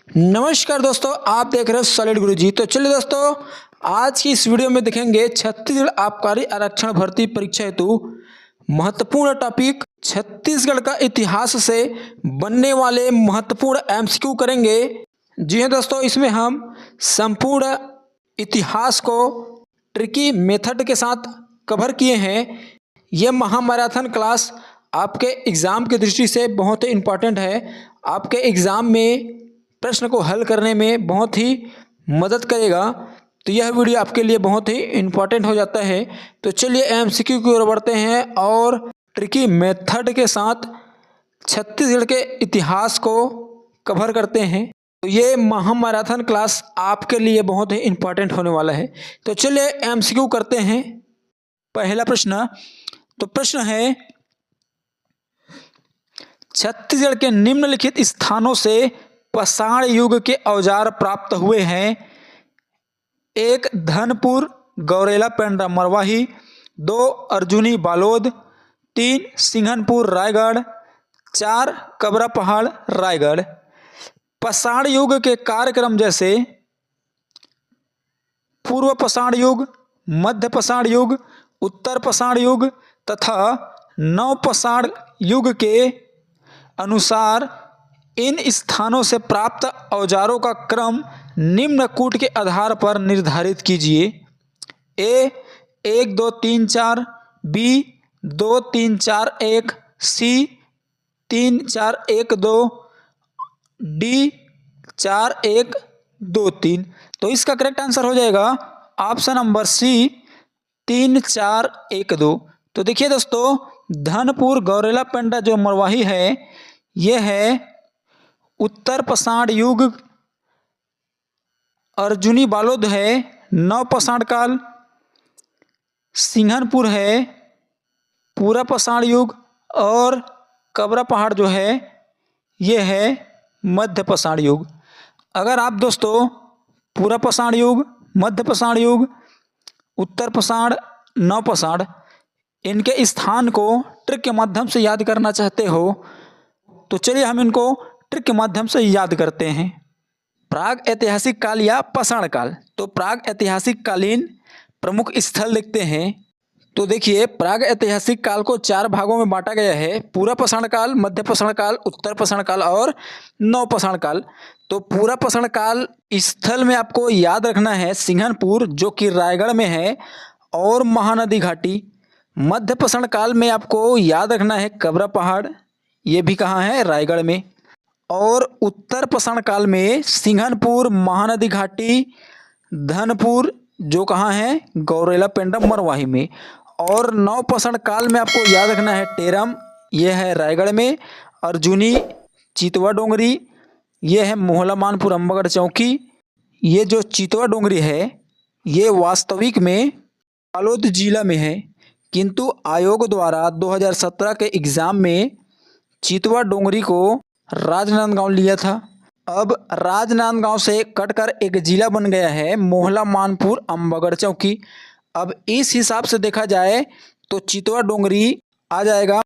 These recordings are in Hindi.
नमस्कार दोस्तों, आप देख रहे हो सॉलिड गुरुजी। तो चलिए दोस्तों, आज की इस वीडियो में देखेंगे छत्तीसगढ़ आबकारी आरक्षण भर्ती परीक्षा हेतु महत्वपूर्ण टॉपिक छत्तीसगढ़ का इतिहास से बनने वाले महत्वपूर्ण एमसीक्यू करेंगे। जी हाँ दोस्तों, इसमें हम संपूर्ण इतिहास को ट्रिकी मेथड के साथ कवर किए हैं। यह महामैराथन क्लास आपके एग्ज़ाम की दृष्टि से बहुत ही इम्पोर्टेंट है। आपके एग्ज़ाम में प्रश्न को हल करने में बहुत ही मदद करेगा। तो यह वीडियो आपके लिए बहुत ही इम्पोर्टेंट हो जाता है। तो चलिए एमसीक्यू की ओर बढ़ते हैं और ट्रिकी मेथड के साथ छत्तीसगढ़ के इतिहास को कवर करते हैं। तो ये महामैराथन क्लास आपके लिए बहुत ही इम्पोर्टेंट होने वाला है। तो चलिए एमसीक्यू करते हैं। पहला प्रश्न, तो प्रश्न है, छत्तीसगढ़ के निम्नलिखित स्थानों से पाषाण युग के औजार प्राप्त हुए हैं। 1 धनपुर गौरेला पेंड्रा मरवाही, 2 अर्जुनी बालोद, 3 सिंघनपुर रायगढ़, 4 कबरा पहाड़ रायगढ़। पाषाण युग के कार्यक्रम जैसे पूर्व पाषाण युग, मध्य पाषाण युग, उत्तर पाषाण युग तथा नव पाषाण युग के अनुसार इन स्थानों से प्राप्त औजारों का क्रम निम्न कूट के आधार पर निर्धारित कीजिए। ए 1 2 3 4, बी 2 3 4 1, सी 3 4 1 2, डी 4 1 2 3। तो इसका करेक्ट आंसर हो जाएगा ऑप्शन नंबर सी 3 4 1 2। तो देखिए दोस्तों, धनपुर गौरेला पेंड्रा जो मरवाही है, यह है उत्तर पाषाण युग। अर्जुनी बालोद है नव पाषाण काल। सिंघनपुर है पूरा पाषाण युग। और कबरा पहाड़ जो है, यह है मध्य पाषाण युग। अगर आप दोस्तों पूरा पाषाण युग, मध्य पाषाण युग, उत्तर पाषाण, नव पाषाण, इनके स्थान को ट्रिक के माध्यम से याद करना चाहते हो तो चलिए हम इनको ट्रिक के माध्यम से याद करते हैं। प्राग ऐतिहासिक काल या पाषाण काल। तो प्राग ऐतिहासिक कालीन प्रमुख स्थल लिखते हैं। तो देखिए, प्राग ऐतिहासिक काल को 4 भागों में बांटा गया है: पूरा पाषाण काल, मध्य पाषाण काल, उत्तर पाषाण काल और नव पाषाण काल। तो पूरा पाषाण काल स्थल में आपको याद रखना है सिंघनपुर, जो कि रायगढ़ में है, और महानदी घाटी। मध्य पाषाण काल में आपको याद रखना है कबरा पहाड़, ये भी कहाँ है, रायगढ़ में। और उत्तर पाषाण काल में सिंघनपुर, महानदी घाटी, धनपुर, जो कहाँ है, गौरेला पेंड्रा मरवाही में। और नव पाषाण काल में आपको याद रखना है टेरम, यह है रायगढ़ में। अर्जुनी, चितवा डोंगरी, यह है मोहला मानपुर अम्बागढ़ चौकी। ये जो चितवा डोंगरी है, ये वास्तविक में बालोद जिला में है, किंतु आयोग द्वारा 2017 के एग्ज़ाम में चितवा डोंगरी को राजनांदगांव लिया था। अब राजनांदगांव से कटकर एक जिला बन गया है मोहला मानपुर अम्बागढ़ चौकी। अब इस हिसाब से देखा जाए तो चितवा डोंगरी आ जाएगा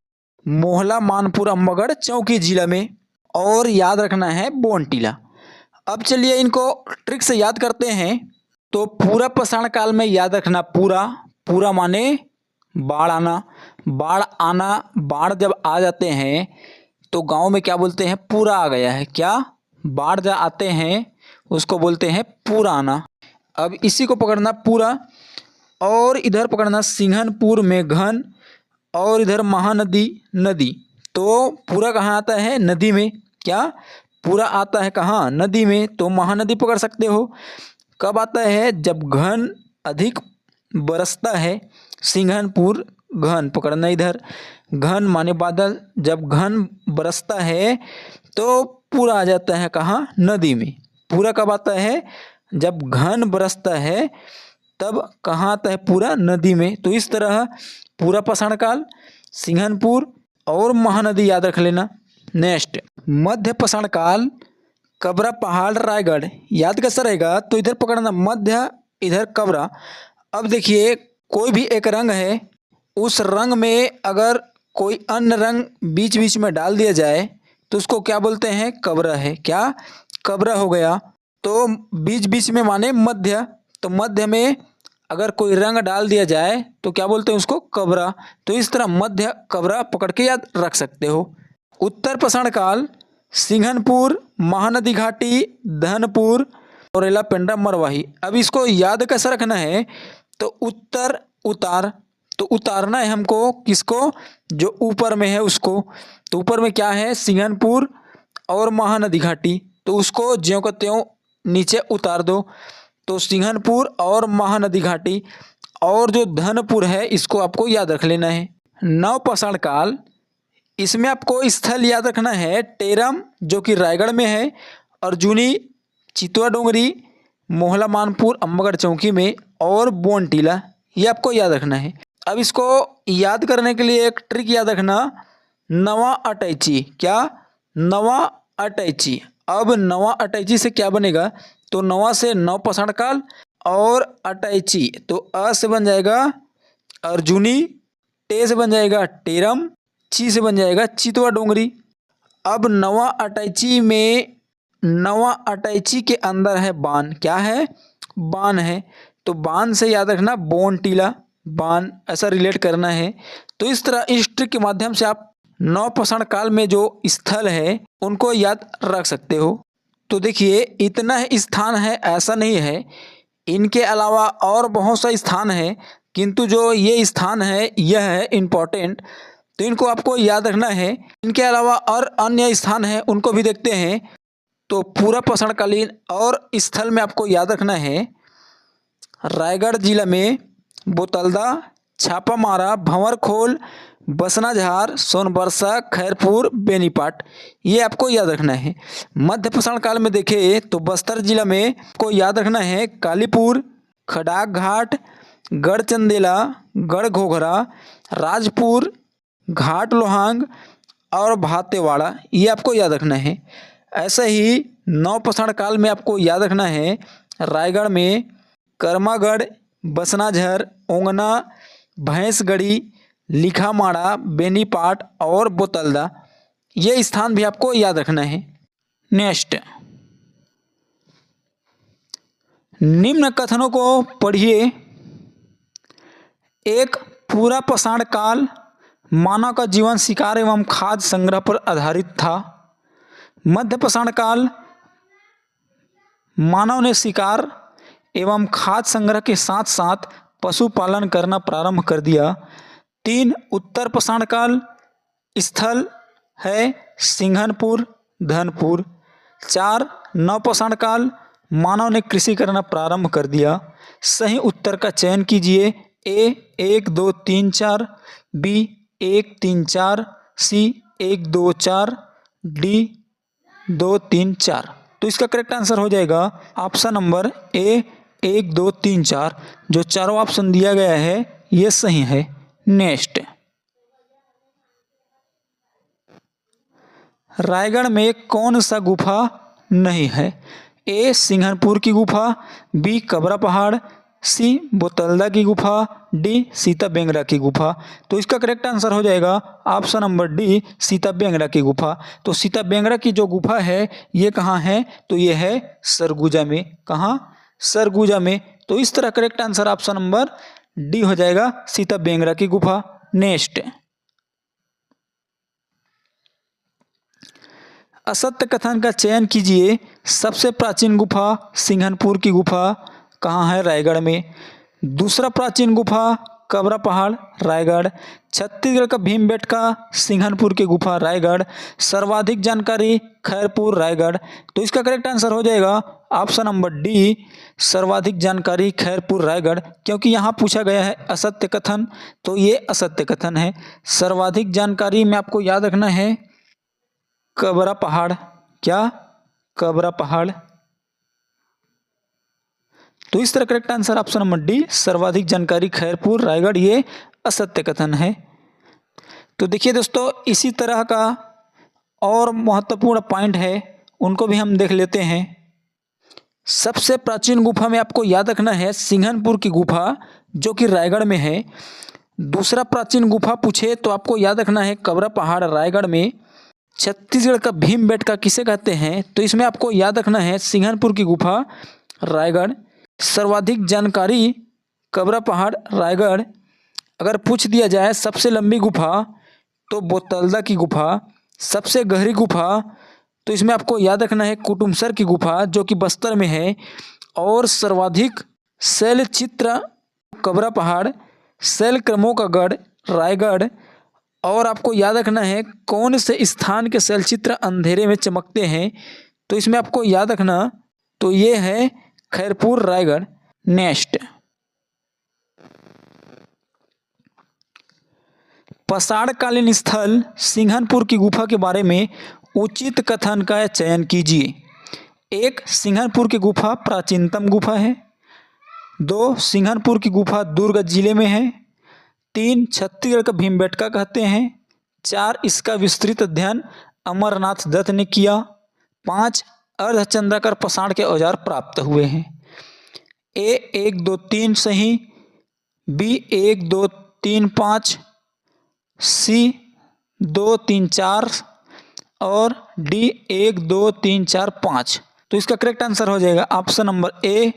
मोहला मानपुर अम्बागढ़ चौकी जिला में। और याद रखना है बोनटीला। अब चलिए इनको ट्रिक से याद करते हैं। तो पूरा पाषाण काल में याद रखना पूरा, पूरा माने बाढ़ आना। बाढ़ आना, बाढ़ जब आ जाते हैं तो गांव में क्या बोलते हैं, पूरा आ गया है। क्या, बाढ़ जब आते हैं उसको बोलते हैं पूरा आना। अब इसी को पकड़ना पूरा, और इधर पकड़ना सिंघनपुर में घन, और इधर महानदी नदी। तो पूरा कहाँ आता है, नदी में। क्या, पूरा आता है कहाँ, नदी में। तो महानदी पकड़ सकते हो। कब आता है, जब घन अधिक बरसता है। सिंघनपुर घन पकड़ना, इधर घन माने बादल, जब घन बरसता है तो पूरा आ जाता है कहाँ, नदी में। पूरा कब आता है, जब घन बरसता है तब कहाँ आता है, पूरा नदी में। तो इस तरह पूरा पाषाण काल, सिंघनपुर और महानदी याद रख लेना। नेक्स्ट, मध्य पाषाण काल, कबरा पहाड़ रायगढ़ याद कैसा रहेगा, तो इधर पकड़ना मध्य, इधर कबरा। अब देखिए, कोई भी एक रंग है, उस रंग में अगर कोई अन्य रंग बीच बीच में डाल दिया जाए तो उसको क्या बोलते हैं, कबरा है। क्या, कब्र हो गया। तो बीच बीच में माने मध्य, तो मध्य में अगर कोई रंग डाल दिया जाए तो क्या बोलते हैं उसको, कब्रा। तो इस तरह मध्य कब्रा पकड़ के याद रख सकते हो। उत्तर पाषाण काल सिंघनपुर, महानदी घाटी, धनपुर और एलापेंड्रा मरवाही। अब इसको याद कैसे रखना है, तो उत्तर उतार, तो उतारना है हमको किसको, जो ऊपर में है उसको। तो ऊपर में क्या है, सिंघनपुर और महानदी घाटी, तो उसको ज्यों का त्यों नीचे उतार दो। तो सिंघनपुर और महानदी घाटी, और जो धनपुर है इसको आपको याद रख लेना है। नवपाषाण काल, इसमें आपको स्थल याद रखना है टेरम जो कि रायगढ़ में है, अर्जुनी, चितवा डोंगरी, मोहला मानपुर अम्बगढ़ चौकी में, और बोनटीला, ये आपको याद रखना है। अब इसको याद करने के लिए एक ट्रिक याद रखना, नवा अटैची। क्या, नवा अटैची। अब नवा अटैची से क्या बनेगा, तो नवा से नवपाषाण काल और अटैची, तो अ से बन जाएगा अर्जुनी, टे से बन जाएगा टेरम, ची से बन जाएगा चितवा डोंगरी। अब नवा अटैची में, नवा अटैची के अंदर है बान, क्या है, बान है, तो बान से याद रखना बोनटीला, बान, ऐसा रिलेट करना है। तो इस तरह इस ट्रिक के माध्यम से आप नवपाषाण काल में जो स्थल है उनको याद रख सकते हो। तो देखिए इतना ही स्थान है ऐसा नहीं है, इनके अलावा और बहुत सा स्थान है, किंतु जो ये स्थान है यह है इम्पोर्टेंट, तो इनको आपको याद रखना है। इनके अलावा और अन्य स्थान है उनको भी देखते हैं। तो पूरा पाषाणकालीन और स्थल में आपको याद रखना है, रायगढ़ जिला में बोतलदा, छापामारा, भंवरखोल, बसनाझार, सोनबरसा, खैरपुर, बेनीपाट, ये आपको याद रखना है। मध्य पाषाण काल में देखें तो बस्तर जिला में को याद रखना है कालीपुर, खड़ाक घाट, गढ़चंदेला, गढ़ घोघरा, राजपुर, घाट लोहांग और भातेवाड़ा, ये आपको याद रखना है। ऐसे ही नवपाषाण काल में आपको याद रखना है, रायगढ़ में कर्मागढ़, बसनाझर, ओंगना, भैंसगढ़ी, लिखामाड़ा, बेनीपाट और बोतलदा, ये स्थान भी आपको याद रखना है। नेक्स्ट, निम्न कथनों को पढ़िए। एक, पूरा पाषाण काल मानव का जीवन शिकार एवं खाद्य संग्रह पर आधारित था। मध्य पाषाण काल मानव ने शिकार एवं खाद्य संग्रह के साथ साथ पशुपालन करना प्रारंभ कर दिया। 3, उत्तर पाषाण काल स्थल है सिंघनपुर, धनपुर। 4, नवपाषाण काल मानव ने कृषि करना प्रारंभ कर दिया। सही उत्तर का चयन कीजिए। ए 1 2 3 4, बी 1 3 4, सी 1 2 4, डी 2 3 4। तो इसका करेक्ट आंसर हो जाएगा ऑप्शन नंबर ए 1 2 3 4। जो चारों ऑप्शन दिया गया है ये सही है। नेक्स्ट, रायगढ़ में कौन सा गुफा नहीं है। ए सिंघनपुर की गुफा, बी कबरा पहाड़, सी बोतलदा की गुफा, डी सीता बेंगरा की गुफा। तो इसका करेक्ट आंसर हो जाएगा option number D Sita Bengra की गुफा। तो सीता बेंगरा की जो गुफा है ये कहाँ है, तो ये है सरगुजा में। कहाँ, सरगुजा में। तो इस तरह correct answer option number D हो जाएगा, सीता बेंगरा की गुफा। नेक्स्ट, असत्य कथन का चयन कीजिए। सबसे प्राचीन गुफा सिंघनपुर की गुफा कहाँ है, रायगढ़ में। दूसरा प्राचीन गुफा कबरा पहाड़, रायगढ़। छत्तीसगढ़ का भीमबेटका सिंघनपुर की गुफा, रायगढ़। सर्वाधिक जानकारी खैरपुर, रायगढ़। तो इसका करेक्ट आंसर हो जाएगा ऑप्शन नंबर डी सर्वाधिक जानकारी खैरपुर, रायगढ़। क्योंकि यहाँ पूछा गया है असत्य कथन, तो ये असत्य कथन है। सर्वाधिक जानकारी में आपको याद रखना है कबरा पहाड़। क्या, कबरा पहाड़। तो इस तरह correct answer option number D सर्वाधिक जानकारी खैरपुर, रायगढ़, ये असत्य कथन है। तो देखिए दोस्तों इसी तरह का और महत्वपूर्ण पॉइंट है उनको भी हम देख लेते हैं। सबसे प्राचीन गुफा में आपको याद रखना है सिंघनपुर की गुफा जो कि रायगढ़ में है। दूसरा प्राचीन गुफा पूछे तो आपको याद रखना है कबरा पहाड़, रायगढ़ में। छत्तीसगढ़ का भीमबेटका किसे कहते हैं? तो इसमें आपको याद रखना है सिंघनपुर की गुफा रायगढ़। सर्वाधिक जानकारी कबरा पहाड़ रायगढ़। अगर पूछ दिया जाए सबसे लंबी गुफा तो बोतलदा की गुफा। सबसे गहरी गुफा तो इसमें आपको याद रखना है कुटुमसर की गुफा जो कि बस्तर में है। और सर्वाधिक शैल चित्र कबरा पहाड़, शैल क्रमों का गढ़ रायगढ़। और आपको याद रखना है कौन से स्थान के शैल चित्र अंधेरे में चमकते हैं? तो इसमें आपको याद रखना तो ये है खैरपुर रायगढ़। नेक्स्ट, पसाड़कालीन स्थल सिंघनपुर की गुफा के बारे में उचित कथन का चयन कीजिए। 1. सिंघनपुर की गुफा प्राचीनतम गुफा है। 2. सिंघनपुर की गुफा दुर्ग जिले में है। 3. छत्तीसगढ़ का भीमबेटका कहते हैं। 4. इसका विस्तृत अध्ययन अमरनाथ दत्त ने किया। 5. अर्धचंद्राकार पसाड़ के औजार प्राप्त हुए हैं। ए 1, 2, 3 सही, बी 1, 2, 3, 5, सी 2, 3, 4 और डी 1, 2, 3, 4, 5। तो इसका करेक्ट आंसर हो जाएगा ऑप्शन नंबर ए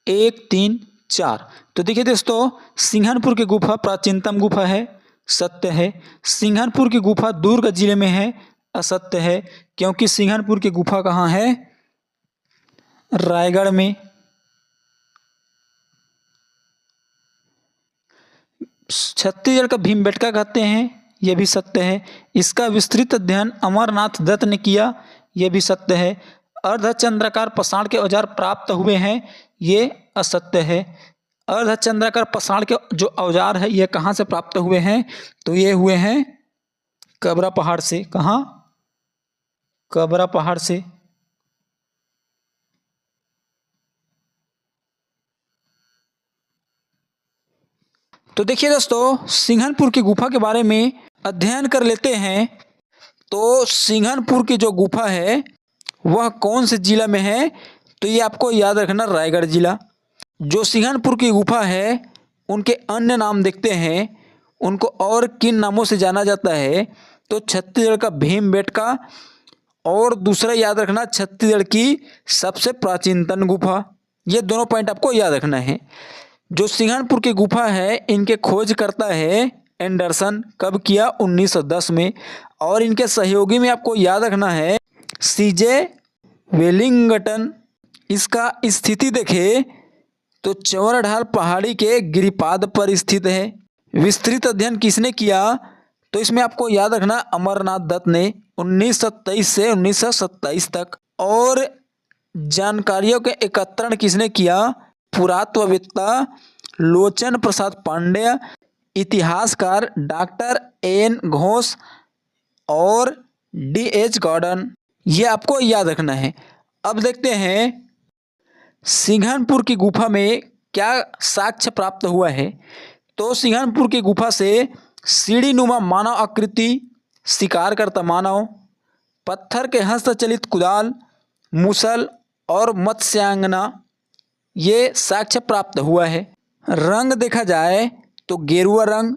1, 3, 4। तो देखिए दोस्तों, सिंघनपुर की गुफा प्राचीनतम गुफा है, सत्य है। सिंघनपुर की गुफा दुर्ग जिले में है, असत्य है, क्योंकि सिंघनपुर की गुफा कहाँ है? रायगढ़ में। छत्तीसगढ़ का भीमबेटका कहते हैं, यह भी सत्य है। इसका विस्तृत अध्ययन अमरनाथ दत्त ने किया, यह भी सत्य है। अर्धचंद्राकार पसाड़ के औजार प्राप्त हुए हैं, ये असत्य है। अर्धचंद्राकार पसाड़ के जो औजार है ये कहाँ से प्राप्त हुए हैं? तो ये हुए हैं कबरा पहाड़ से। कहाँ? कबरा पहाड़ से। तो देखिए दोस्तों, सिंघनपुर की गुफा के बारे में अध्ययन कर लेते हैं। तो सिंघनपुर की जो गुफा है वह कौन से जिला में है? तो ये आपको याद रखना, रायगढ़ जिला। जो सिंघनपुर की गुफा है उनके अन्य नाम देखते हैं, उनको और किन नामों से जाना जाता है? तो छत्तीसगढ़ का भीमबेटका और दूसरा याद रखना छत्तीसगढ़ की सबसे प्राचीनतम गुफा। ये दोनों पॉइंट आपको याद रखना है। जो सिंघनपुर की गुफा है इनके खोज करता है एंडरसन। कब किया? 1910 में। और इनके सहयोगी में आपको याद रखना है सीजे वेलिंगटन। इसका स्थिति देखें तो चौराढाल पहाड़ी के गिरिपाद पर स्थित है। विस्तृत अध्ययन किसने किया? तो इसमें आपको याद रखना अमरनाथ दत्त ने 1923 से 1927 तक। और जानकारियों के एकत्रण किसने किया? पुरातत्ववेत्ता लोचन प्रसाद पांडेय, इतिहासकार डॉक्टर एन घोष और डी.एच. गॉर्डन। ये आपको याद रखना है। अब देखते हैं सिंघनपुर की गुफा में क्या साक्ष्य प्राप्त हुआ है। तो सिंघनपुर की गुफा से सीढ़ीनुमा मानव आकृति, शिकार करता मानव, पत्थर के हस्तचलित कुदाल, मुसल और मत्स्यांगना, ये साक्ष्य प्राप्त हुआ है। रंग देखा जाए तो गेरुआ रंग।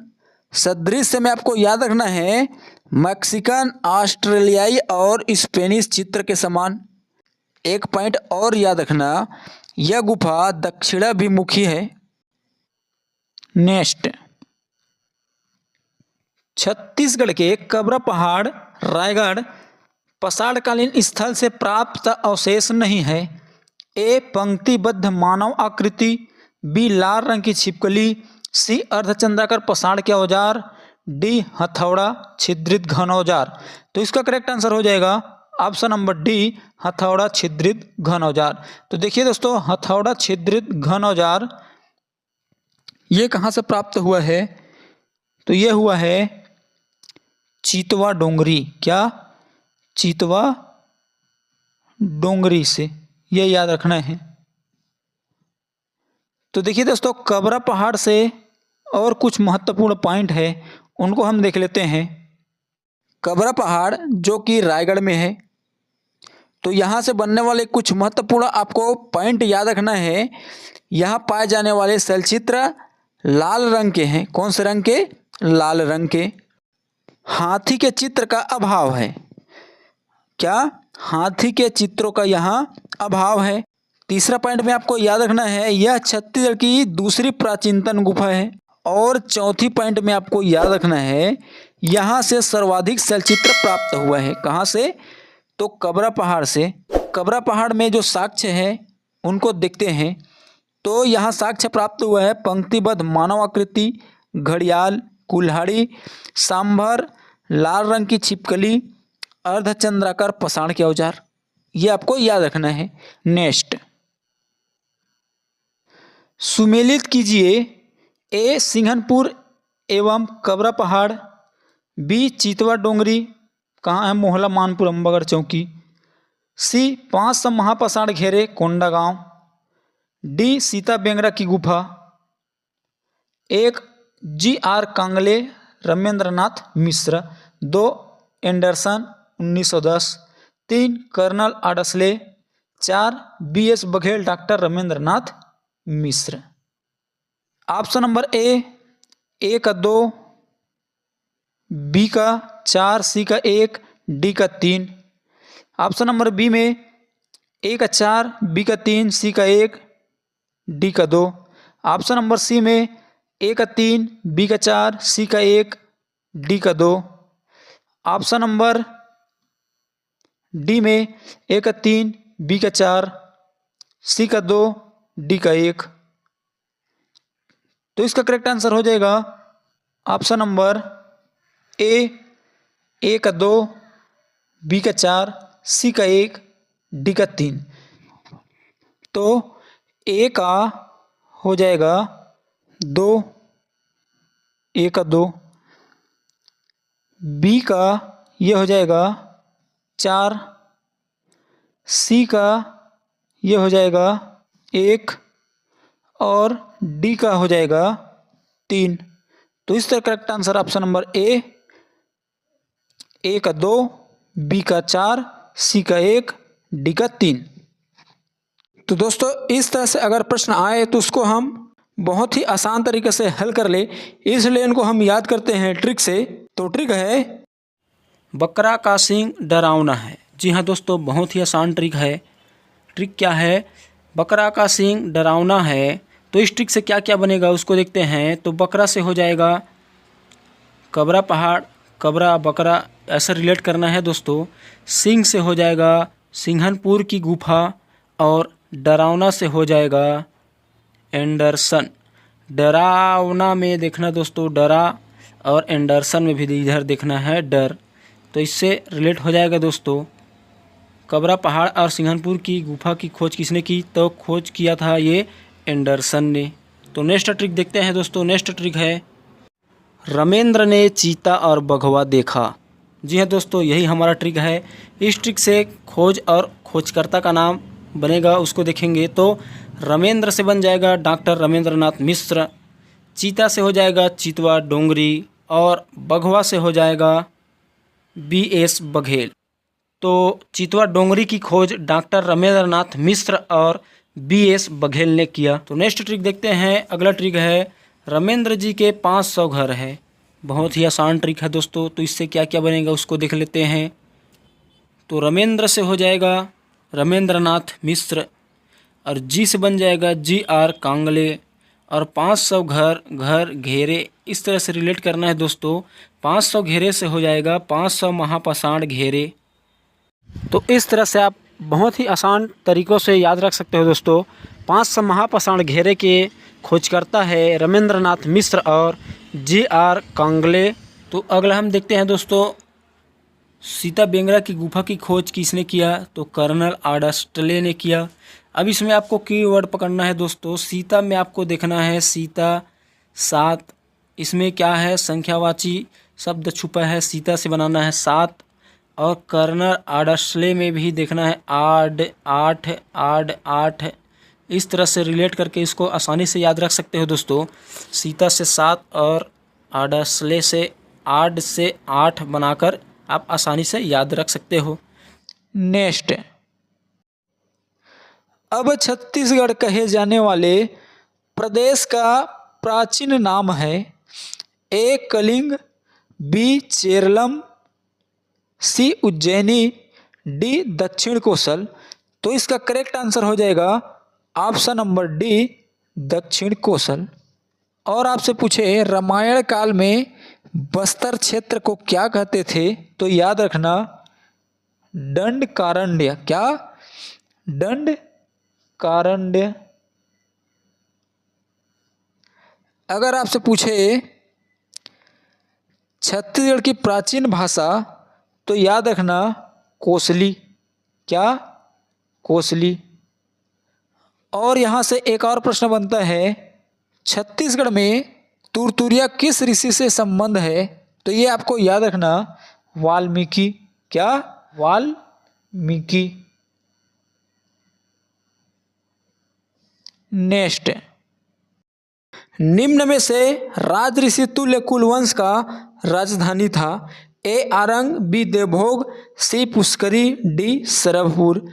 सदृश्य में आपको याद रखना है मैक्सिकन, ऑस्ट्रेलियाई और स्पेनिश चित्र के समान। एक पॉइंट और याद रखना, यह गुफा दक्षिणाभिमुखी है। नेक्स्ट, छत्तीसगढ़ के कबरा पहाड़ रायगढ़ पसाड़कालीन स्थल से प्राप्त अवशेष नहीं है। ए पंक्तिबद्ध मानव आकृति, बी लाल रंग की छिपकली, सी अर्धचंद्राकार पसाड़ के औजार, डी हथौड़ा छिद्रित घन औजार। तो इसका करेक्ट आंसर हो जाएगा ऑप्शन नंबर डी, हथौड़ा छिद्रित घन औजार। तो देखिए दोस्तों, हथौड़ा छिद्रित घन औजार ये कहाँ से प्राप्त हुआ है? तो ये हुआ है चितवा डोंगरी। क्या? चितवा डोंगरी से, ये याद रखना है। तो देखिए दोस्तों, कबरा पहाड़ से और कुछ महत्वपूर्ण पॉइंट है उनको हम देख लेते हैं। कबरा पहाड़ जो कि रायगढ़ में है, तो यहाँ से बनने वाले कुछ महत्वपूर्ण आपको पॉइंट याद रखना है। यहाँ पाए जाने वाले शैलचित्र लाल रंग के हैं। कौन से रंग के? लाल रंग के। हाथी के चित्र का अभाव है। क्या हाथी के चित्रों का यहाँ अभाव है। तीसरा पॉइंट में आपको याद रखना है, यह छत्तीसगढ़ की दूसरी प्राचीनतम गुफा है। और चौथी पॉइंट में आपको याद रखना है, यहाँ से सर्वाधिक शैलचित्र प्राप्त हुआ है। कहाँ से? तो कबरा पहाड़ से। कबरा पहाड़ में जो साक्ष्य है उनको देखते हैं। तो यहाँ साक्ष्य प्राप्त हुआ है पंक्तिबद्ध मानव आकृति, घड़ियाल, कुल्हाड़ी, सांभर, लाल रंग की छिपकली, अर्धचंद्राकार पाषाण के औजार। ये आपको याद रखना है। नेक्स्ट, सुमेलित कीजिए। ए सिंघनपुर एवं कबरा पहाड़, बी चितवा डोंगरी, कहाँ है? मोहला मानपुर अम्बागढ़ चौकी। सी 500 महापाषाण घेरे कोंडागांव। डी सीता बेंगरा की गुफा। एक G R. Kangle, Ramendranath Mishra. 2 Anderson 1910। 3 colonel आडसले। 4 B S. Baghel, doctor Ramendranath Mishra. Option number A का 2, बी का 4, सी का 1, डी का 3। ऑप्शन नंबर बी में ए का 4, बी का 3, सी का 1, डी का 2। ऑप्शन नंबर सी में ए का 3, बी का 4, सी का 1, डी का 2। ऑप्शन नंबर डी में ए का 3, बी का 4, सी का 2, डी का 1। तो इसका करेक्ट आंसर हो जाएगा ऑप्शन नंबर ए का 2, बी का 4, सी का 1, डी का 3। तो ए का हो जाएगा 2, ए का 2, बी का ये हो जाएगा 4, सी का ये हो जाएगा 1 और डी का हो जाएगा 3। तो इस तरह correct answer option number A का 2, बी का 4, सी का 1, डी का 3। तो दोस्तों इस तरह से अगर प्रश्न आए तो उसको हम बहुत ही आसान तरीके से हल कर ले, इसलिए इनको हम याद करते हैं ट्रिक से। तो ट्रिक है, बकरा का सींग डरावना है। जी हाँ दोस्तों, बहुत ही आसान ट्रिक है। ट्रिक क्या है? बकरा का सींग डरावना है। तो इस ट्रिक से क्या क्या बनेगा उसको देखते हैं। तो बकरा से हो जाएगा कबरा पहाड़, कबरा बकरा ऐसा रिलेट करना है दोस्तों। सिंह से हो जाएगा सिंघनपुर की गुफा और डरावना से हो जाएगा एंडरसन। डरावना में देखना दोस्तों डरा और एंडरसन में भी इधर देखना है डर। तो इससे रिलेट हो जाएगा दोस्तों। कबरा पहाड़ और सिंघनपुर की गुफा की खोज किसने की? तो खोज किया था ये एंडरसन ने। तो नेक्स्ट ट्रिक देखते हैं दोस्तों। नेक्स्ट ट्रिक है, रमेंद्र ने चीता और बघवा देखा। जी हाँ दोस्तों, यही हमारा ट्रिक है। इस ट्रिक से खोज और खोजकर्ता का नाम बनेगा, उसको देखेंगे। तो रमेंद्र से बन जाएगा डॉक्टर रमेंद्रनाथ मिश्र, चीता से हो जाएगा चितवा डोंगरी और बघवा से हो जाएगा बी.एस. बघेल। तो चितवा डोंगरी की खोज डॉक्टर रमेंद्रनाथ मिश्र और बी.एस. बघेल ने किया। तो नेक्स्ट ट्रिक देखते हैं। अगला ट्रिक है, रमेंद्र जी के 500 घर है। बहुत ही आसान ट्रिक है दोस्तों। तो इससे क्या क्या बनेगा उसको देख लेते हैं। तो रमेंद्र से हो जाएगा रमेंद्रनाथ मिश्र और जी से बन जाएगा जी.आर. कांगले और 500 घर घेरे। इस तरह से रिलेट करना है दोस्तों। 500 घेरे से हो जाएगा 500 महापाषाण घेरे। तो इस तरह से आप बहुत ही आसान तरीक़ों से याद रख सकते हो दोस्तों। 500 महापाषाण घेरे के खोजकर्ता है रमेंद्रनाथ मिश्र और जी.आर. कांगले। तो अगला हम देखते हैं दोस्तों, सीता बेंगरा की गुफा की खोज किसने किया? तो कर्नल आडस्टले ने किया। अब इसमें आपको कीवर्ड पकड़ना है दोस्तों। सीता में आपको देखना है सीता 7, इसमें क्या है? संख्यावाची शब्द छुपा है, सीता से बनाना है 7। और कर्नल आडस्टले में भी देखना है आड 8। इस तरह से रिलेट करके इसको आसानी से याद रख सकते हो दोस्तों। सीता से 7 और आडस्टले से आड से 8 बनाकर आप आसानी से याद रख सकते हो। नेक्स्ट, अब छत्तीसगढ़ कहे जाने वाले प्रदेश का प्राचीन नाम है। ए कलिंग, बी चेरलम, सी उज्जैनी, डी दक्षिण कोसल। तो इसका करेक्ट आंसर हो जाएगा ऑप्शन नंबर डी दक्षिण कोसल। और आपसे पूछे रामायण काल में बस्तर क्षेत्र को क्या कहते थे, तो याद रखना दंडकारण्य। क्या? दंडकारण्य। अगर आपसे पूछे छत्तीसगढ़ की प्राचीन भाषा, तो याद रखना कोसली। क्या? कोसली। और यहाँ से एक और प्रश्न बनता है, छत्तीसगढ़ में तुरतुरिया किस ऋषि से संबंध है, तो ये आपको याद रखना वाल्मीकि। क्या? वाल्मीकि। नेक्स्ट, निम्न में से राजऋषि तुल्य कुलवंश का राजधानी था? ए आरंग, बी देवभोग, सी पुष्करी, डी सरभपुर।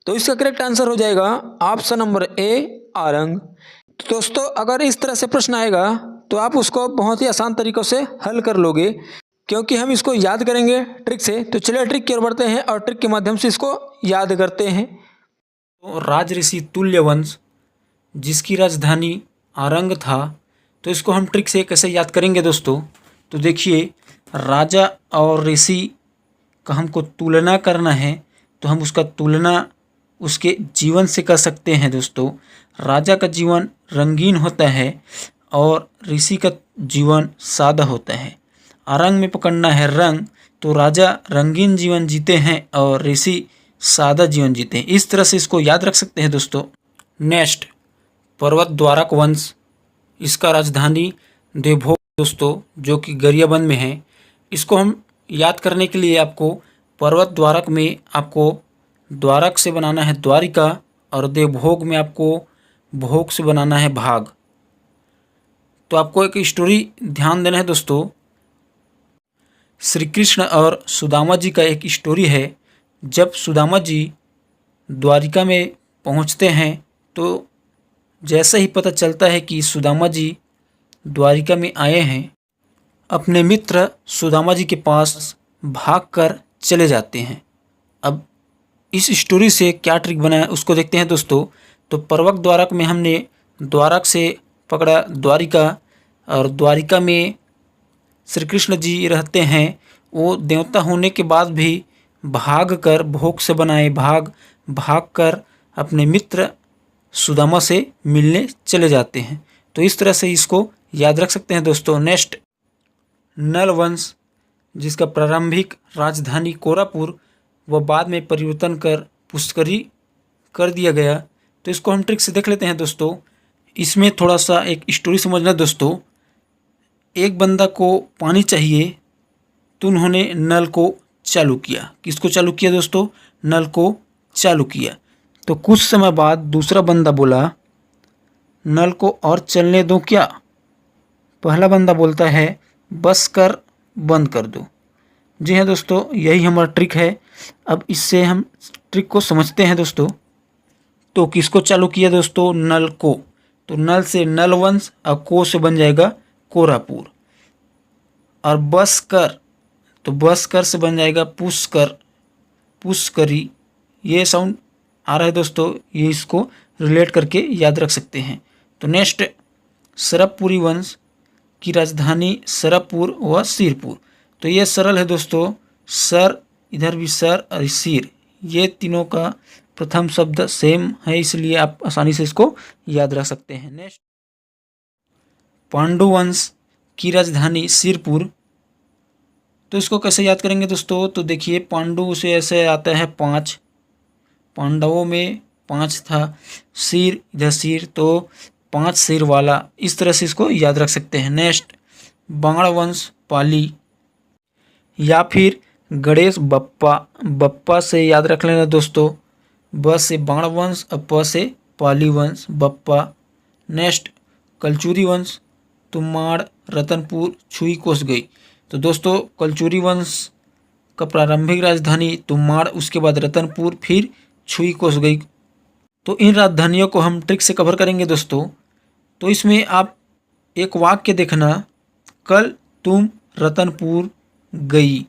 तो इसका करेक्ट आंसर हो जाएगा ऑप्शन नंबर ए आरंग। तो दोस्तों अगर इस तरह से प्रश्न आएगा तो आप उसको बहुत ही आसान तरीकों से हल कर लोगे, क्योंकि हम इसको याद करेंगे ट्रिक से। तो चलिए ट्रिक की ओर बढ़ते हैं और ट्रिक के माध्यम से इसको याद करते हैं। तो राजऋषि तुल्यवंश जिसकी राजधानी आरंग था, तो इसको हम ट्रिक से कैसे याद करेंगे दोस्तों। तो देखिए, राजा और ऋषि का हमको तुलना करना है, तो हम उसका तुलना उसके जीवन से कर सकते हैं दोस्तों। राजा का जीवन रंगीन होता है और ऋषि का जीवन सादा होता है। आरंग में पकड़ना है रंग, तो राजा रंगीन जीवन जीते हैं और ऋषि सादा जीवन जीते हैं। इस तरह से इसको याद रख सकते हैं दोस्तों। नेक्स्ट, पर्वत द्वारक वंश, इसका राजधानी देवभोग दोस्तों, जो कि गरियाबंद में है। इसको हम याद करने के लिए आपको पर्वत द्वारक में आपको द्वारक से बनाना है द्वारिका, और देवभोग में आपको भोग से बनाना है भाग। तो आपको एक स्टोरी ध्यान देना है दोस्तों। श्री कृष्ण और सुदामा जी का एक स्टोरी है। जब सुदामा जी द्वारिका में पहुंचते हैं, तो जैसे ही पता चलता है कि सुदामा जी द्वारिका में आए हैं, अपने मित्र सुदामा जी के पास भागकर चले जाते हैं। अब इस स्टोरी से क्या ट्रिक बना है उसको देखते हैं दोस्तों। तो पर्वत द्वारक में हमने द्वारक से पकड़ा द्वारिका, और द्वारिका में श्री कृष्ण जी रहते हैं। वो देवता होने के बाद भी भाग कर भोग से बनाए भाग कर अपने मित्र सुदामा से मिलने चले जाते हैं। तो इस तरह से इसको याद रख सकते हैं दोस्तों। नेक्स्ट, नल वंश, जिसका प्रारंभिक राजधानी कोरापुर व बाद में परिवर्तन कर पुष्करी कर दिया गया। तो इसको हम ट्रिक से देख लेते हैं दोस्तों। इसमें थोड़ा सा एक स्टोरी समझना दोस्तों। एक बंदा को पानी चाहिए, तो उन्होंने नल को चालू किया। किसको चालू किया दोस्तों? नल को चालू किया। तो कुछ समय बाद दूसरा बंदा बोला, नल को और चलने दो क्या? पहला बंदा बोलता है, बस कर, बंद कर दो। जी हाँ दोस्तों, यही हमारा ट्रिक है। अब इससे हम ट्रिक को समझते हैं दोस्तों। तो किसको चालू किया दोस्तों? नल को। तो नल से नलवंश और को से बन जाएगा कोरापुर। और बस कर, तो बस कर से बन जाएगा पुष्कर, पुष्करी। ये साउंड आ रहा है दोस्तों, ये इसको रिलेट करके याद रख सकते हैं। तो नेक्स्ट, सरभपुरी वंश की राजधानी सरभपुर व सिरपुर। तो ये सरल है दोस्तों। सर, इधर भी सर और सिर, ये तीनों का प्रथम शब्द सेम है, इसलिए आप आसानी से इसको याद रख सकते हैं। नेक्स्ट, पांडु वंश की राजधानी सिरपुर। तो इसको कैसे याद करेंगे दोस्तों? तो देखिए, पांडु से ऐसे आता है 5, पांडवों में 5 था, सिर इधर सिर, तो 5 सिर वाला। इस तरह से इसको याद रख सकते हैं। नेक्स्ट, बाण वंश पाली, या फिर गणेश बप्पा, बप्पा से याद रख लेना दोस्तों। ब से बाण वंश और प से पाली वंश, बप्पा। नेक्स्ट, कलचुरी वंश तुम्माड़, रतनपुर, छुई कोसगई। तो दोस्तों कलचुरी वंश का प्रारंभिक राजधानी तुम्माड़, उसके बाद रतनपुर, फिर छुई कोसगई। तो इन राजधानियों को हम ट्रिक से कवर करेंगे दोस्तों। तो इसमें आप एक वाक्य देखना, कल तुम रतनपुर गई,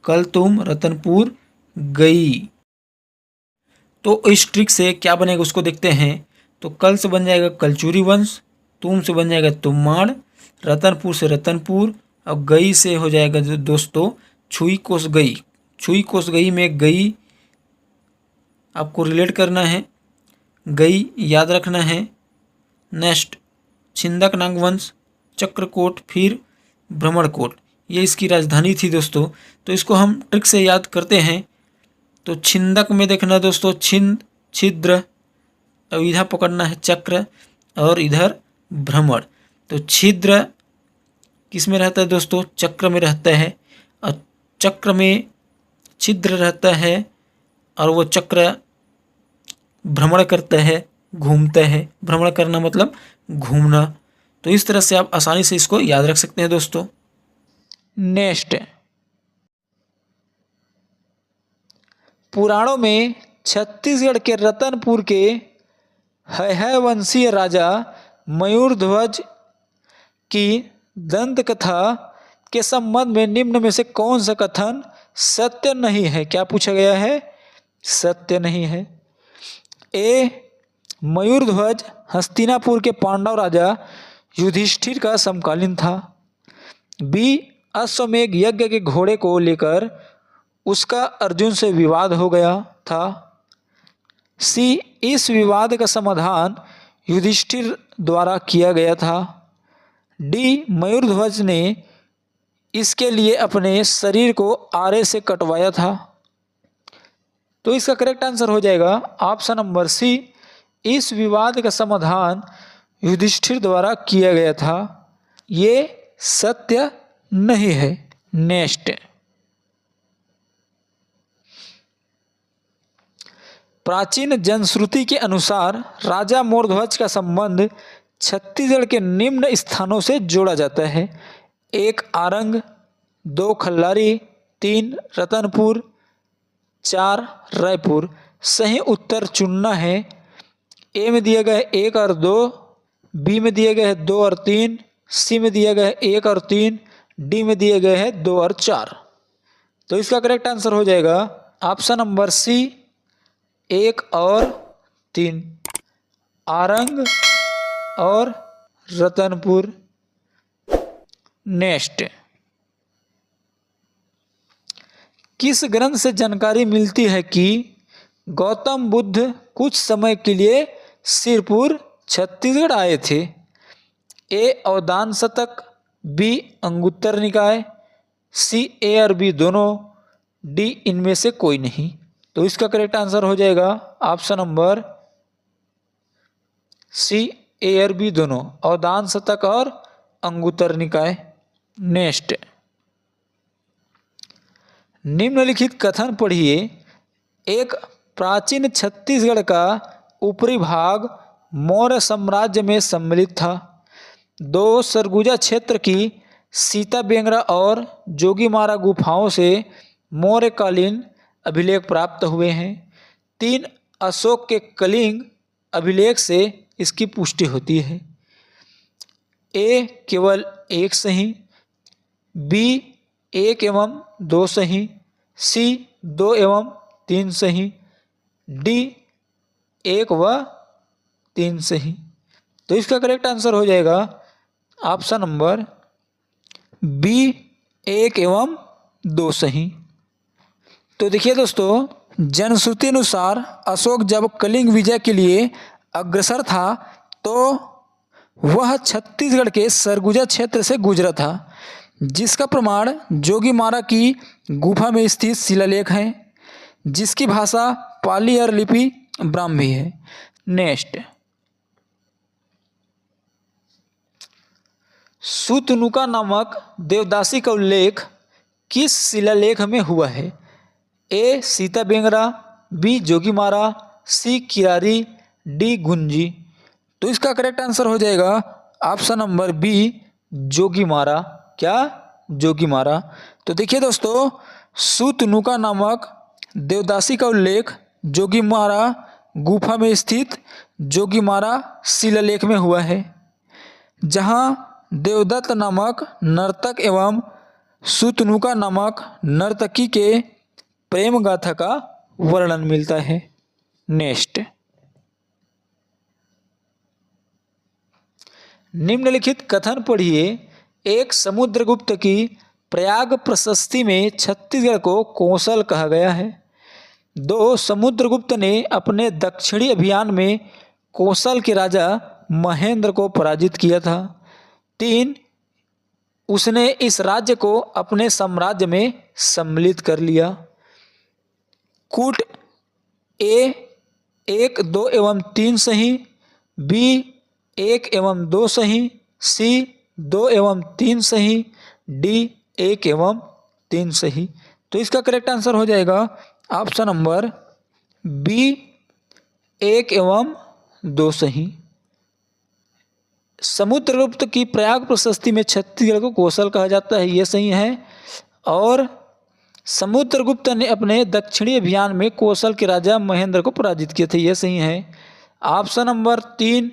कल तुम रतनपुर गई। तो इस ट्रिक से क्या बनेगा उसको देखते हैं। तो कल से बन जाएगा कलचुरी वंश, तुम से बन जाएगा तुम्माड़, रतनपुर से रतनपुर, और गई से हो जाएगा जो दोस्तों छुई कोस गई। छुई कोस गई में गई आपको रिलेट करना है, गई याद रखना है। नेक्स्ट छिंदक नाग वंश, चक्रकोट, फिर भ्रमणकोट, ये इसकी राजधानी थी दोस्तों। तो इसको हम ट्रिक से याद करते हैं। तो छिंदक में देखना दोस्तों छिंद छिद्र, और इधर पकड़ना है चक्र, और इधर भ्रमण। तो छिद्र किस में रहता है दोस्तों, चक्र में रहता है, और चक्र में छिद्र रहता है, और वो चक्र भ्रमण करता है, घूमता है। भ्रमण करना मतलब घूमना। तो इस तरह से आप आसानी से इसको याद रख सकते हैं दोस्तों। नेक्स्ट, पुराणों में छत्तीसगढ़ के रतनपुर के है वंशीय राजा मयूरध्वज की दंत कथा के संबंध में निम्न में से कौन सा कथन सत्य नहीं है। क्या पूछा गया है, सत्य नहीं है। ए, मयूरध्वज हस्तिनापुर के पांडव राजा युधिष्ठिर का समकालीन था। बी, अश्वमेध यज्ञ के घोड़े को लेकर उसका अर्जुन से विवाद हो गया था। सी, इस विवाद का समाधान युधिष्ठिर द्वारा किया गया था। डी, मयूरध्वज ने इसके लिए अपने शरीर को आरे से कटवाया था। तो इसका करेक्ट आंसर हो जाएगा ऑप्शन नंबर सी, इस विवाद का समाधान युधिष्ठिर द्वारा किया गया था। ये सत्य नहीं है। नेक्स्ट, प्राचीन जनश्रुति के अनुसार राजा मोरध्वज का संबंध छत्तीसगढ़ के निम्न स्थानों से जोड़ा जाता है। 1, आरंग, 2, खल्लारी, 3, रतनपुर, 4, रायपुर। सही उत्तर चुनना है। ए में दिया गया है 1 और 2, बी में दिया गया है 2 और 3, सी में दिया गया है 1 और 3, डी में दिया गया है 2 और 4। तो इसका करेक्ट आंसर हो जाएगा ऑप्शन नंबर सी, 1 और 3, आरंग और रतनपुर। नेक्स्ट, किस ग्रंथ से जानकारी मिलती है कि गौतम बुद्ध कुछ समय के लिए सिरपुर छत्तीसगढ़ आए थे। ए, अवदान शतक, बी, अंगुत्तर निकाय, सी, ए और बी दोनों, डी, इनमें से कोई नहीं। तो इसका करेक्ट आंसर हो जाएगा ऑप्शन नंबर सी, ए और बी दोनों, अवदान शतक और अंगुत्तर निकाय। नेक्स्ट, निम्नलिखित कथन पढ़िए। एक, प्राचीन छत्तीसगढ़ का ऊपरी भाग मौर्य साम्राज्य में सम्मिलित था। 2, सरगुजा क्षेत्र की सीता बेंगरा और जोगीमारा गुफाओं से मौर्यकालीन अभिलेख प्राप्त हुए हैं। 3, अशोक के कलिंग अभिलेख से इसकी पुष्टि होती है। ए, केवल 1 सही, बी, 1 एवं 2 सही, सी, 2 एवं 3 सही, डी, 1 व 3 सही। तो इसका करेक्ट आंसर हो जाएगा ऑप्शन नंबर बी, 1 एवं 2 सही। तो देखिए दोस्तों, जनश्रुति अनुसार अशोक जब कलिंग विजय के लिए अग्रसर था तो वह छत्तीसगढ़ के सरगुजा क्षेत्र से गुजरा था, जिसका प्रमाण जोगीमारा की गुफा में स्थित शिलालेख है, जिसकी भाषा पाली और लिपि ब्राह्मी है। नेक्स्ट, सुतनुका नामक देवदासी का उल्लेख किस शिलालेख में हुआ है। ए, सीता बेंगरा, बी, जोगीमारा, सी, किरारी, डी, गुंजी। तो इसका करेक्ट आंसर हो जाएगा ऑप्शन नंबर बी, जोगीमारा। क्या, जोगीमारा। तो देखिए दोस्तों, सुतनुका नामक देवदासी का उल्लेख जोगीमारा गुफा में स्थित जोगीमारा शिलालेख में हुआ है, जहां देवदत्त नामक नर्तक एवं सुतनुका नामक नर्तकी के प्रेम गाथा का वर्णन मिलता है। नेक्स्ट, निम्नलिखित कथन पढ़िए। एक समुद्रगुप्त की प्रयाग प्रशस्ति में छत्तीसगढ़ को कौशल कहा गया है। 2. समुद्रगुप्त ने अपने दक्षिणी अभियान में कौशल के राजा महेंद्र को पराजित किया था। 3. उसने इस राज्य को अपने साम्राज्य में सम्मिलित कर लिया। कूट ए 1, 2 एवं 3 सही, बी 1 एवं 2 सही, सी 2 एवं 3 सही, डी 1 एवं 3 सही। तो इसका करेक्ट आंसर हो जाएगा ऑप्शन नंबर बी 1 एवं 2 सही। समुद्रगुप्त की प्रयाग प्रशस्ति में छत्तीसगढ़ को कौशल कहा जाता है, ये सही है। और समुद्रगुप्त ने अपने दक्षिणी अभियान में कौशल के राजा महेंद्र को पराजित किए थे, ये सही है। ऑप्शन नंबर 3,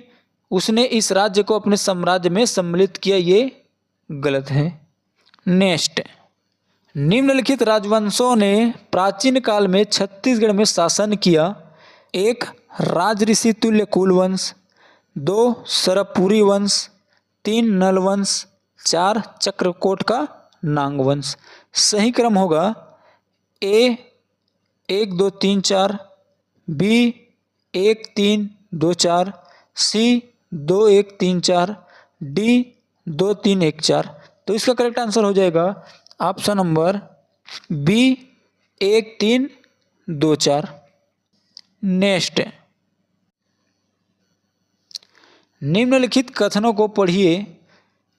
उसने इस राज्य को अपने साम्राज्य में सम्मिलित किया, ये गलत है। नेक्स्ट, निम्नलिखित राजवंशों ने प्राचीन काल में छत्तीसगढ़ में शासन किया। 1. राजऋषि तुल्य कुलवंश, 2. सरपुरी वंश, 3. नलवंश, 4. चक्रकोट का नांगवंश। सही क्रम होगा ए 1 2 3 4, बी 1 3 2 4, सी 2 1 3 4, डी 2 3 1 4। तो इसका करेक्ट आंसर हो जाएगा ऑप्शन नंबर बी 1 3 2 4। नेक्स्ट, निम्नलिखित कथनों को पढ़िए।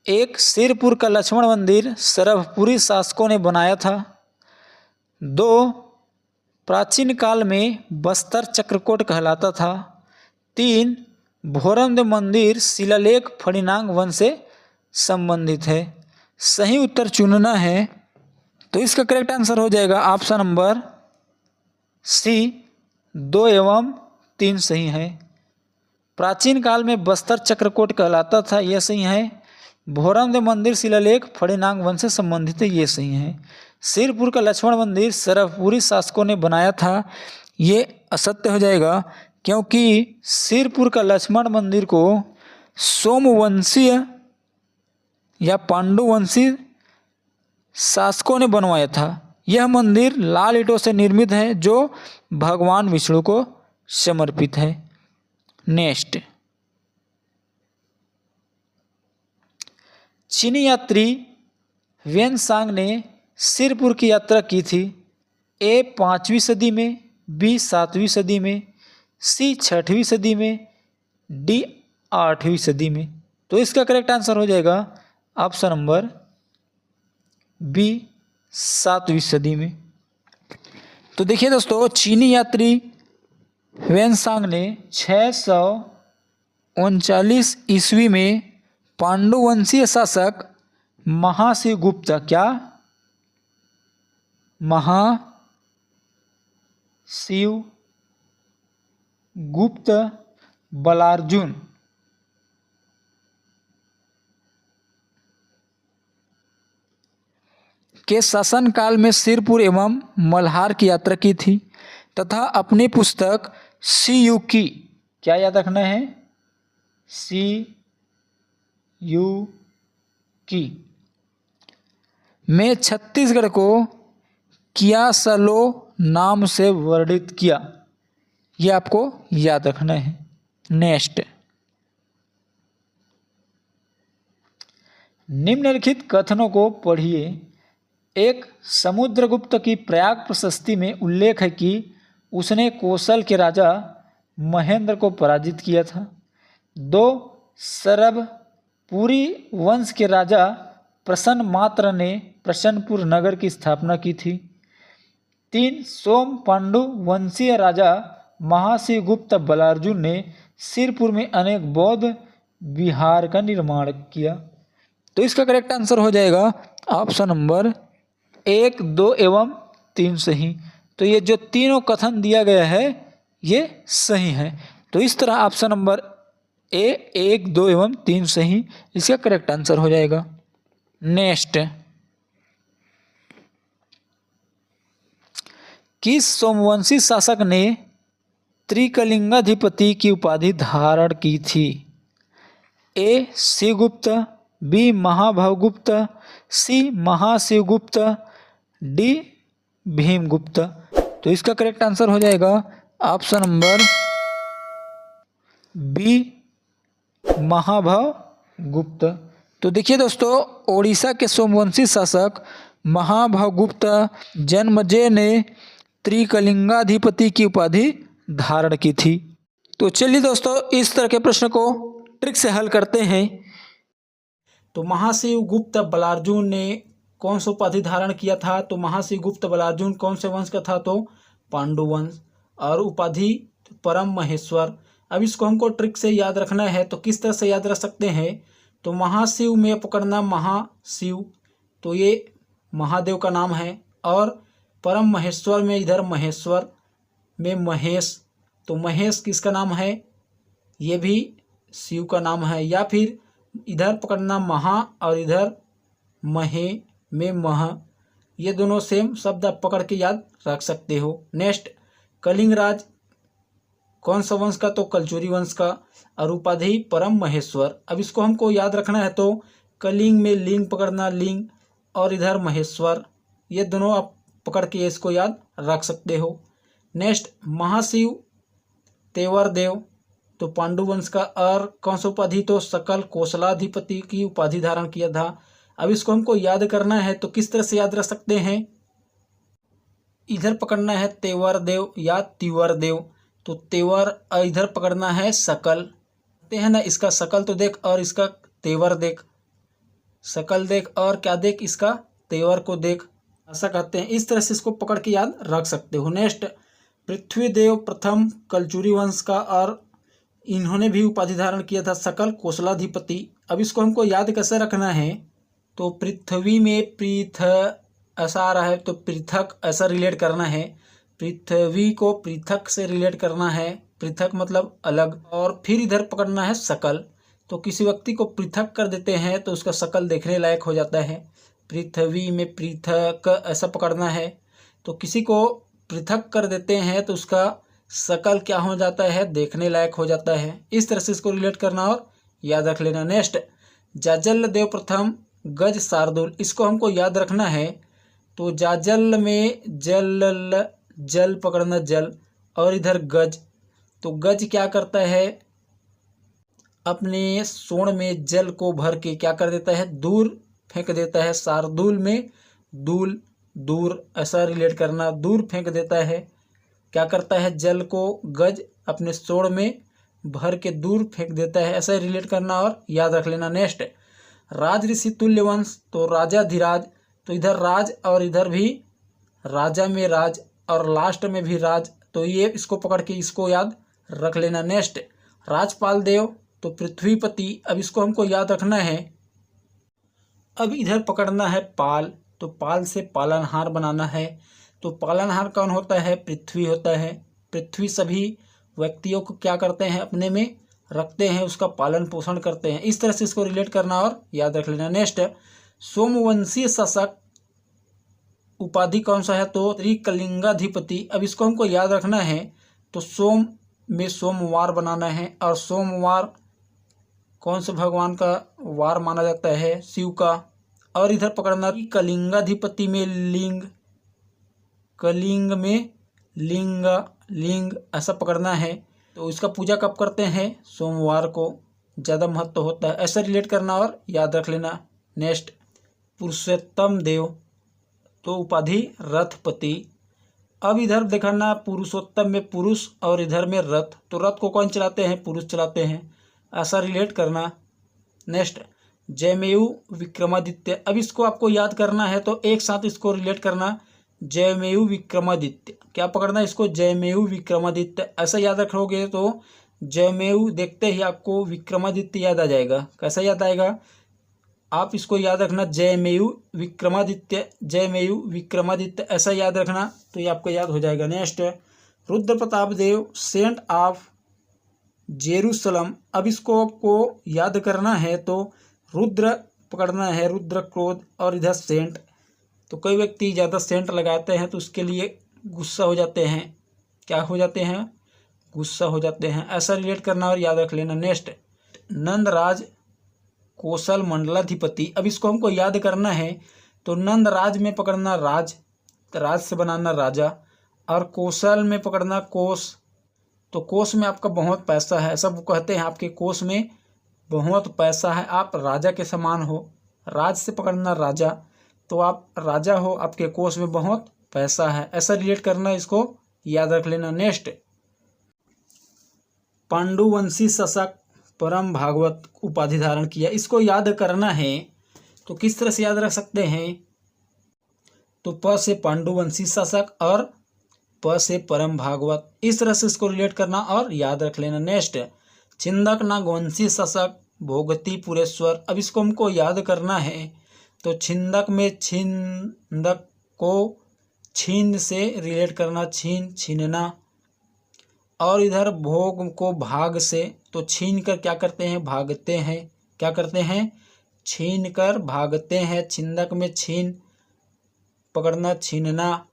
1. सिरपुर का लक्ष्मण मंदिर सरभपुरी शासकों ने बनाया था। 2. प्राचीन काल में बस्तर चक्रकोट कहलाता था। 3. भोरमदेव मंदिर शिलालेख फणिनांग वंश से संबंधित है। सही उत्तर चुनना है। तो इसका करेक्ट आंसर हो जाएगा ऑप्शन नंबर सी 2 एवं 3 सही है। प्राचीन काल में बस्तर चक्रकोट कहलाता था, यह सही है। भोरमदेव मंदिर शिलालेख फणिनांग वंश से संबंधित है, ये सही है। सिरपुर का लक्ष्मण मंदिर सरभपुरी शासकों ने बनाया था, ये असत्य हो जाएगा, क्योंकि सिरपुर का लक्ष्मण मंदिर को सोमवंशीय या पांडुवंशी शासकों ने बनवाया था। यह मंदिर लाल ईंटों से निर्मित है, जो भगवान विष्णु को समर्पित है। नेक्स्ट, चीनी यात्री वेनसांग ने सिरपुर की यात्रा की थी। ए 5वीं सदी में, बी 7वीं सदी में, सी 6वीं सदी में, डी 8वीं सदी में। तो इसका करेक्ट आंसर हो जाएगा ऑप्शन नंबर बी 7वीं सदी में। तो देखिए दोस्तों, चीनी यात्री वेनसांग ने 639 ईस्वी में पांडुवंशीय शासक महाशिवगुप्त महाशिवगुप्त बलार्जुन के शासनकाल में सिरपुर एवं मल्हार की यात्रा की थी तथा अपनी पुस्तक सीयू की, क्या याद रखना है, सीयू की में छत्तीसगढ़ को कियासलो नाम से वर्णित किया। यह आपको याद रखना है। नेक्स्ट, निम्नलिखित कथनों को पढ़िए। 1. समुद्रगुप्त की प्रयाग प्रशस्ति में उल्लेख है कि उसने कौशल के राजा महेंद्र को पराजित किया था। 2. सरभपुरी वंश के राजा प्रसन्न मात्र ने प्रसन्नपुर नगर की स्थापना की थी। 3. सोम पांडु वंशीय राजा महाशिवगुप्त बलार्जुन ने सिरपुर में अनेक बौद्ध विहार का निर्माण किया। तो इसका करेक्ट आंसर हो जाएगा ऑप्शन नंबर 1 2 एवं 3 सही। तो ये जो तीनों कथन दिया गया है ये सही है। तो इस तरह ऑप्शन नंबर ए 1 2 एवं 3 सही इसका करेक्ट आंसर हो जाएगा। नेक्स्ट, किस सोमवंशी शासक ने त्रिकलिंगाधिपति की उपाधि धारण की थी? ए शिवगुप्त, बी महाभवगुप्त, सी महाशिवगुप्त, डी भीमगुप्त। तो इसका करेक्ट आंसर हो जाएगा ऑप्शन नंबर बी महाभवगुप्त। तो देखिए दोस्तों, ओडिशा के सोमवंशी शासक महाभवगुप्त जन्मेजय ने त्रिकलिंगाधिपति की उपाधि धारण की थी। तो चलिए दोस्तों, इस तरह के प्रश्न को ट्रिक से हल करते हैं। तो महाशिवगुप्त बलार्जुन ने कौन सा उपाधि धारण किया था? तो महाशिवगुप्त बलार्जुन कौन से वंश का था? तो पांडु वंश। और उपाधि परम महेश्वर। अब इसको हमको ट्रिक से याद रखना है। तो किस तरह से याद रख सकते हैं? तो महाशिव में पकड़ना महाशिव, तो ये महादेव का नाम है। और परम महेश्वर में इधर महेश्वर में महेश, तो महेश किसका नाम है? ये भी शिव का नाम है। या फिर इधर पकड़ना महा और इधर महे में मह, ये दोनों सेम शब्द आप पकड़ के याद रख सकते हो। नेक्स्ट, कलिंग राज कौन सा वंश का? तो कलचुरी वंश का। और उपाधि परम महेश्वर। अब इसको हमको याद रखना है। तो कलिंग में लिंग पकड़ना लिंग, और इधर महेश्वर, ये दोनों आप पकड़ के इसको याद रख सकते हो। नेक्स्ट, महाशिव तेवर देव, तो पांडु वंश का। और कौन सा उपाधि? तो सकल कौशलाधिपति की उपाधि धारण किया था। अब इसको हमको याद करना है। तो किस तरह से याद रख सकते हैं? इधर पकड़ना है तेवर देव या तिवर देव, तो तेवर, और इधर पकड़ना है सकल, ते है ना, इसका सकल तो देख और इसका तेवर देख, सकल देख और क्या देख, इसका तेवर को देख, ऐसा कहते हैं। इस तरह से इसको पकड़ के याद रख सकते हो। नेक्स्ट, पृथ्वीदेव प्रथम कलचुरी वंश का, और इन्होंने भी उपाधि धारण किया था सकल कौशलाधिपति। अब इसको हमको याद कैसे रखना है? तो पृथ्वी में पृथ ऐसा आ रहा है, तो पृथक ऐसा रिलेट करना है। पृथ्वी को पृथक से रिलेट करना है, पृथक मतलब अलग। और फिर इधर पकड़ना है सकल, तो किसी व्यक्ति को पृथक कर देते हैं तो उसका शकल देखने लायक हो जाता है। पृथ्वी में पृथक ऐसा पकड़ना है, तो किसी को पृथक कर देते हैं तो उसका शकल क्या हो जाता है? देखने लायक हो जाता है। इस तरह से इसको रिलेट करना और याद रख लेना। नेक्स्ट, जाजल देव प्रथम गज शार्दुल, इसको हमको याद रखना है। तो जाजल में जल, जल पकड़ना जल, और इधर गज, तो गज क्या करता है? अपने सोंड में जल को भर के क्या कर देता है? दूर फेंक देता है। शार्दुल में दूल, दूर ऐसा रिलेट करना, दूर फेंक देता है। क्या करता है? जल को गज अपने सोंड में भर के दूर फेंक देता है, ऐसा रिलेट करना और याद रख लेना। नेक्स्ट, राज ऋषि तुल्य वंश, तो राजा धीराज, तो इधर राज और इधर भी राजा में राज और लास्ट में भी राज, तो ये इसको पकड़ के इसको याद रख लेना। नेक्स्ट, राजपाल देव, तो पृथ्वीपति। अब इसको हमको याद रखना है। अब इधर पकड़ना है पाल, तो पाल से पालनहार बनाना है। तो पालनहार कौन होता है? पृथ्वी होता है। पृथ्वी सभी व्यक्तियों को क्या करते हैं? अपने में रखते हैं, उसका पालन पोषण करते हैं। इस तरह से इसको रिलेट करना और याद रख लेना। नेक्स्ट, सोमवंशीय शासक उपाधि कौन सा है? तो त्रिकलिंगाधिपति। अब इसको हमको याद रखना है। तो सोम में सोमवार बनाना है, और सोमवार कौन से भगवान का वार माना जाता है? शिव का। और इधर पकड़ना कलिंगाधिपति में लिंग, कलिंग में लिंग, लिंग ऐसा पकड़ना है। तो इसका पूजा कब करते हैं? सोमवार को ज़्यादा महत्व होता है, ऐसा रिलेट करना और याद रख लेना। नेक्स्ट, पुरुषोत्तम देव, तो उपाधि रथपति। अब इधर देखना, पुरुषोत्तम में पुरुष और इधर में रथ, तो रथ को कौन चलाते हैं? पुरुष चलाते हैं, ऐसा रिलेट करना। नेक्स्ट, जयमेरु विक्रमादित्य। अब इसको आपको याद करना है, तो एक साथ इसको रिलेट करना। जयमेरु विक्रमादित्य, क्या पकड़ना है इसको? जयमेरु विक्रमादित्य, ऐसा याद रखोगे तो जयमेरु देखते ही आपको विक्रमादित्य याद आ जाएगा। कैसा याद आएगा? आप इसको याद रखना, जयमेरु विक्रमादित्य, जयमेरु विक्रमादित्य ऐसा याद रखना, तो ये आपको याद हो जाएगा। Next, Rudra Pratap Dev, saint of Jerusalem. अब इसको आपको याद करना है, तो रुद्र पकड़ना है, रुद्र क्रोध और इधर सेंट। तो कई व्यक्ति ज़्यादा सेंट लगाते हैं तो उसके लिए गुस्सा हो जाते हैं। क्या हो जाते हैं? गुस्सा हो जाते हैं। ऐसा रिलेट करना और याद रख लेना। नेक्स्ट, नंदराज कौशल मंडलाधिपति। अब इसको हमको याद करना है तो नंदराज में पकड़ना राज, राज से बनाना राजा, और कौशल में पकड़ना कोष। तो कोष में आपका बहुत पैसा है, सब कहते हैं आपके कोष में बहुत पैसा है, आप राजा के समान हो। राज से पकड़ना राजा, तो आप राजा हो, आपके कोष में बहुत पैसा है। ऐसा रिलेट करना, इसको याद रख लेना। नेक्स्ट, पांडुवंशी शासक परम भागवत उपाधि धारण किया। इसको याद करना है तो किस तरह से याद रख सकते हैं? तो प से पांडुवंशी शासक और प से परम भागवत, इस तरह से इसको रिलेट करना और याद रख लेना। नेक्स्ट, छिंदक नागवंशी शासक भोगतीपुरेश्वर। अब इसको हमको याद करना है तो छिंदक में छिंदक को छीन से रिलेट करना, छीन छीनना, और इधर भोग को भाग से, तो छीन कर क्या करते हैं? भागते हैं। क्या करते हैं? छीन कर भागते हैं। छिंदक में छीन पकड़ना, छीनना,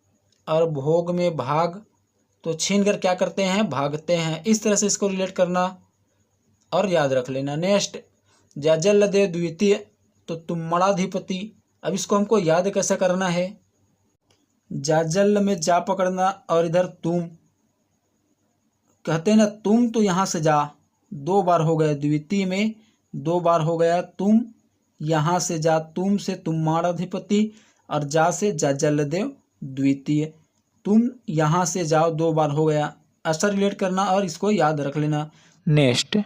और भोग में भाग, तो छीन कर क्या करते हैं? भागते हैं। इस तरह से इसको रिलेट करना और याद रख लेना। नेक्स्ट, जाजलदेव द्वितीय, तो तुम्मड़ाधिपति। अब इसको हमको याद कैसे करना है? जाजल में जा पकड़ना और इधर तुम, कहते हैं ना तुम, तो यहाँ से जा, 2 बार हो गया। द्वितीय में 2 बार हो गया। तुम यहाँ से जा, तुम से तुम्माड़ाधिपति, और जा से जाजलदेव द्वितीय। तुम यहाँ से जाओ, 2 बार हो गया। ऐसा रिलेट करना और इसको याद रख लेना। नेक्स्ट,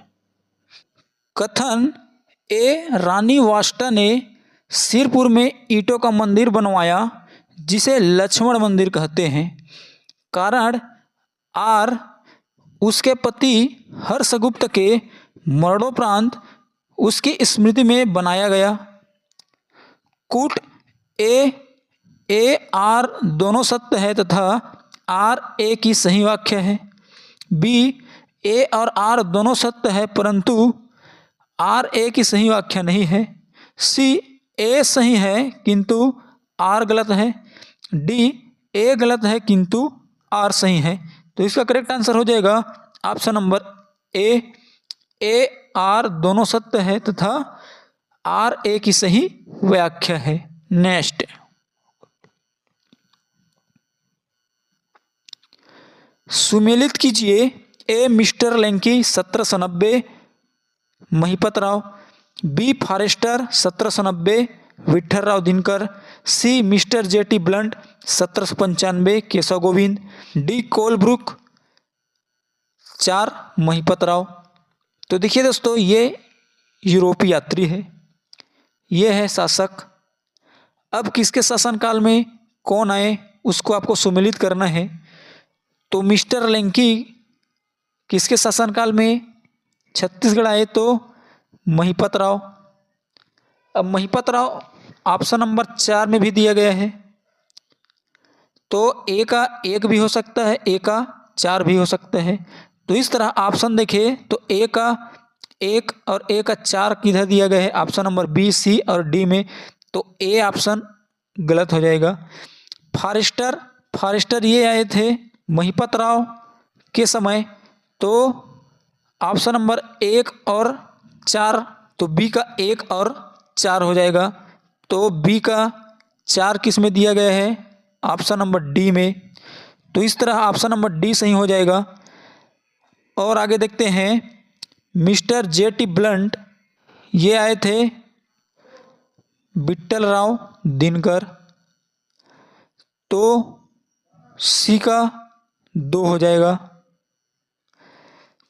कथन ए रानी वाष्टा ने सिरपुर में ईंटों का मंदिर बनवाया जिसे लक्ष्मण मंदिर कहते हैं। कारण आर उसके पति हर्षगुप्त के मरणोपरांत उसकी स्मृति में बनाया गया। कुट ए आर दोनों सत्य है तथा आर ए की सही वाक्य है। बी, ए और आर दोनों सत्य है परंतु आर ए की सही वाक्य नहीं है। सी, ए सही है किंतु आर गलत है। डी, ए गलत है किंतु आर सही है। तो इसका करेक्ट आंसर हो जाएगा ऑप्शन नंबर ए आर दोनों सत्य है तथा आर ए की सही व्याख्या है। नेक्स्ट, सुमेलित कीजिए। A mister Lanky 1790 Mahipat Rao, B Forrester 1790 Vitthalrao Dinkar, C mister J T Blunt 1795 Keshav Govind, D Colebrooke 4 Mahipat Rao. तो देखिए दोस्तों, ये यूरोपीय यात्री है, ये है शासक। अब किसके शासनकाल में कौन आए उसको आपको सुमेलित करना है। तो मिस्टर लैंकी किसके शासनकाल में छत्तीसगढ़ आए? तो महिपत राव। अब महिपत राव ऑप्शन नंबर 4 में भी दिया गया है, तो ए का 1 भी हो सकता है, ए का 4 भी हो सकता है। तो इस तरह ऑप्शन देखिए तो ए का 1 और ए का 4 किधर दिया गया है? ऑप्शन नंबर बी, सी और डी में। तो ए ऑप्शन गलत हो जाएगा। फॉरेस्टर ये आए थे महिपत राव के समय, तो ऑप्शन नंबर 1 और 4, तो बी का 1 और 4 हो जाएगा। तो बी का 4 किस में दिया गया है? ऑप्शन नंबर डी में। तो इस तरह ऑप्शन नंबर डी सही हो जाएगा। और आगे देखते हैं, मिस्टर जेटी ब्लंट ये आए थे विठ्ठलराव दिनकर, तो सी का 2 हो जाएगा।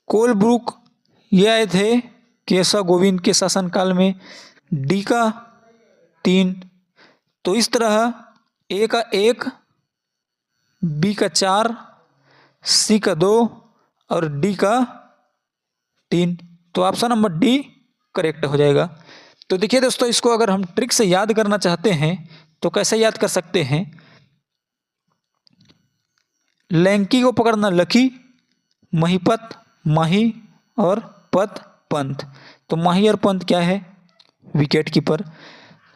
कोलब्रुक ये आए थे केशव गोविंद के शासनकाल में, डी का 3। तो इस तरह ए का 1, बी का 4, सी का 2 और डी का 3। तो ऑप्शन नंबर डी करेक्ट हो जाएगा। तो देखिए दोस्तों, इसको अगर हम ट्रिक से याद करना चाहते हैं तो कैसे याद कर सकते हैं? लैंकी को पकड़ना लकी, महिपत माही और पत पंत। तो माही और पंत क्या है? Wicket keeper.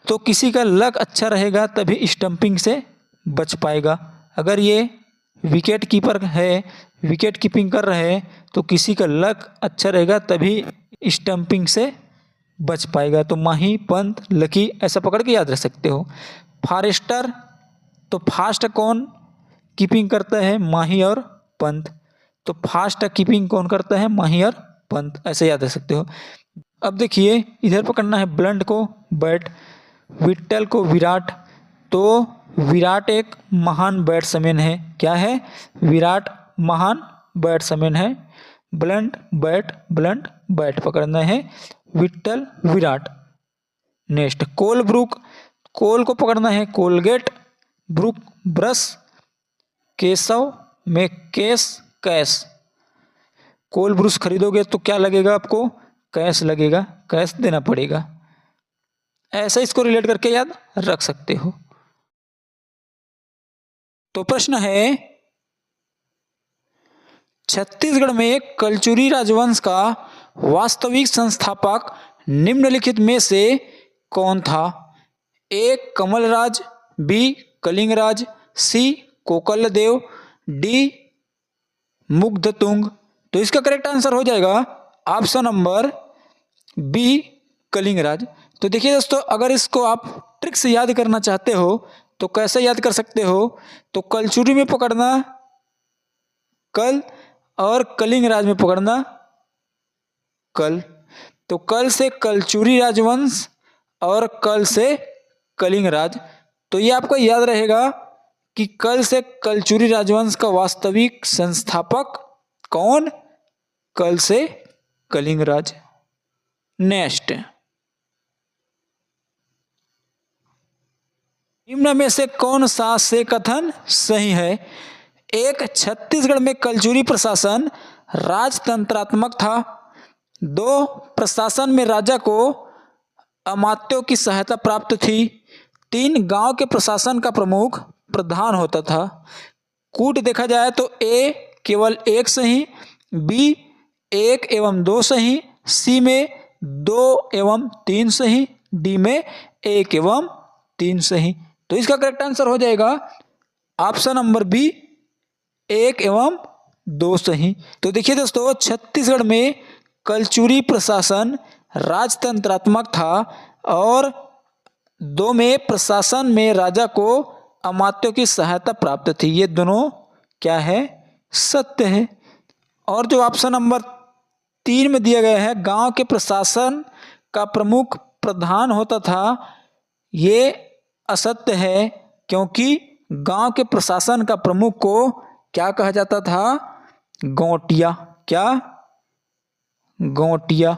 तो किसी का लक अच्छा रहेगा तभी स्टंपिंग से बच पाएगा। अगर ये विकेट कीपर है, विकेट कीपिंग कर रहे हैं, तो किसी का लक अच्छा रहेगा तभी स्टंपिंग से बच पाएगा। तो माही, पंत, लकी ऐसा पकड़ के याद रख सकते हो। फॉरेस्टर, तो फास्ट कौन कीपिंग करता है? माही और पंत। तो फास्ट कीपिंग कौन करता है? माही और पंत, ऐसे याद रख सकते हो। अब देखिए इधर पकड़ना है ब्लंट को बैट, विट्ठल को विराट। तो विराट एक महान बैट्समैन है। क्या है? विराट महान बैट्समैन है। ब्लंट बैट, ब्लंट बैट पकड़ना है, विट्ठल विराट। नेक्स्ट कोलब्रुक, कोल को पकड़ना है कोलगेट, ब्रुक ब्रश, केशव में केस कैश। कोल ब्रुश खरीदोगे तो क्या लगेगा आपको? कैश लगेगा, कैश देना पड़ेगा। ऐसा इसको रिलेट करके याद रख सकते हो। तो प्रश्न है छत्तीसगढ़ में कलचुरी राजवंश का वास्तविक संस्थापक निम्नलिखित में से कौन था? ए कमलराज, बी कलिंगराज, सी कोकलदेव, डी मुग्धतुंग। तो इसका करेक्ट आंसर हो जाएगा ऑप्शन नंबर बी कलिंगराज। तो देखिए दोस्तों, अगर इसको आप ट्रिक से याद करना चाहते हो तो कैसे याद कर सकते हो? तो कलचुरी में पकड़ना कल और कलिंगराज में पकड़ना कल। तो कल से कलचुरी राजवंश और कल से कलिंगराज। तो ये आपको याद रहेगा कि कल से कलचुरी राजवंश का वास्तविक संस्थापक कौन? कल से कलिंगराज। नेक्स्ट, निम्न में से कौन सा से कथन सही है? एक, छत्तीसगढ़ में कलचुरी प्रशासन राजतंत्रात्मक था। दो, प्रशासन में राजा को अमात्यों की सहायता प्राप्त थी। तीन, गांव के प्रशासन का प्रमुख प्रधान होता था। कूट देखा जाए तो ए केवल एक सही, बी एक एवं दो सही, सी में दो एवं तीन सही, डी में एक एवं तीन सही। तो इसका करेक्ट आंसर हो जाएगा ऑप्शन नंबर बी, एक एवं दो सही। तो देखिए दोस्तों, छत्तीसगढ़ में कलचुरी प्रशासन राजतंत्रात्मक था और दो में प्रशासन में राजा को अमात्यों की सहायता प्राप्त थी। ये दोनों क्या है? सत्य है। और जो ऑप्शन नंबर 3 में दिया गया है, गांव के प्रशासन का प्रमुख प्रधान होता था, ये असत्य है, क्योंकि गांव के प्रशासन का प्रमुख को क्या कहा जाता था? गौटिया। क्या? गौटिया।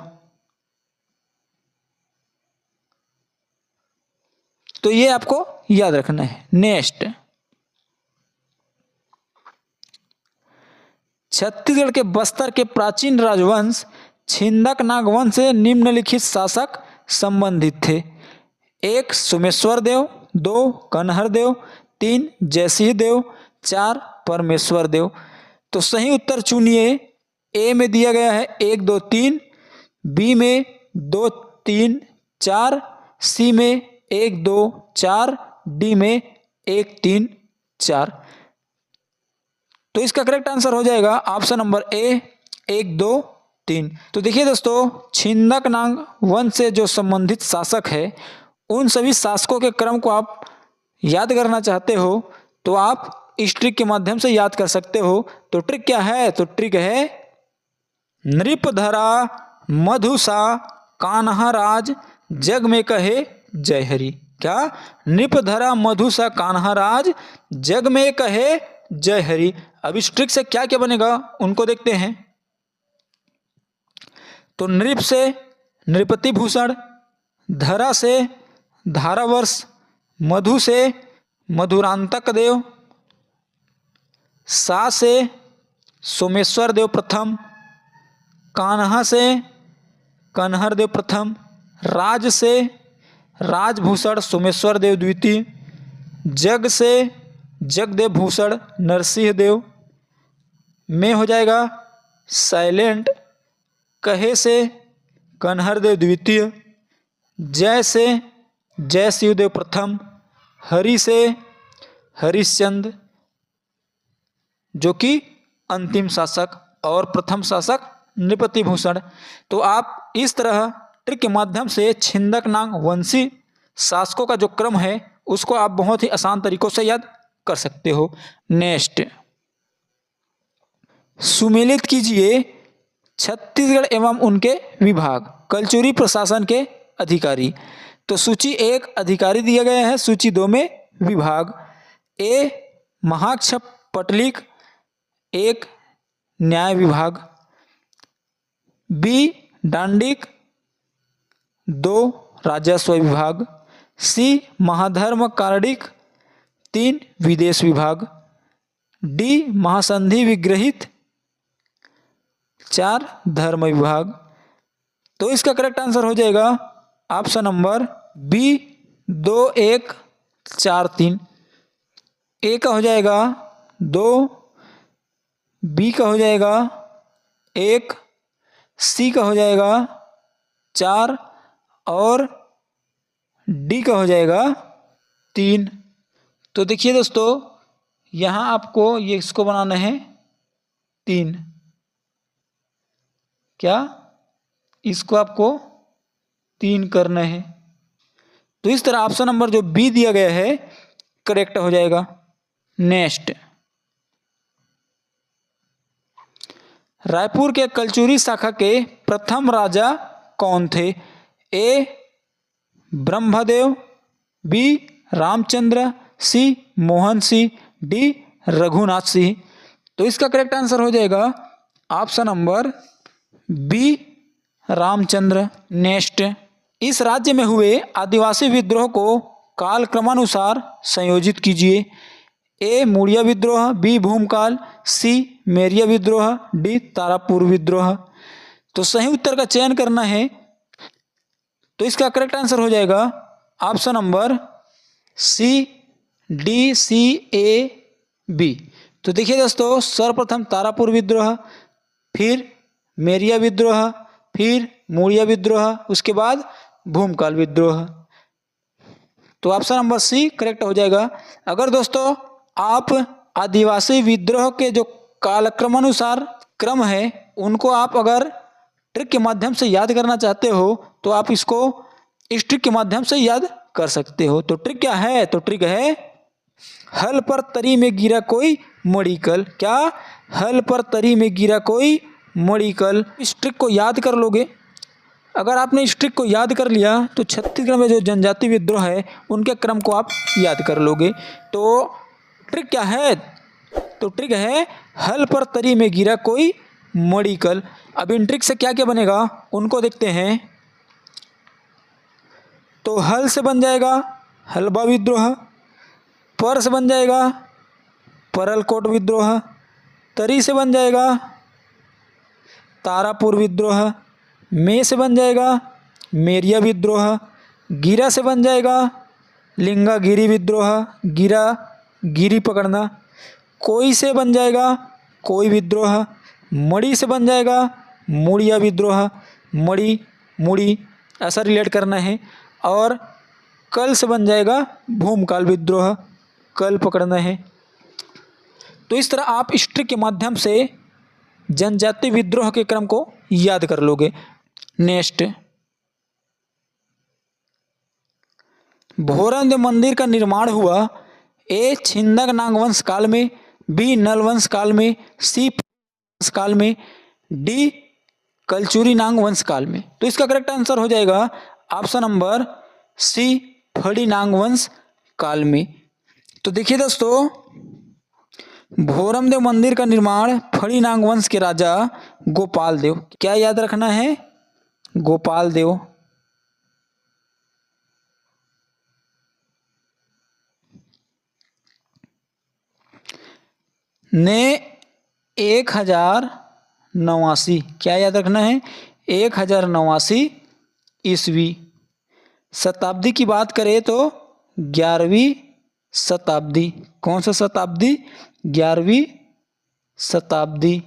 तो ये आपको याद रखना है। नेक्स्ट, छत्तीसगढ़ के बस्तर के प्राचीन राजवंश छिंदक नागवंश से निम्नलिखित शासक संबंधित थे। एक, सोमेश्वर देव, दो, कन्हर देव, तीन, जयसिंह देव, चार, परमेश्वर देव। तो सही उत्तर चुनिए। ए में दिया गया है 1 2 3, बी में 2 3 4, सी में 1 2 4, डी में 1 3 4। तो इसका करेक्ट आंसर हो जाएगा ऑप्शन नंबर ए 1 2 3। तो देखिए दोस्तों, छिंदक नाग वंश से जो संबंधित शासक है, उन सभी शासकों के क्रम को आप याद करना चाहते हो तो आप इस ट्रिक के माध्यम से याद कर सकते हो। तो ट्रिक क्या है? तो ट्रिक है नृपधरा मधुसा कान्हाराज जग में कहे जय हरि। क्या? नृपधरा मधुसा कान्हाराज जग में कहे जय हरि। अब इस ट्रिक से क्या क्या बनेगा उनको देखते हैं। तो नृप से नृपति भूषण, धरा से धारावर्ष, मधु से मधुरांतक देव, सा से सोमेश्वर देव प्रथम, कान्हा से कन्हर देव प्रथम, राज से राजभूषण सोमेश्वर देव द्वितीय, जग से जगदेव भूषण नरसिंह देव, में हो जाएगा साइलेंट, कहे से कन्हर देव द्वितीय, जय से जय शिवदेव प्रथम, हरि से हरिश्चंद्र, जो कि अंतिम शासक, और प्रथम शासक नृपति भूषण। तो आप इस तरह ट्रिक के माध्यम से छिंदकनाग वंशी शासकों का जो क्रम है उसको आप बहुत ही आसान तरीकों से याद कर सकते हो। नेक्स्ट, सुमेलित कीजिए छत्तीसगढ़ एवं उनके विभाग, कलचुरी प्रशासन के अधिकारी। तो सूची 1 अधिकारी दिया गया है, सूची 2 में विभाग। ए महाक्षप पटलिक 1 न्याय विभाग, बी डांडिक 2 राजस्व विभाग, सी महाधर्म कार्डिक 3 विदेश विभाग, डी महासंधि विग्रहित 4 धर्म विभाग। तो इसका करेक्ट आंसर हो जाएगा ऑप्शन नंबर बी 2 1 4 3। ए का हो जाएगा 2, बी का हो जाएगा 1, सी का हो जाएगा 4 और डी का हो जाएगा 3। तो देखिए दोस्तों, यहाँ आपको ये इसको बनाना है 3, क्या इसको आपको 3 करना है। तो इस तरह ऑप्शन नंबर जो बी दिया गया है करेक्ट हो जाएगा। नेक्स्ट, रायपुर के कलचुरी शाखा के प्रथम राजा कौन थे? A Brahmadev, B Ramchandra, C Mohan Singh, D Raghunath Singh. तो इसका करेक्ट आंसर हो जाएगा option number B Ramchandra. Next, इस राज्य में हुए आदिवासी विद्रोह को कालक्रमानुसार संयोजित कीजिए। ए मुड़िया विद्रोह, बी भूमकाल, सी मेरिया विद्रोह, डी तारापुर विद्रोह। तो सही उत्तर का चयन करना है। तो इसका करेक्ट आंसर हो जाएगा option number C D C A B. तो देखिए दोस्तों, सर्वप्रथम तारापुर विद्रोह, फिर मेरिया विद्रोह, फिर मुड़िया विद्रोह, उसके बाद भूमकाल विद्रोह। तो ऑप्शन नंबर सी करेक्ट हो जाएगा। अगर दोस्तों आप आदिवासी विद्रोह के जो कालक्रमानुसार क्रम है उनको आप अगर ट्रिक के माध्यम से याद करना चाहते हो तो आप इसको इस ट्रिक के माध्यम से याद कर सकते हो। तो ट्रिक क्या है? तो ट्रिक है हल पर तरी में गिरा कोई मड़ीकल। क्या? हल पर तरी में गिरा कोई मड़ीकल। इस ट्रिक को याद कर लोगे। अगर आपने इस ट्रिक को याद कर लिया तो छत्तीसगढ़ में जो जनजाति विद्रोह है उनके क्रम को आप याद कर लोगे। तो ट्रिक क्या है? तो ट्रिक है हल पर तरी में गिरा कोई मड़ीकल। अब इन ट्रिक से क्या क्या बनेगा उनको देखते हैं। तो हल से बन जाएगा हलबा विद्रोह, पर से बन जाएगा परलकोट विद्रोह, तरी से बन जाएगा तारापुर विद्रोह, में से बन जाएगा मेरिया विद्रोह, गिरा से बन जाएगा लिंगागिरी विद्रोह, गिरा गिरी पकड़ना, कोई से बन जाएगा कोई विद्रोह, मड़ी से बन जाएगा मुड़िया विद्रोह, मड़ी मुड़ी ऐसा रिलेट करना है, और कल से बन जाएगा भूमकाल विद्रोह, कल पकड़ना है। तो इस तरह आप इस ट्रिक के माध्यम से जनजाति विद्रोह के क्रम को याद कर लोगे। नेक्स्ट, भोरंद मंदिर का निर्माण हुआ ए छिंदकनाग वंश काल में, बी नल वंश काल में, सी वंश काल में, डी कलचुरी नांग वंश काल में। तो इसका करेक्ट आंसर हो जाएगा ऑप्शन नंबर सी फड़ी नांग वंश काल में। तो देखिए दोस्तों, भोरमदेव मंदिर का निर्माण फड़ी नांग वंश के राजा गोपाल देव, क्या याद रखना है? गोपाल देव ने 1089, क्या याद रखना है? 1089 ईस्वी। शताब्दी की बात करें तो 11वीं शताब्दी। कौन सा शताब्दी? 11वीं शताब्दी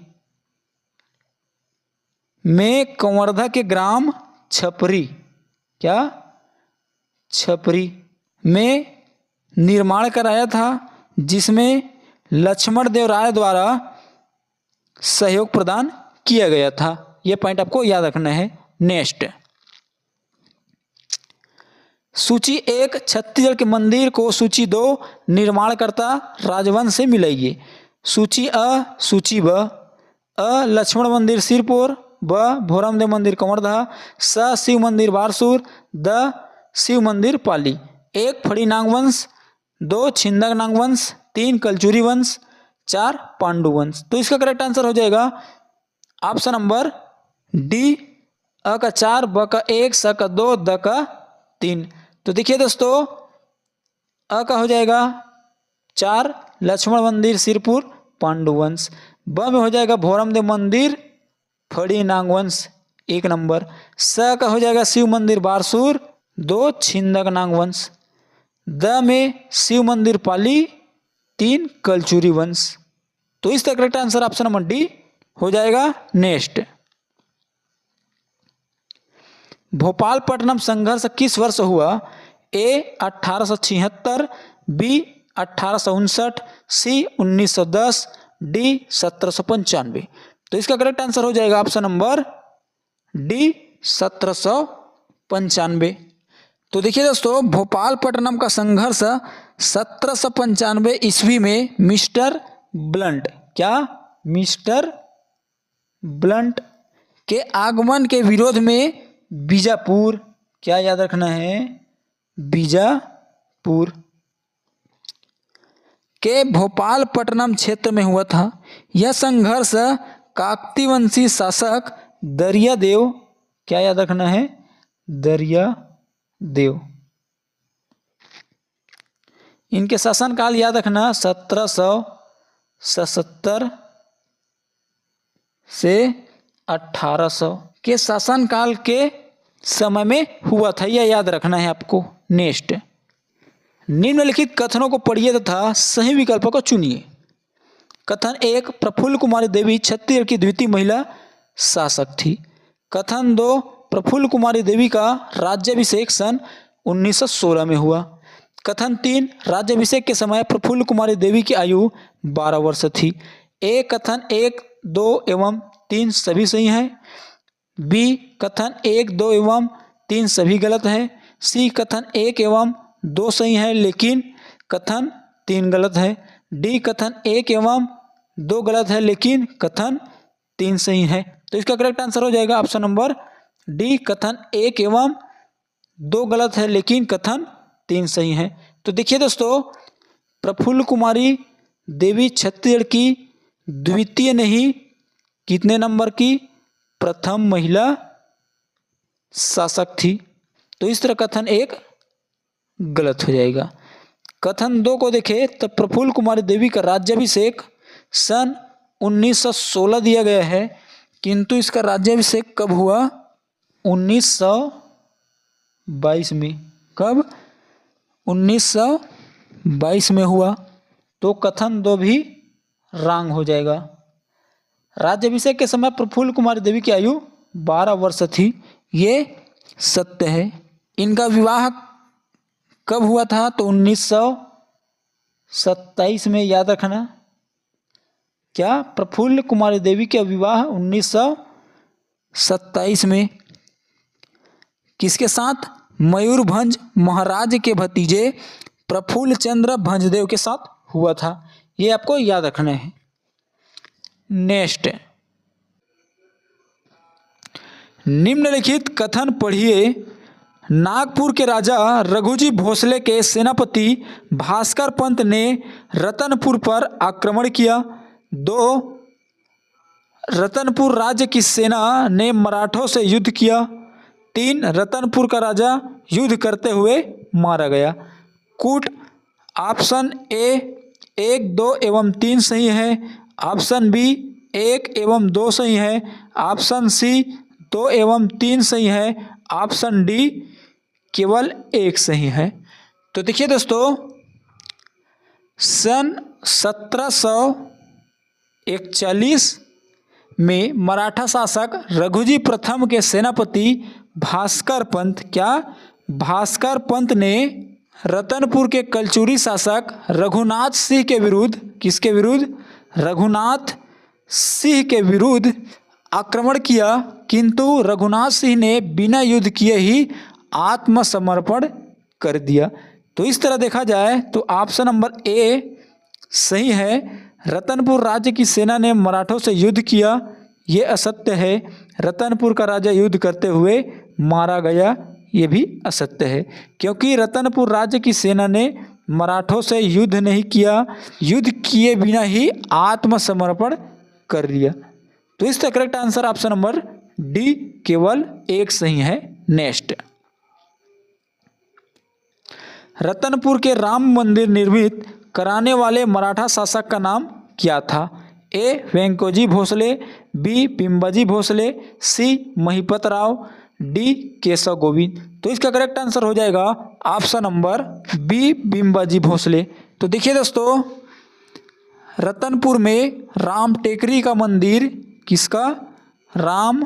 में कंवर्धा के ग्राम छपरी, क्या? छपरी में निर्माण कराया था, जिसमें लक्ष्मण देव राय द्वारा सहयोग प्रदान किया गया था। यह पॉइंट आपको याद रखना है। नेक्स्ट, सूची 1 छत्तीसगढ़ के मंदिर को सूची 2 निर्माणकर्ता राजवंश से मिलाइए। सूची अ, सूची ब। अ लक्ष्मण मंदिर सिरपुर, ब भोरमदेव मंदिर कवर्धा, स शिव मंदिर बारसूर, द शिव मंदिर पाली। 1 फड़ी नाग वंश, 2 छिंदक नाग वंश, 3 कलचुरी वंश, 4 पांडु वंश। तो इसका करेक्ट आंसर हो जाएगा ऑप्शन नंबर डी। अ का 4, ब का 1, स का 2, द का 3। तो देखिए दोस्तों, अ का हो जाएगा 4 लक्ष्मण मंदिर सिरपुर पांडु वंश, ब में हो जाएगा भोरमदेव मंदिर फड़ी नाग वंश 1 नंबर, स का हो जाएगा शिव मंदिर बारसूर 2 छिंदक नाग वंश, द में शिव मंदिर पाली 3 कलचुरी वंश। तो इसका correct answer option number D हो जाएगा। नेक्स्ट, भोपालपट्टनम संघर्ष किस वर्ष हुआ? ए 1876, बी 1859, सी 1910, डी 1795। तो इसका करेक्ट आंसर हो जाएगा ऑप्शन नंबर डी 1795। तो देखिए दोस्तों, भोपालपट्टनम का संघर्ष 1795 ईस्वी में मिस्टर ब्लंट, क्या मिस्टर ब्लंट के आगमन के विरोध में बीजापुर, क्या याद रखना है, बीजापुर के भोपालपट्टनम क्षेत्र में हुआ था। यह संघर्ष काकतीवंशी शासक दरियादेव, क्या याद रखना है, दरियादेव, इनके शासनकाल याद रखना 1777 से 1800 के शासनकाल के समय में हुआ था, यह याद रखना है आपको। नेक्स्ट, निम्नलिखित कथनों को पढ़िए तथा सही विकल्पों को चुनिए। कथन 1, प्रफुल्ल कुमारी देवी छत्तीसगढ़ की द्वितीय महिला शासक थी। कथन 2, प्रफुल्ल कुमारी देवी का राज्याभिषेक सन 1916 में हुआ। कथन 3, राज्याभिषेक के समय प्रफुल्ल कुमारी देवी की आयु 12 वर्ष थी। ए कथन 1, 2 एवं 3 सभी सही हैं। बी कथन 1, 2 एवं 3 सभी गलत है। सी कथन 1 एवं 2 सही है लेकिन कथन 3 गलत है। डी कथन 1 एवं 2 गलत है लेकिन कथन 3 सही है। तो इसका करेक्ट आंसर हो जाएगा ऑप्शन नंबर डी, कथन 1 एवं 2 गलत है लेकिन कथन 3 सही है। तो देखिए दोस्तों, प्रफुल्ल कुमारी देवी छत्तीसगढ़ की द्वितीय नहीं, कितने नंबर की, प्रथम महिला शासक थी। तो इस तरह कथन 1 गलत हो जाएगा। कथन 2 को देखें तो प्रफुल्ल कुमारी देवी का राज्याभिषेक सन 1916 दिया गया है, किंतु इसका राज्याभिषेक कब हुआ? 1922 में। कब? 1922 में हुआ। तो कथन 2 भी रॉन्ग हो जाएगा। राज्याभिषेक के समय प्रफुल्ल कुमारी देवी की आयु 12 वर्ष थी, ये सत्य है। इनका विवाह कब हुआ था? तो 1927 में, याद रखना। क्या? प्रफुल्ल कुमारी देवी का विवाह 1927 में किसके साथ? मयूरभंज महाराज के भतीजे प्रफुल्ल चंद्र भंजदेव के साथ हुआ था, ये आपको याद रखना है। नेक्स्ट, निम्नलिखित कथन पढ़िए। नागपुर के राजा रघुजी भोसले के सेनापति भास्कर पंत ने रतनपुर पर आक्रमण किया। 2, रतनपुर राज्य की सेना ने मराठों से युद्ध किया। 3, रतनपुर का राजा युद्ध करते हुए मारा गया। कूट ऑप्शन ए 1, 2 एवं 3 सही है। ऑप्शन बी 1 एवं 2 सही है। ऑप्शन सी 2 एवं 3 सही है। ऑप्शन डी केवल 1 सही है। तो देखिए दोस्तों, सन 1741 में मराठा शासक रघुजी प्रथम के सेनापति भास्कर पंत, क्या? भास्कर पंत ने रतनपुर के कलचुरी शासक रघुनाथ सिंह के विरुद्ध, किसके विरुद्ध? रघुनाथ सिंह के विरुद्ध आक्रमण किया, किंतु रघुनाथ सिंह ने बिना युद्ध किए ही आत्मसमर्पण कर दिया। तो इस तरह देखा जाए तो ऑप्शन नंबर ए सही है। रतनपुर राज्य की सेना ने मराठों से युद्ध किया, ये असत्य है। रतनपुर का राजा युद्ध करते हुए मारा गया, ये भी असत्य है, क्योंकि रतनपुर राज्य की सेना ने मराठों से युद्ध नहीं किया, युद्ध किए बिना ही आत्मसमर्पण कर दिया। तो इसका correct answer option number D, केवल एक सही है। नेक्स्ट, रतनपुर के राम मंदिर निर्मित कराने वाले मराठा शासक का नाम क्या था? ए वेंकोजी भोसले, बी पिंबाजी भोसले, सी महिपत राव, डी केशव गोविंद। तो इसका करेक्ट आंसर हो जाएगा ऑप्शन नंबर बी, पिंबाजी भोसले। तो देखिए दोस्तों, रतनपुर में राम टेकरी का मंदिर, किसका? राम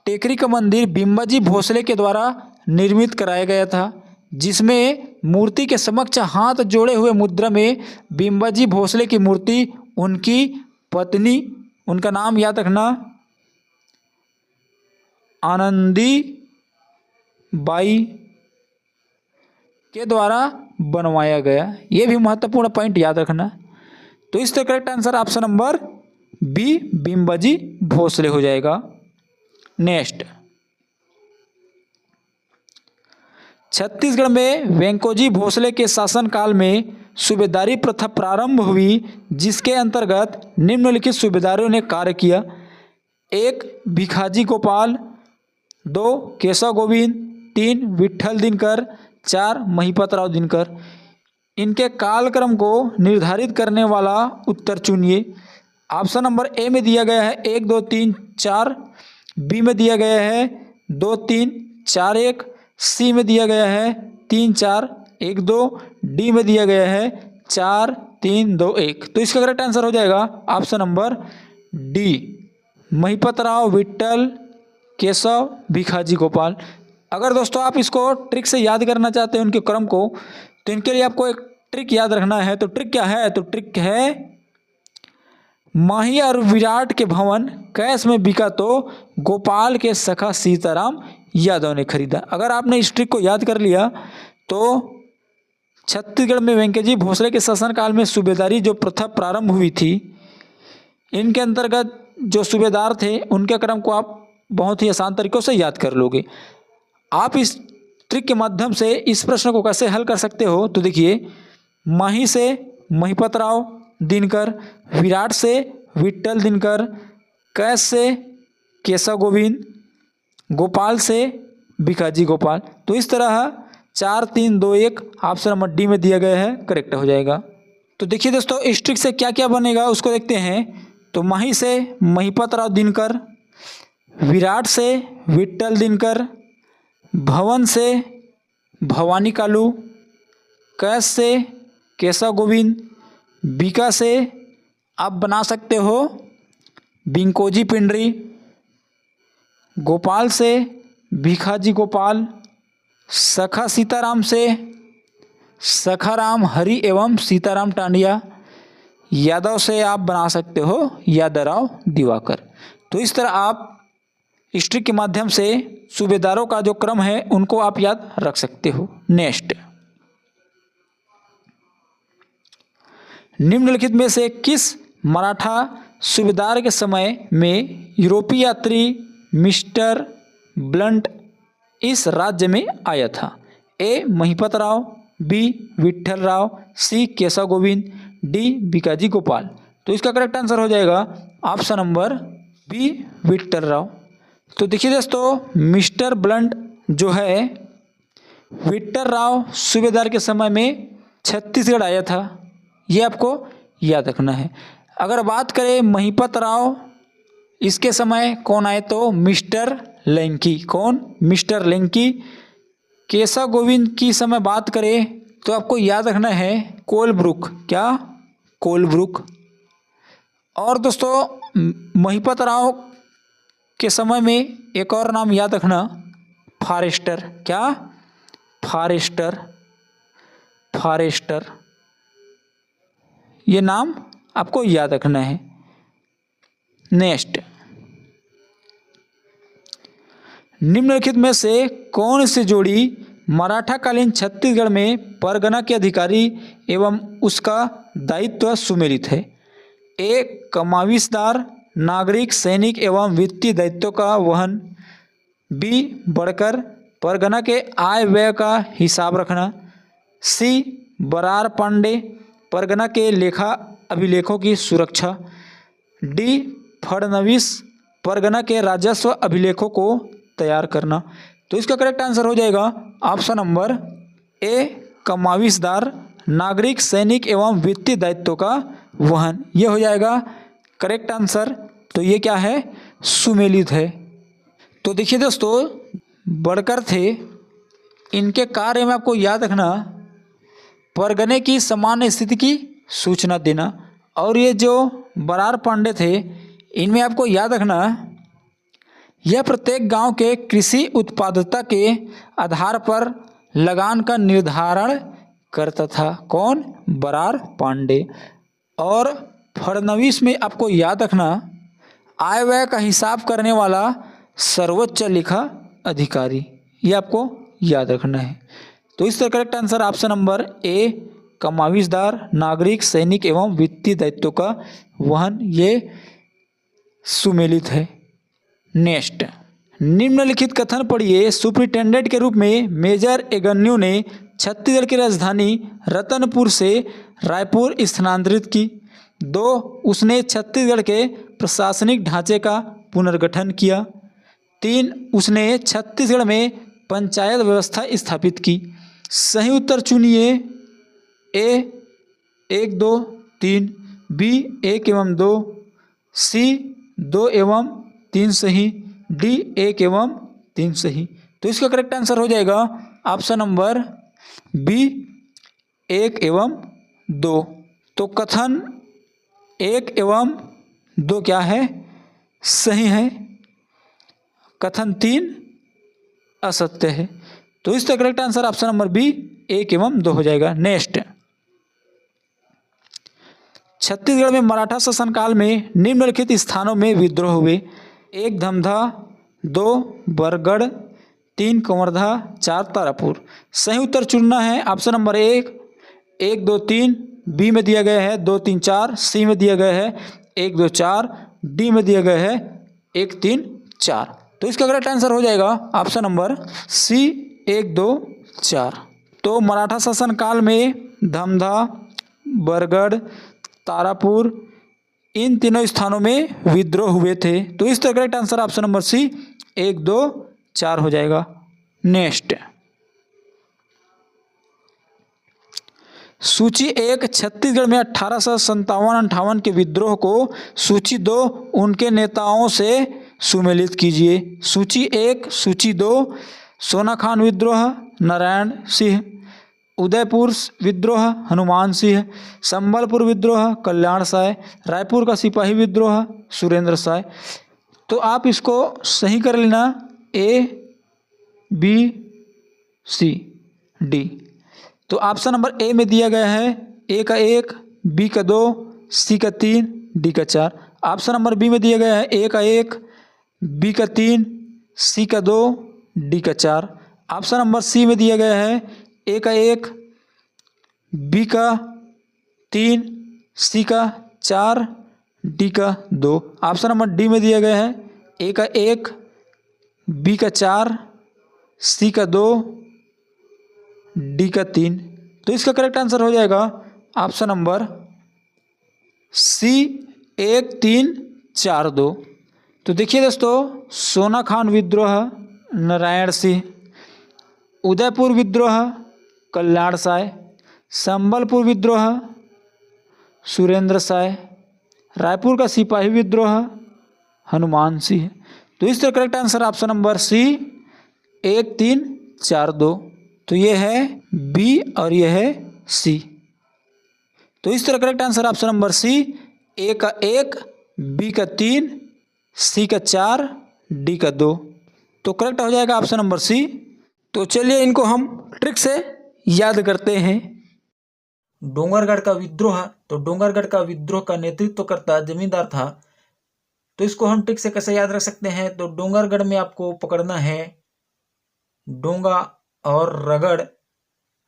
टेकरी का मंदिर बिंबाजी भोसले के द्वारा निर्मित कराया गया था, जिसमें मूर्ति के समक्ष हाथ जोड़े हुए मुद्रा में बिंबाजी भोसले की मूर्ति, उनकी पत्नी, उनका नाम याद रखना आनंदी बाई के द्वारा बनवाया गया। ये भी महत्वपूर्ण पॉइंट याद रखना। तो इसका correct answer option number B, Bimbaji Bhosale हो जाएगा। नेक्स्ट, छत्तीसगढ़ में वेंकोजी भोसले के शासनकाल में सूबेदारी प्रथा प्रारंभ हुई, जिसके अंतर्गत निम्नलिखित सूबेदारों ने कार्य किया। एक भिखाजी गोपाल, दो केशव गोविंद, तीन विट्ठल दिनकर, चार महिपत राव दिनकर। इनके कालक्रम को निर्धारित करने वाला उत्तर चुनिए। ऑप्शन नंबर ए में दिया गया है 1 2 3 4, बी में दिया गया है 2 3 4 1, सी में दिया गया है 3 4 1 2, डी में दिया गया है 4 3 2 1। तो इसका करेक्ट आंसर हो जाएगा option number D, Mahipat Rao, Vitthal, Keshav, Bhikhaji Gopal. अगर दोस्तों आप इसको ट्रिक से याद करना चाहते हैं उनके क्रम को, तो इनके लिए आपको एक ट्रिक याद रखना है। तो ट्रिक क्या है? तो ट्रिक है, माही और विराट के भवन कैश में बिका तो गोपाल के सखा सीताराम यादव ने खरीदा। अगर आपने इस ट्रिक को याद कर लिया तो छत्तीसगढ़ में वेंकटजी भोसले के शासनकाल में सूबेदारी जो प्रथा प्रारंभ हुई थी, इनके अंतर्गत जो सूबेदार थे उनके क्रम को आप बहुत ही आसान तरीकों से याद कर लोगे। आप इस ट्रिक के माध्यम से इस प्रश्न को कैसे हल कर सकते हो? तो देखिए, माही से महिपत राव दिनकर, विराट से विट्ठल दिनकर, कैश से केशव गोविंद, गोपाल से भिखाजी गोपाल। तो इस तरह 4 3 2 1 ऑप्शन नंबर डी में दिया गया है, करेक्ट हो जाएगा। तो देखिए दोस्तों, इस ट्रिक से क्या क्या बनेगा उसको देखते हैं। तो माही से महिपत राव दिनकर, विराट से विट्ठल दिनकर, भवन से भवानी कालू, कैश से केशव गोविंद, बीका से आप बना सकते हो बिंकोजी पिंडरी, गोपाल से भिखाजी गोपाल, सखा सीताराम से सखाराम हरि एवं सीताराम टांडिया, यादव से आप बना सकते हो यादवराव दिवाकर। तो इस तरह आप इस ट्रिक के माध्यम से सूबेदारों का जो क्रम है उनको आप याद रख सकते हो। नेक्स्ट, निम्नलिखित में से किस मराठा सूबेदार के समय में यूरोपीय यात्री मिस्टर ब्लंट इस राज्य में आया था? A Mahipat Rao, B Vitthal Rao, C Keshav Govind, D Bhikhaji Gopal. तो इसका करेक्ट आंसर हो जाएगा option number B, Vitthal Rao. तो देखिए दोस्तों, मिस्टर ब्लंट जो है विट्ठल राव सूबेदार के समय में छत्तीसगढ़ आया था, ये आपको याद रखना है। अगर बात करें महिपत राव, इसके समय कौन आए? तो मिस्टर लेंकी। कौन? मिस्टर लेंकी। केशव गोविंद की समय बात करें तो आपको याद रखना है कोलब्रुक। क्या? कोलब्रुक। और दोस्तों महिपत राव के समय में एक और नाम याद रखना, फॉरेस्टर। क्या? फॉरेस्टर। फॉरेस्टर, ये नाम आपको याद रखना है। नेक्स्ट, निम्नलिखित में से कौन सी जोड़ी मराठाकालीन छत्तीसगढ़ में परगना के अधिकारी एवं उसका दायित्व सुमेलित है? ए, कमाविसदार, नागरिक, सैनिक एवं वित्तीय दायित्व का वहन। बी, बढ़कर परगना के आय व्यय का हिसाब रखना। सी, बरार पांडे, परगना के लेखा अभिलेखों की सुरक्षा। डी, फडणवीस, परगना के राजस्व अभिलेखों को तैयार करना। तो इसका करेक्ट आंसर हो जाएगा ऑप्शन नंबर ए, कमाविसदार, नागरिक, सैनिक एवं वित्तीय दायित्व का वहन। ये हो जाएगा करेक्ट आंसर। तो ये क्या है? सुमेलित है। तो देखिए दोस्तों, बढ़कर थे, इनके कार्य में आपको याद रखना परगने की सामान्य स्थिति की सूचना देना। और ये जो बरार पांडे थे, इनमें आपको याद रखना यह प्रत्येक गांव के कृषि उत्पादकता के आधार पर लगान का निर्धारण करता था। कौन? बरार पांडे। और फडणवीस में आपको याद रखना आय व्यय का हिसाब करने वाला सर्वोच्च लेखा अधिकारी। ये आपको याद रखना है। तो इसका correct answer option number A, कमाविसदार, नागरिक, सैनिक एवं वित्तीय दायित्व का वहन, ये सुमेलित है। नेक्स्ट, निम्नलिखित कथन पढ़िए। सुपरिटेंडेंट के रूप में मेजर एगन्यू ने छत्तीसगढ़ की राजधानी रतनपुर से रायपुर स्थानांतरित की। 2, उसने छत्तीसगढ़ के प्रशासनिक ढांचे का पुनर्गठन किया। 3, उसने छत्तीसगढ़ में पंचायत व्यवस्था स्थापित की। सही उत्तर चुनिए। ए, 1, 2, 3। बी, 1 एवं 2। सी, 2 एवं 3 सही। डी, 1 एवं 3 सही। तो इसका करेक्ट आंसर हो जाएगा ऑप्शन नंबर बी, 1 एवं 2। तो कथन 1 एवं 2 क्या है? सही है। कथन 3 असत्य है। तो इसका correct answer option number B, 1 एवं 2 हो जाएगा। नेक्स्ट, छत्तीसगढ़ में मराठा शासनकाल में निम्नलिखित स्थानों में विद्रोह हुए। 1, धमधा, 2, बरगढ़, 3, कवर्धा, 4, तारापुर। सही उत्तर चुनना है ऑप्शन नंबर 1, 1, 2, 3। बी में दिया गया है 2, 3, 4। सी में दिया गया है 1, 2, 4। डी में दिया गया है 1, 3, 4। तो इसका करेक्ट आंसर हो जाएगा ऑप्शन नंबर सी, 1, 2, 4। तो मराठा शासनकाल में धमधा, बरगढ़, तारापुर, इन तीनों स्थानों में विद्रोह हुए थे। तो इसका correct answer option number C, 1, 2, 4 हो जाएगा। नेक्स्ट, सूची 1 छत्तीसगढ़ में 1857-58 के विद्रोह को, सूची 2 उनके नेताओं से सुमेलित कीजिए। सूची 1, सूची 2, सोनाखान विद्रोह, नारायण सिंह। उदयपुर विद्रोह, हनुमान सिंह। संबलपुर विद्रोह, कल्याण साय। रायपुर का सिपाही विद्रोह, सुरेंद्र साय। तो आप इसको सही कर लेना, ए, बी, सी, डी। तो ऑप्शन नंबर ए में दिया गया है ए का 1, बी का 2, सी का 3, डी का 4। ऑप्शन नंबर बी में दिया गया है ए का 1, बी का 3, सी का 2, डी का 4। ऑप्शन नंबर सी में दिया गया है ए का 1, बी का 3, सी का 4, डी का 2। ऑप्शन नंबर डी में दिया गया है ए का 1, बी का 4, सी का 2, डी का 3। तो इसका करेक्ट आंसर हो जाएगा ऑप्शन नंबर सी, 1, 3, 4, 2। तो देखिए दोस्तों, सोनाखान विद्रोह, नारायण सिंह। उदयपुर विद्रोह, कल्याण साय। संबलपुर विद्रोह, सुरेंद्र साय। रायपुर का सिपाही विद्रोह, हनुमान सिंह। तो इसका correct answer option number C, 1, 3, 4, 2। तो ये है बी और ये है सी। तो इस तरह correct answer option number C, A का 1, बी का 3, सी का 4, डी कर दो। तो करेक्ट हो जाएगा ऑप्शन नंबर सी। तो चलिए इनको हम ट्रिक से याद करते हैं। डोंगरगढ़ का विद्रोह, तो डोंगरगढ़ का विद्रोह का नेतृत्व करता जमींदार था। तो इसको हम ट्रिक से कैसे याद रख सकते हैं? तो डोंगरगढ़ में आपको पकड़ना है डोंगा और रगड़,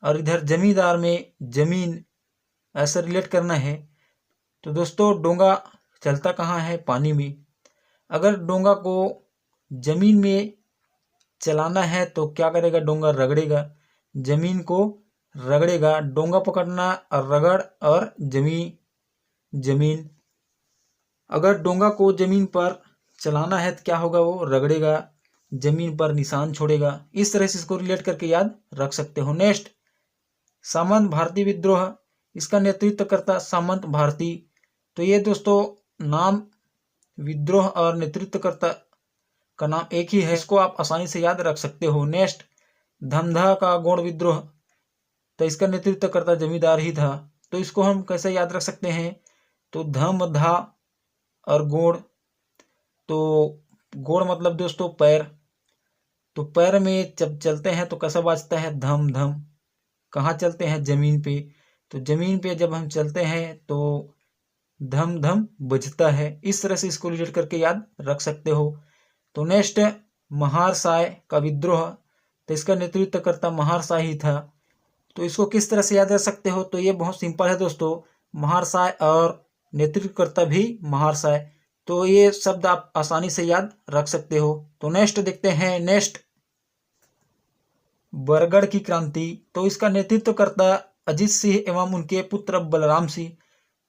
और इधर जमींदार में जमीन, ऐसा रिलेट करना है। तो दोस्तों डोंगा चलता कहाँ है? पानी में। अगर डोंगा को जमीन में चलाना है तो क्या करेगा? डोंगा रगड़ेगा, जमीन को रगड़ेगा। डोंगा पकड़ना और रगड़ और जमीन। अगर डोंगा को जमीन पर चलाना है तो क्या होगा? वो रगड़ेगा, जमीन पर निशान छोड़ेगा। इस तरह से इसको रिलेट करके याद रख सकते हो। नेक्स्ट, सामंत भारती विद्रोह, इसका नेतृत्व करता सामंत भारती। तो ये दोस्तों नाम, विद्रोह और नेतृत्वकर्ता का नाम एक ही है, इसको आप आसानी से याद रख सकते हो। नेक्स्ट, धमधा का गौड़ विद्रोह, तो इसका नेतृत्व करता जमींदार ही था। तो इसको हम कैसे याद रख सकते हैं? तो धमधा और गोड़, तो गोड़ मतलब दोस्तों पैर। तो पैर में जब चलते हैं तो कैसा बाजता है? धम धम। कहाँ चलते हैं? जमीन पे। तो जमीन पे जब हम चलते हैं तो धम धम बजता है। इस तरह से इसको रिलेट करके याद रख सकते हो। तो नेक्स्ट, महारसाय का विद्रोह, तो इसका नेतृत्व करता महारसाय ही था। तो इसको किस तरह से याद रख सकते हो? तो ये बहुत सिंपल है दोस्तों, महारसाय और नेतृत्वकर्ता भी महारसाय। तो ये शब्द आप आसानी से याद रख सकते हो। तो नेक्स्ट देखते हैं। नेक्स्ट, बरगढ़ की क्रांति, तो इसका नेतृत्व करता अजीत सिंह एवं उनके पुत्र बलराम सिंह।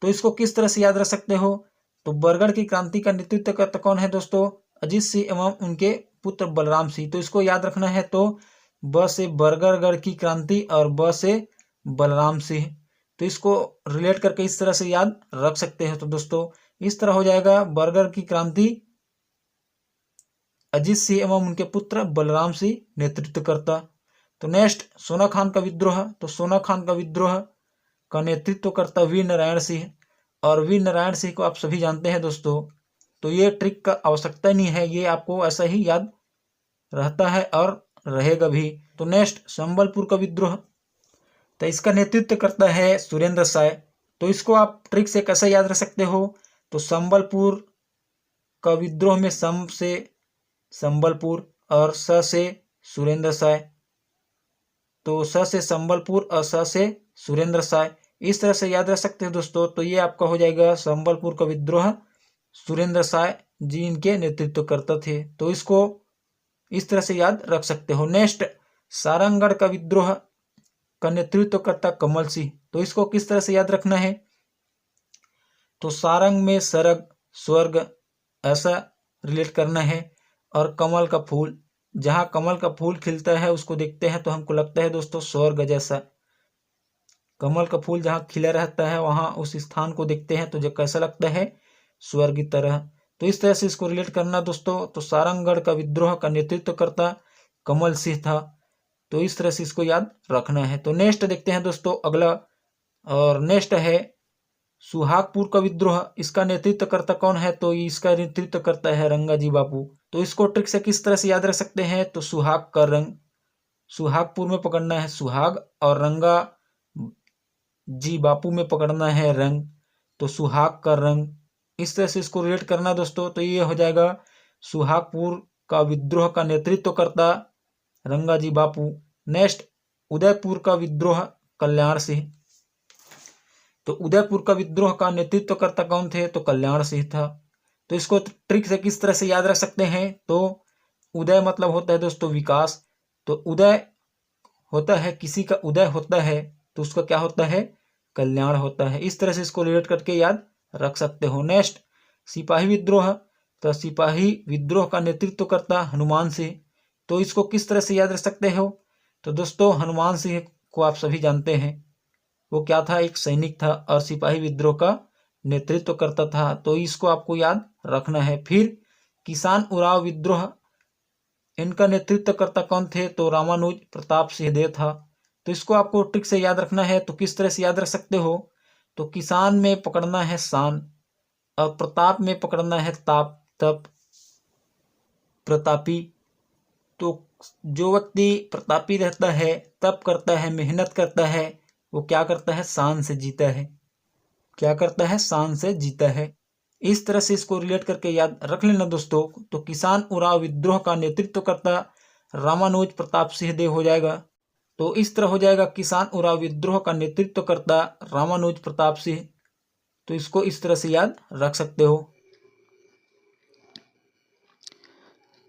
तो इसको किस तरह से याद रख सकते हो? तो बरगढ़ की क्रांति का नेतृत्व करता कौन है दोस्तों? अजीत सिंह एवं उनके पुत्र बलराम सिंह। तो इसको याद रखना है। तो ब से बरगढ़ की क्रांति और ब से बलराम सिंह। तो इसको रिलेट करके इस तरह से याद रख सकते हैं। तो दोस्तों इस तरह हो जाएगा, बरगढ़ की क्रांति अजीत सिंह एवं उनके पुत्र बलराम सिंह नेतृत्व करता। तो नेक्स्ट, सोना खान का विद्रोह, तो सोना खान का विद्रोह का नेतृत्व करता वीर नारायण सिंह। और वीर नारायण सिंह को आप सभी जानते हैं दोस्तों, तो ये ट्रिक का आवश्यकता नहीं है, ये आपको ऐसा ही याद रहता है और रहेगा भी। तो नेक्स्ट, संबलपुर का विद्रोह, तो इसका नेतृत्व करता है सुरेंद्र साय। तो इसको आप ट्रिक से कैसे याद रख सकते हो? तो संबलपुर का विद्रोह में सम से संबलपुर और स से सुरेंद्र साय। तो स से संबलपुर और स से सुरेंद्र साय, इस तरह से याद रख सकते हैं दोस्तों। तो ये आपका हो जाएगा संबलपुर का विद्रोह सुरेंद्र साय जी इनके नेतृत्व करते थे। तो इसको इस तरह से याद रख सकते हो। नेक्स्ट, सारंगगढ़ का विद्रोह का नेतृत्व करता कमल सिंह। तो इसको किस तरह से याद रखना है? तो सारंग में सरग, स्वर्ग, ऐसा रिलेट करना है। और कमल का फूल, जहाँ कमल का फूल खिलता है उसको देखते हैं तो हमको लगता है दोस्तों स्वर्ग जैसा। कमल का फूल जहाँ खिला रहता है वहाँ उस स्थान को देखते हैं तो जो कैसा लगता है? स्वर्ग की तरह। तो इस तरह से इसको रिलेट करना दोस्तों। तो सारंगगढ़ का विद्रोह का नेतृत्व करता कमल सिंह था। तो इस तरह से इसको याद रखना है। तो नेक्स्ट देखते हैं दोस्तों अगला, और नेक्स्ट है सुहागपुर का विद्रोह। इसका नेतृत्व करता कौन है? तो इसका नेतृत्व करता है रंगाजी बापू। तो इसको ट्रिक से किस तरह से याद रख सकते हैं? तो सुहाग का रंग, सुहागपुर में पकड़ना है सुहाग, और रंगा जी बापू में पकड़ना है रंग। तो सुहाग का रंग, इस तरह से इसको रिलेट करना दोस्तों। तो ये हो जाएगा सुहागपुर का विद्रोह का नेतृत्व करता रंगाजी बापू। नेक्स्ट, उदयपुर का विद्रोह कल्याण सिंह। तो उदयपुर का विद्रोह का नेतृत्व करता कौन थे? तो कल्याण सिंह था। तो इसको ट्रिक से किस तरह से याद रख सकते हैं? तो उदय मतलब होता है दोस्तों विकास। तो उदय होता है, किसी का उदय होता है तो उसका क्या होता है? कल्याण होता है। इस तरह से इसको रिलेट करके याद रख सकते हो। नेक्स्ट, सिपाही विद्रोह, तो सिपाही विद्रोह का नेतृत्व करता हनुमान सिंह। तो इसको किस तरह से याद रख सकते हो? तो दोस्तों हनुमान सिंह को आप सभी जानते हैं, वो क्या था? एक सैनिक था और सिपाही विद्रोह का नेतृत्व करता था। तो इसको आपको याद रखना है। फिर किसान उराव विद्रोह, इनका नेतृत्व करता कौन थे? तो रामानुज प्रताप सिंहदेव था। तो इसको आपको ट्रिक से याद रखना है। तो किस तरह से याद रख सकते हो? तो किसान में पकड़ना है शान और प्रताप में पकड़ना है ताप तप। प्रतापी। तो जो व्यक्ति प्रतापी रहता है, तप करता है, मेहनत करता है, वो क्या करता है? शान से जीता है। क्या करता है? शान से जीता है। इस तरह से इसको रिलेट करके याद रख लेना दोस्तों। तो किसान उराव विद्रोह का नेतृत्व करता रामानुज प्रताप सिंह देव हो जाएगा। तो इस तरह हो जाएगा, किसान उराव विद्रोह का नेतृत्व करता रामानुज प्रताप सिंह। तो इसको इस तरह से याद रख सकते हो।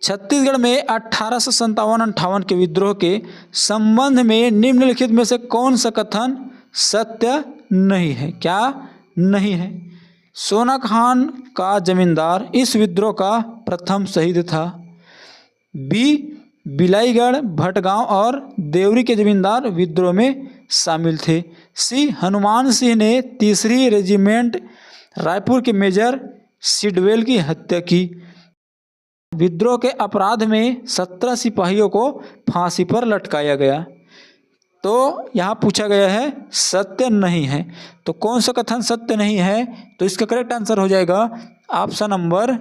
छत्तीसगढ़ में 1857-58 के विद्रोह के संबंध में निम्नलिखित में से कौन सा कथन सत्य नहीं है? क्या नहीं है? सोना खान का जमींदार इस विद्रोह का प्रथम शहीद था। बी, बिलाईगढ़, भटगांव और देवरी के जमींदार विद्रोह में शामिल थे। सी, हनुमान सिंह ने 3री रेजिमेंट रायपुर के मेजर सिडवेल की हत्या की। विद्रोह के अपराध में 17 सिपाहियों को फांसी पर लटकाया गया। तो यहाँ पूछा गया है सत्य नहीं है। तो कौन सा कथन सत्य नहीं है? तो इसका करेक्ट आंसर हो जाएगा option number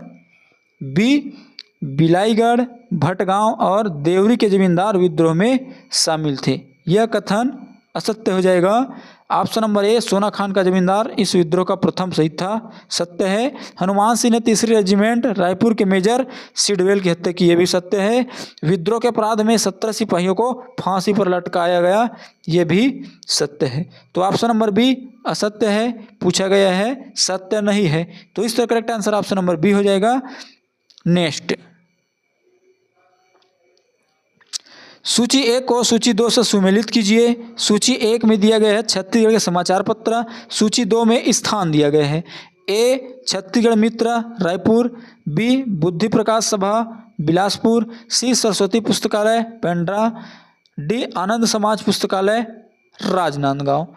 B, Bilaigarh, Bhatgaon और देवरी के जमींदार विद्रोह में शामिल थे। यह कथन असत्य हो जाएगा। ऑप्शन नंबर ए, सोना खान का जमींदार इस विद्रोह का प्रथम शहीद था, सत्य है। हनुमान सिंह ने 3री रेजिमेंट रायपुर के मेजर सिडवेल की हत्या की, यह भी सत्य है। विद्रोह के अपराध में 17 सिपाहियों को फांसी पर लटकाया गया, यह भी सत्य है। तो ऑप्शन नंबर बी असत्य है, पूछा गया है सत्य नहीं है। तो इसका correct answer option number B हो जाएगा। नेक्स्ट, सूची 1 को सूची 2 से सुमेलित कीजिए। सूची 1 में दिया गया है छत्तीसगढ़ के समाचार पत्र, सूची 2 में स्थान दिया गया है। ए, छत्तीसगढ़ मित्र रायपुर। बी, बुद्धि प्रकाश सभा बिलासपुर। सी, सरस्वती पुस्तकालय पेंड्रा। डी, आनंद समाज पुस्तकालय राजनांदगांव।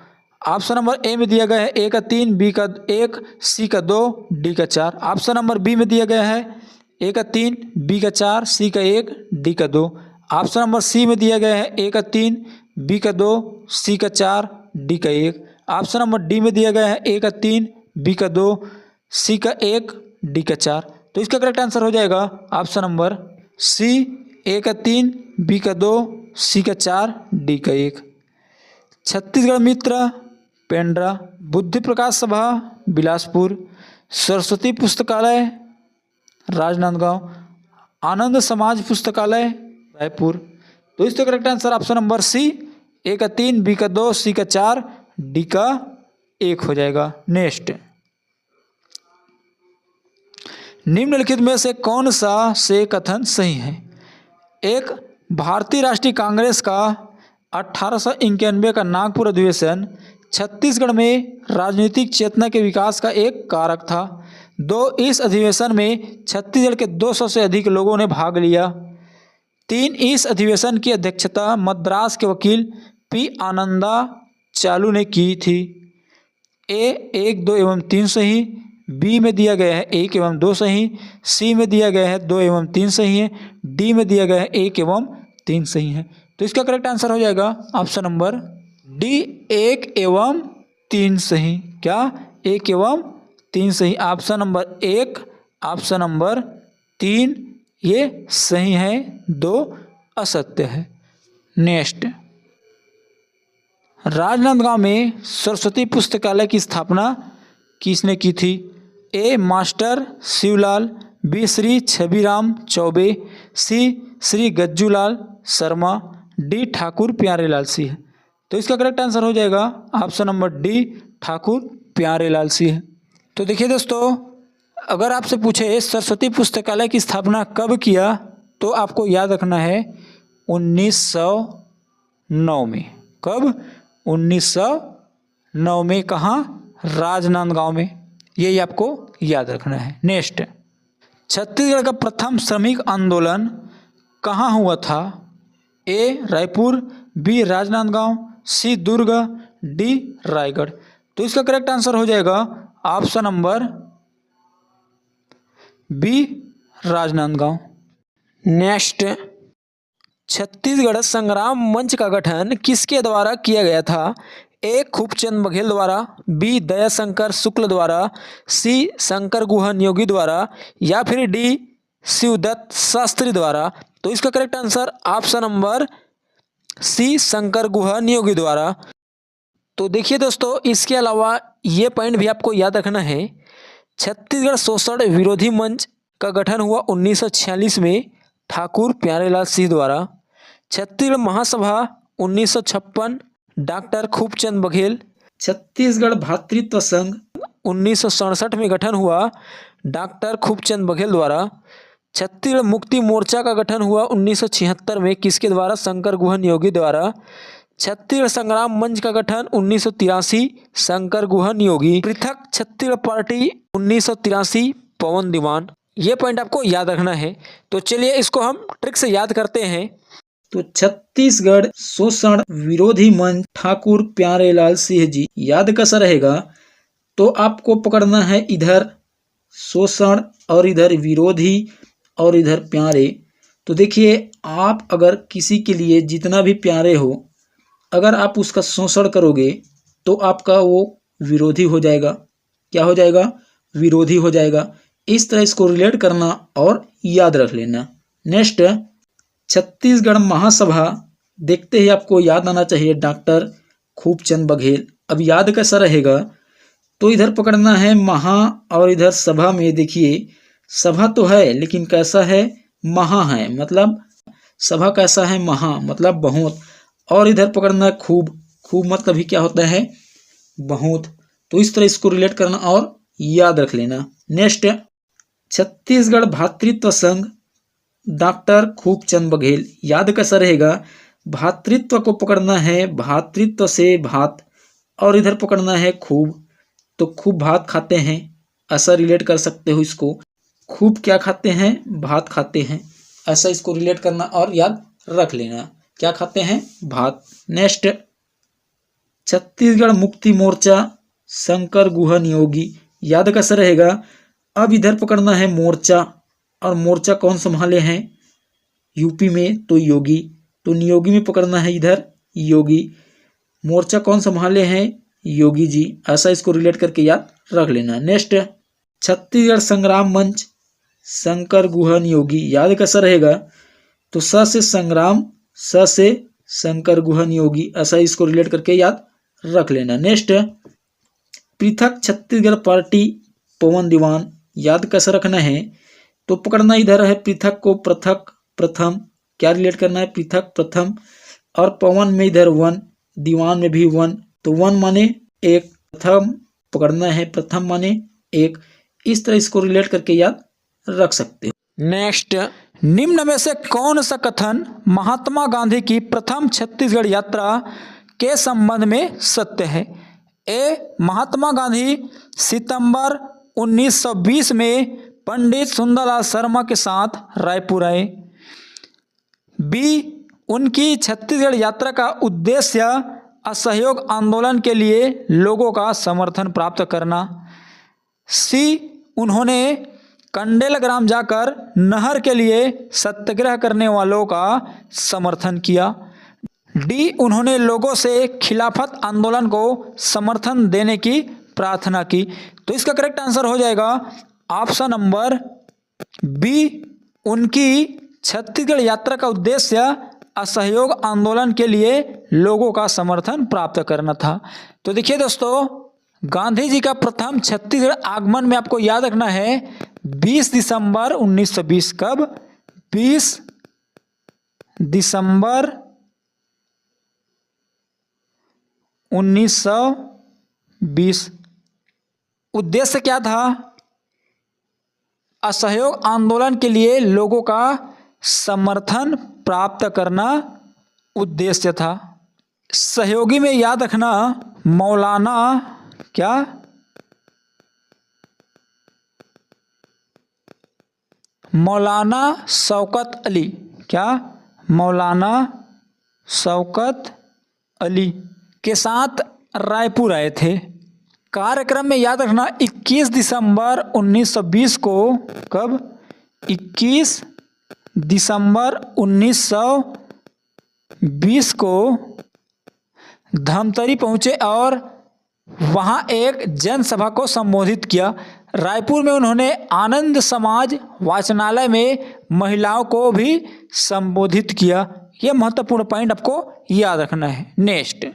ऑप्शन नंबर ए में दिया गया है ए का 3, बी का 1, सी का 2, डी का 4। ऑप्शन नंबर बी में दिया गया है ए का 3, बी का 4, सी का 1, डी का 2। ऑप्शन नंबर सी में दिया गया है ए का 3, बी का 2, सी का 4, डी का 1। ऑप्शन नंबर डी में दिया गया है ए का 3, बी का 2, सी का 1, डी का 4। तो इसका करेक्ट आंसर हो जाएगा ऑप्शन नंबर सी, ए का 3, बी का 2, सी का 4, डी का 1। छत्तीसगढ़ मित्र पेंड्रा, बुद्धि प्रकाश सभा बिलासपुर, सरस्वती पुस्तकालय राजनांदगांव, आनंद समाज पुस्तकालय रायपुर। तो इसका correct answer option number C, A का 3, बी का 2, सी का 4, डी का 1 हो जाएगा। नेक्स्ट, निम्नलिखित में से कौन सा से कथन सही है? एक, भारतीय राष्ट्रीय कांग्रेस का 1891 का नागपुर अधिवेशन छत्तीसगढ़ में राजनीतिक चेतना के विकास का एक कारक था। 2, इस अधिवेशन में छत्तीसगढ़ के 200 से अधिक लोगों ने भाग लिया। 3, इस अधिवेशन की अध्यक्षता मद्रास के वकील पी आनंदा चालू ने की थी। ए, 1, 2 एवं 3 सही। बी में दिया गया है 1 एवं 2 सही। सी में दिया गया है 2 एवं 3 सही है। डी में दिया गया है 1 एवं 3 सही है। तो इसका करेक्ट आंसर हो जाएगा ऑप्शन नंबर डी, 1 एवं 3 सही। क्या? 1 एवं 3 सही। ऑप्शन नंबर 1, ऑप्शन नंबर 3 ये सही है, 2 असत्य है। नेक्स्ट, राजनांदगांव में सरस्वती पुस्तकालय की स्थापना किसने की थी? ए, मास्टर शिवलाल। बी, श्री छबीराम चौबे। सी, श्री गज्जूलाल शर्मा। डी, ठाकुर प्यारेलाल सिंह। तो इसका करेक्ट आंसर हो जाएगा option number D, Thakur Pyarelal Singh. तो देखिए दोस्तों, अगर आपसे पूछे सरस्वती पुस्तकालय की स्थापना कब किया, तो आपको याद रखना है 1909 में। कब? 1909 में। कहाँ? राजनांदगांव में। यही आपको याद रखना है। नेक्स्ट, छत्तीसगढ़ का प्रथम श्रमिक आंदोलन कहाँ हुआ था? A, Raipur. B, Rajnandgaon. C, Durg. D, Raigarh. तो इसका करेक्ट आंसर हो जाएगा option number B, Rajnandgaon. Next, Chhattisgarh Sangram Manch का गठन किसके द्वारा किया गया था? ए, खूबचंद बघेल द्वारा। बी, दयाशंकर शुक्ल द्वारा। सी, शंकर गुहा नियोगी द्वारा। या फिर डी, शिवदत्त शास्त्री द्वारा। तो इसका correct answer option number C, Shankar Guha Niyogi द्वारा। तो देखिए दोस्तों, इसके अलावा ये पॉइंट भी आपको याद रखना है। छत्तीसगढ़ शोषण विरोधी मंच का गठन हुआ 1946 में ठाकुर प्यारेलाल सिंह द्वारा। छत्तीसगढ़ महासभा 1956 डॉक्टर खूबचंद बघेल। छत्तीसगढ़ भातृत्व संघ 1967 में गठन हुआ डॉक्टर खूबचंद बघेल द्वारा। छत्तीसगढ़ मुक्ति मोर्चा का गठन हुआ 1976 में किसके द्वारा? शंकर गुहा नियोगी द्वारा। छत्तीसगढ़ संग्राम मंच का गठन 1983 शंकर गुहा नियोगी। पृथक छत्तीसगढ़ पार्टी 1983 पवन दीवान। ये पॉइंट आपको याद रखना है। तो चलिए इसको हम ट्रिक से याद करते हैं। तो छत्तीसगढ़ शोषण विरोधी मंच ठाकुर प्यारेलाल सिंह जी, याद कैसा रहेगा? तो आपको पकड़ना है इधर शोषण और इधर विरोधी और इधर प्यारे। तो देखिए, आप अगर किसी के लिए जितना भी प्यारे हो, अगर आप उसका शोषण करोगे तो आपका वो विरोधी हो जाएगा। क्या हो जाएगा? विरोधी हो जाएगा। इस तरह इसको रिलेट करना और याद रख लेना। नेक्स्ट, छत्तीसगढ़ महासभा, देखते ही आपको याद आना चाहिए डॉक्टर खूबचंद बघेल। अब याद कैसा रहेगा? तो इधर पकड़ना है महा और इधर सभा में देखिए, सभा तो है लेकिन कैसा है? महा है। मतलब सभा कैसा है? महा, मतलब बहुत। और इधर पकड़ना है खूब, खूब मतलब ही क्या होता है? बहुत। तो इस तरह इसको रिलेट करना और याद रख लेना। नेक्स्ट, छत्तीसगढ़ भातृत्व संघ डॉक्टर खूबचंद बघेल, याद कैसा रहेगा? भातृत्व को पकड़ना है भातृत्व से भात और इधर पकड़ना है खूब, तो खूब भात खाते हैं, ऐसा रिलेट कर सकते हो इसको। खूब क्या खाते हैं? भात खाते हैं। ऐसा इसको रिलेट करना और याद रख लेना। क्या खाते हैं? भात। नेक्स्ट, छत्तीसगढ़ मुक्ति मोर्चा शंकर गुहा नियोगी, याद कैसा रहेगा? अब इधर पकड़ना है मोर्चा, और मोर्चा कौन संभाले हैं? यूपी में, तो योगी। तो नियोगी में पकड़ना है इधर योगी। मोर्चा कौन संभाले हैं? योगी जी। ऐसा इसको रिलेट करके याद रख लेना। नेक्स्ट, छत्तीसगढ़ संग्राम मंच शंकर गुहा नियोगी, याद कैसा रहेगा? तो स से संग्राम, स से शंकर गुहा नियोगी, ऐसा इसको रिलेट करके याद रख लेना। नेक्स्ट, पृथक छत्तीसगढ़ पार्टी पवन दीवान, याद कैसा रखना है? तो पकड़ना इधर है पृथक को पृथक प्रथम, क्या रिलेट करना है? पृथक प्रथम। और पवन में इधर वन, दीवान में भी वन, तो वन माने एक, प्रथम पकड़ना है प्रथम माने एक। इस तरह इसको रिलेट करके याद रख सकते हो। नेक्स्ट, निम्न में से कौन सा कथन महात्मा गांधी की प्रथम छत्तीसगढ़ यात्रा के संबंध में सत्य है? ए, महात्मा गांधी सितंबर 1920 में पंडित सुंदरलाल शर्मा के साथ रायपुर आए। बी, उनकी छत्तीसगढ़ यात्रा का उद्देश्य असहयोग आंदोलन के लिए लोगों का समर्थन प्राप्त करना। सी, उन्होंने कंडेल ग्राम जाकर नहर के लिए सत्याग्रह करने वालों का समर्थन किया। डी, उन्होंने लोगों से खिलाफत आंदोलन को समर्थन देने की प्रार्थना की। तो इसका करेक्ट आंसर हो जाएगा ऑप्शन नंबर बी, उनकी छत्तीसगढ़ यात्रा का उद्देश्य असहयोग आंदोलन के लिए लोगों का समर्थन प्राप्त करना था। तो देखिए दोस्तों, गांधी जी का प्रथम छत्तीसगढ़ आगमन में आपको याद रखना है 20 दिसंबर 1920। कब? 20 दिसंबर 1920। उद्देश्य क्या था? असहयोग आंदोलन के लिए लोगों का समर्थन प्राप्त करना उद्देश्य था। सहयोगी में याद रखना मौलाना, क्या? मौलाना शौकत अली, क्या? मौलाना शौकत अली के साथ रायपुर आए थे। कार्यक्रम में याद रखना 21 दिसंबर 1920 को, कब? 21 दिसंबर 1920 को धमतरी पहुंचे और वहां एक जनसभा को संबोधित किया। रायपुर में उन्होंने आनंद समाज वाचनालय में महिलाओं को भी संबोधित किया। यह महत्वपूर्ण पॉइंट आपको याद रखना है। नेक्स्ट,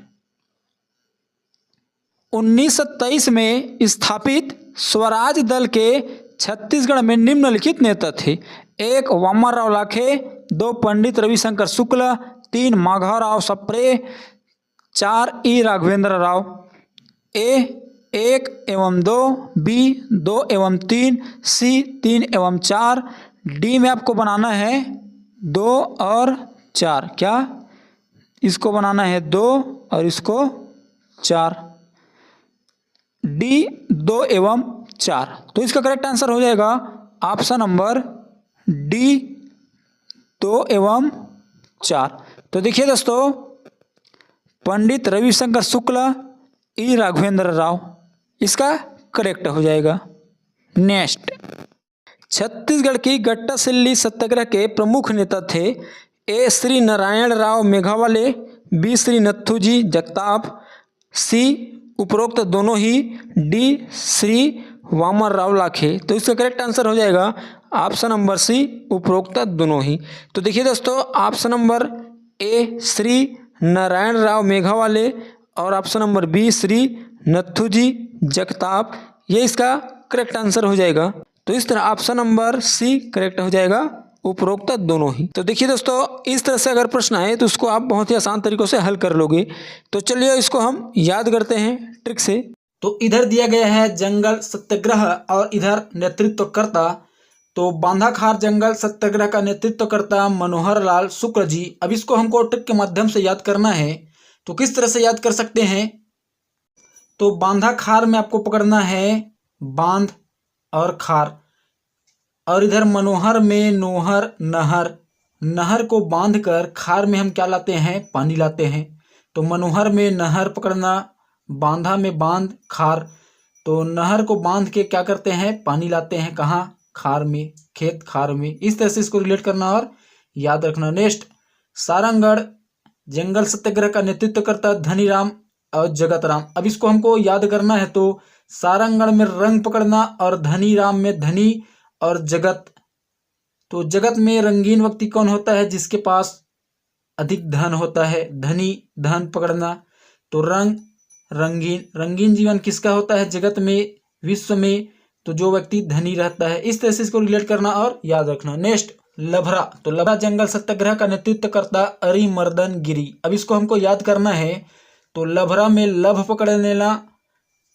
1923 में स्थापित स्वराज दल के छत्तीसगढ़ में निम्नलिखित नेता थे। 1 वामनराव लाखे, 2 पंडित रविशंकर शुक्ल, 3 माधवराव सप्रे, 4 ई राघवेंद्र राव। ए 1 एवं 2, बी 2 एवं 3, सी 3 एवं 4, डी में आपको बनाना है 2 और 4। क्या इसको बनाना है 2 और इसको 4, डी 2 एवं 4। तो इसका करेक्ट आंसर हो जाएगा ऑप्शन नंबर डी 2 एवं 4। तो देखिए दोस्तों, पंडित रविशंकर शुक्ल, ई राघवेंद्र राव इसका करेक्ट हो जाएगा। नेक्स्ट, छत्तीसगढ़ की गट्टासिल्ली सत्याग्रह के प्रमुख नेता थे। ए श्री नारायण राव मेघावाले, बी श्री नथुजी जगताप, सी उपरोक्त दोनों ही, डी श्री वामन राव लाखे। तो इसका करेक्ट आंसर हो जाएगा ऑप्शन नंबर सी उपरोक्त दोनों ही। तो देखिए दोस्तों, option number A Shri Narayan Rao Meghawale और option number B Shri Nathuji Jagtap, ये इसका करेक्ट आंसर हो जाएगा। तो इस तरह ऑप्शन नंबर सी करेक्ट हो जाएगा, उपरोक्त दोनों ही। तो देखिए दोस्तों, इस तरह से अगर प्रश्न आए तो उसको आप बहुत ही आसान तरीकों से हल कर लोगे। तो चलिए इसको हम याद करते हैं ट्रिक से। तो इधर दिया गया है जंगल सत्याग्रह और इधर नेतृत्वकर्ता। तो बांधाखार जंगल सत्याग्रह का नेतृत्वकर्ता मनोहर लाल शुक्ल जी। अब इसको हमको ट्रिक के माध्यम से याद करना है। तो किस तरह से याद कर सकते हैं? तो बांधाखार में आपको पकड़ना है बांध और खार, और इधर मनोहर में नोहर नहर। नहर को बांध कर खार में हम क्या लाते हैं? पानी लाते हैं। तो मनोहर में नहर पकड़ना, बांधा में बांध खार। तो नहर को बांध के क्या करते हैं? पानी लाते हैं। कहाँ? खार में, खेत खार में। इस तरह से इसको रिलेट करना और याद रखना। नेक्स्ट, सारंगढ़ जंगल सत्याग्रह का नेतृत्व करता धनीराम और जगतराम। अब इसको हमको याद करना है। तो सारंगढ़ में रंग पकड़ना और धनीराम में धनी और जगत। तो जगत में रंगीन व्यक्ति कौन होता है? जिसके पास अधिक धन होता है। धनी धन पकड़ना। तो रंग रंगीन, रंगीन जीवन किसका होता है? जगत में, विश्व में। तो जो व्यक्ति धनी रहता है। इस तरह से इसको रिलेट करना और याद रखना। नेक्स्ट, लभरा। तो लभरा जंगल सत्याग्रह का नेतृत्व करता अरिमर्दन गिरी। अब इसको हमको याद करना है। तो लभरा में लभ पकड़ लेना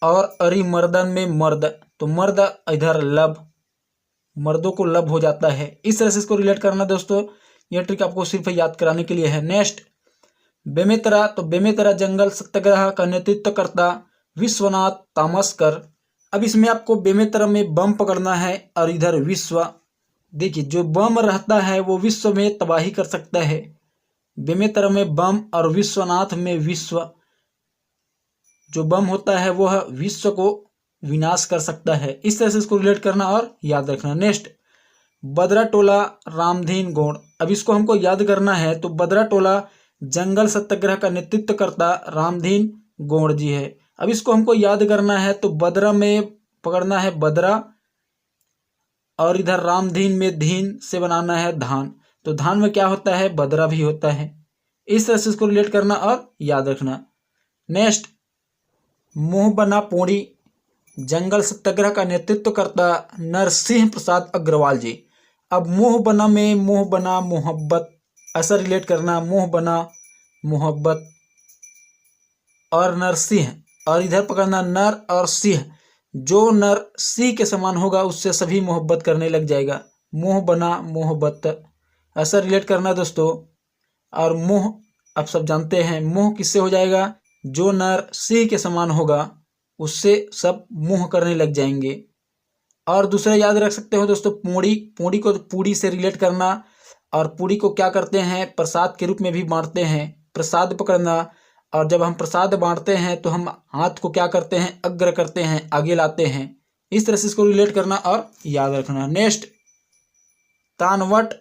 और अरिमर्दन में मर्द। तो मर्द इधर लभ, मर्दों को लभ हो जाता है। इस तरह से इसको रिलेट करना दोस्तों। यह ट्रिक आपको सिर्फ याद कराने के लिए है। नेक्स्ट, बेमेतरा। तो बेमेतरा जंगल सत्याग्रह का नेतृत्व करता विश्वनाथ तामस्कर। अब इसमें आपको बेमेतरा में बम पकड़ना है और इधर विश्व। देखिए, जो बम रहता है वो विश्व में तबाही कर सकता है। बेमेतरा में बम और विश्वनाथ में विश्व। जो बम होता है वह विश्व को विनाश कर सकता है। इस तरह से इसको रिलेट करना और याद रखना। नेक्स्ट, बदरा टोला रामधीन गौड़। अब इसको हमको याद करना है। तो बदरा टोला जंगल सत्याग्रह का नेतृत्व करता रामधीन गौड़ जी है। अब इसको हमको याद करना है। तो बदरा में पकड़ना है बदरा और इधर रामधीन में धीन से बनाना है धान। तो धान में क्या होता है? बदरा भी होता है। इस तरह से इसको रिलेट करना और याद रखना। नेक्स्ट, मोहबना पोड़ी जंगल सत्याग्रह का नेतृत्व करता नरसिंह प्रसाद अग्रवाल जी। अब मोहबना में मोहबना मोहब्बत, ऐसा रिलेट करना। मोहबना मोहब्बत और नरसिंह, और इधर पकड़ना नर और सिंह। जो नर सिंह के समान होगा उससे सभी मोहब्बत करने लग जाएगा। मोह बना मोहब्बत, ऐसा रिलेट करना दोस्तों। और मोह आप सब जानते हैं, मोह किससे हो जाएगा? जो नर सिंह के समान होगा उससे सब मोह करने लग जाएंगे। और दूसरा याद रख सकते हो दोस्तों, पूड़ी। पूड़ी को पूड़ी से रिलेट करना। और पूड़ी को क्या करते हैं? प्रसाद के रूप में भी बांटते हैं। प्रसाद पकड़ना। और जब हम प्रसाद बांटते हैं तो हम हाथ को क्या करते हैं? अग्र करते हैं, आगे लाते हैं। इस तरह से इसको रिलेट करना और याद रखना। नेक्स्ट, तानवट।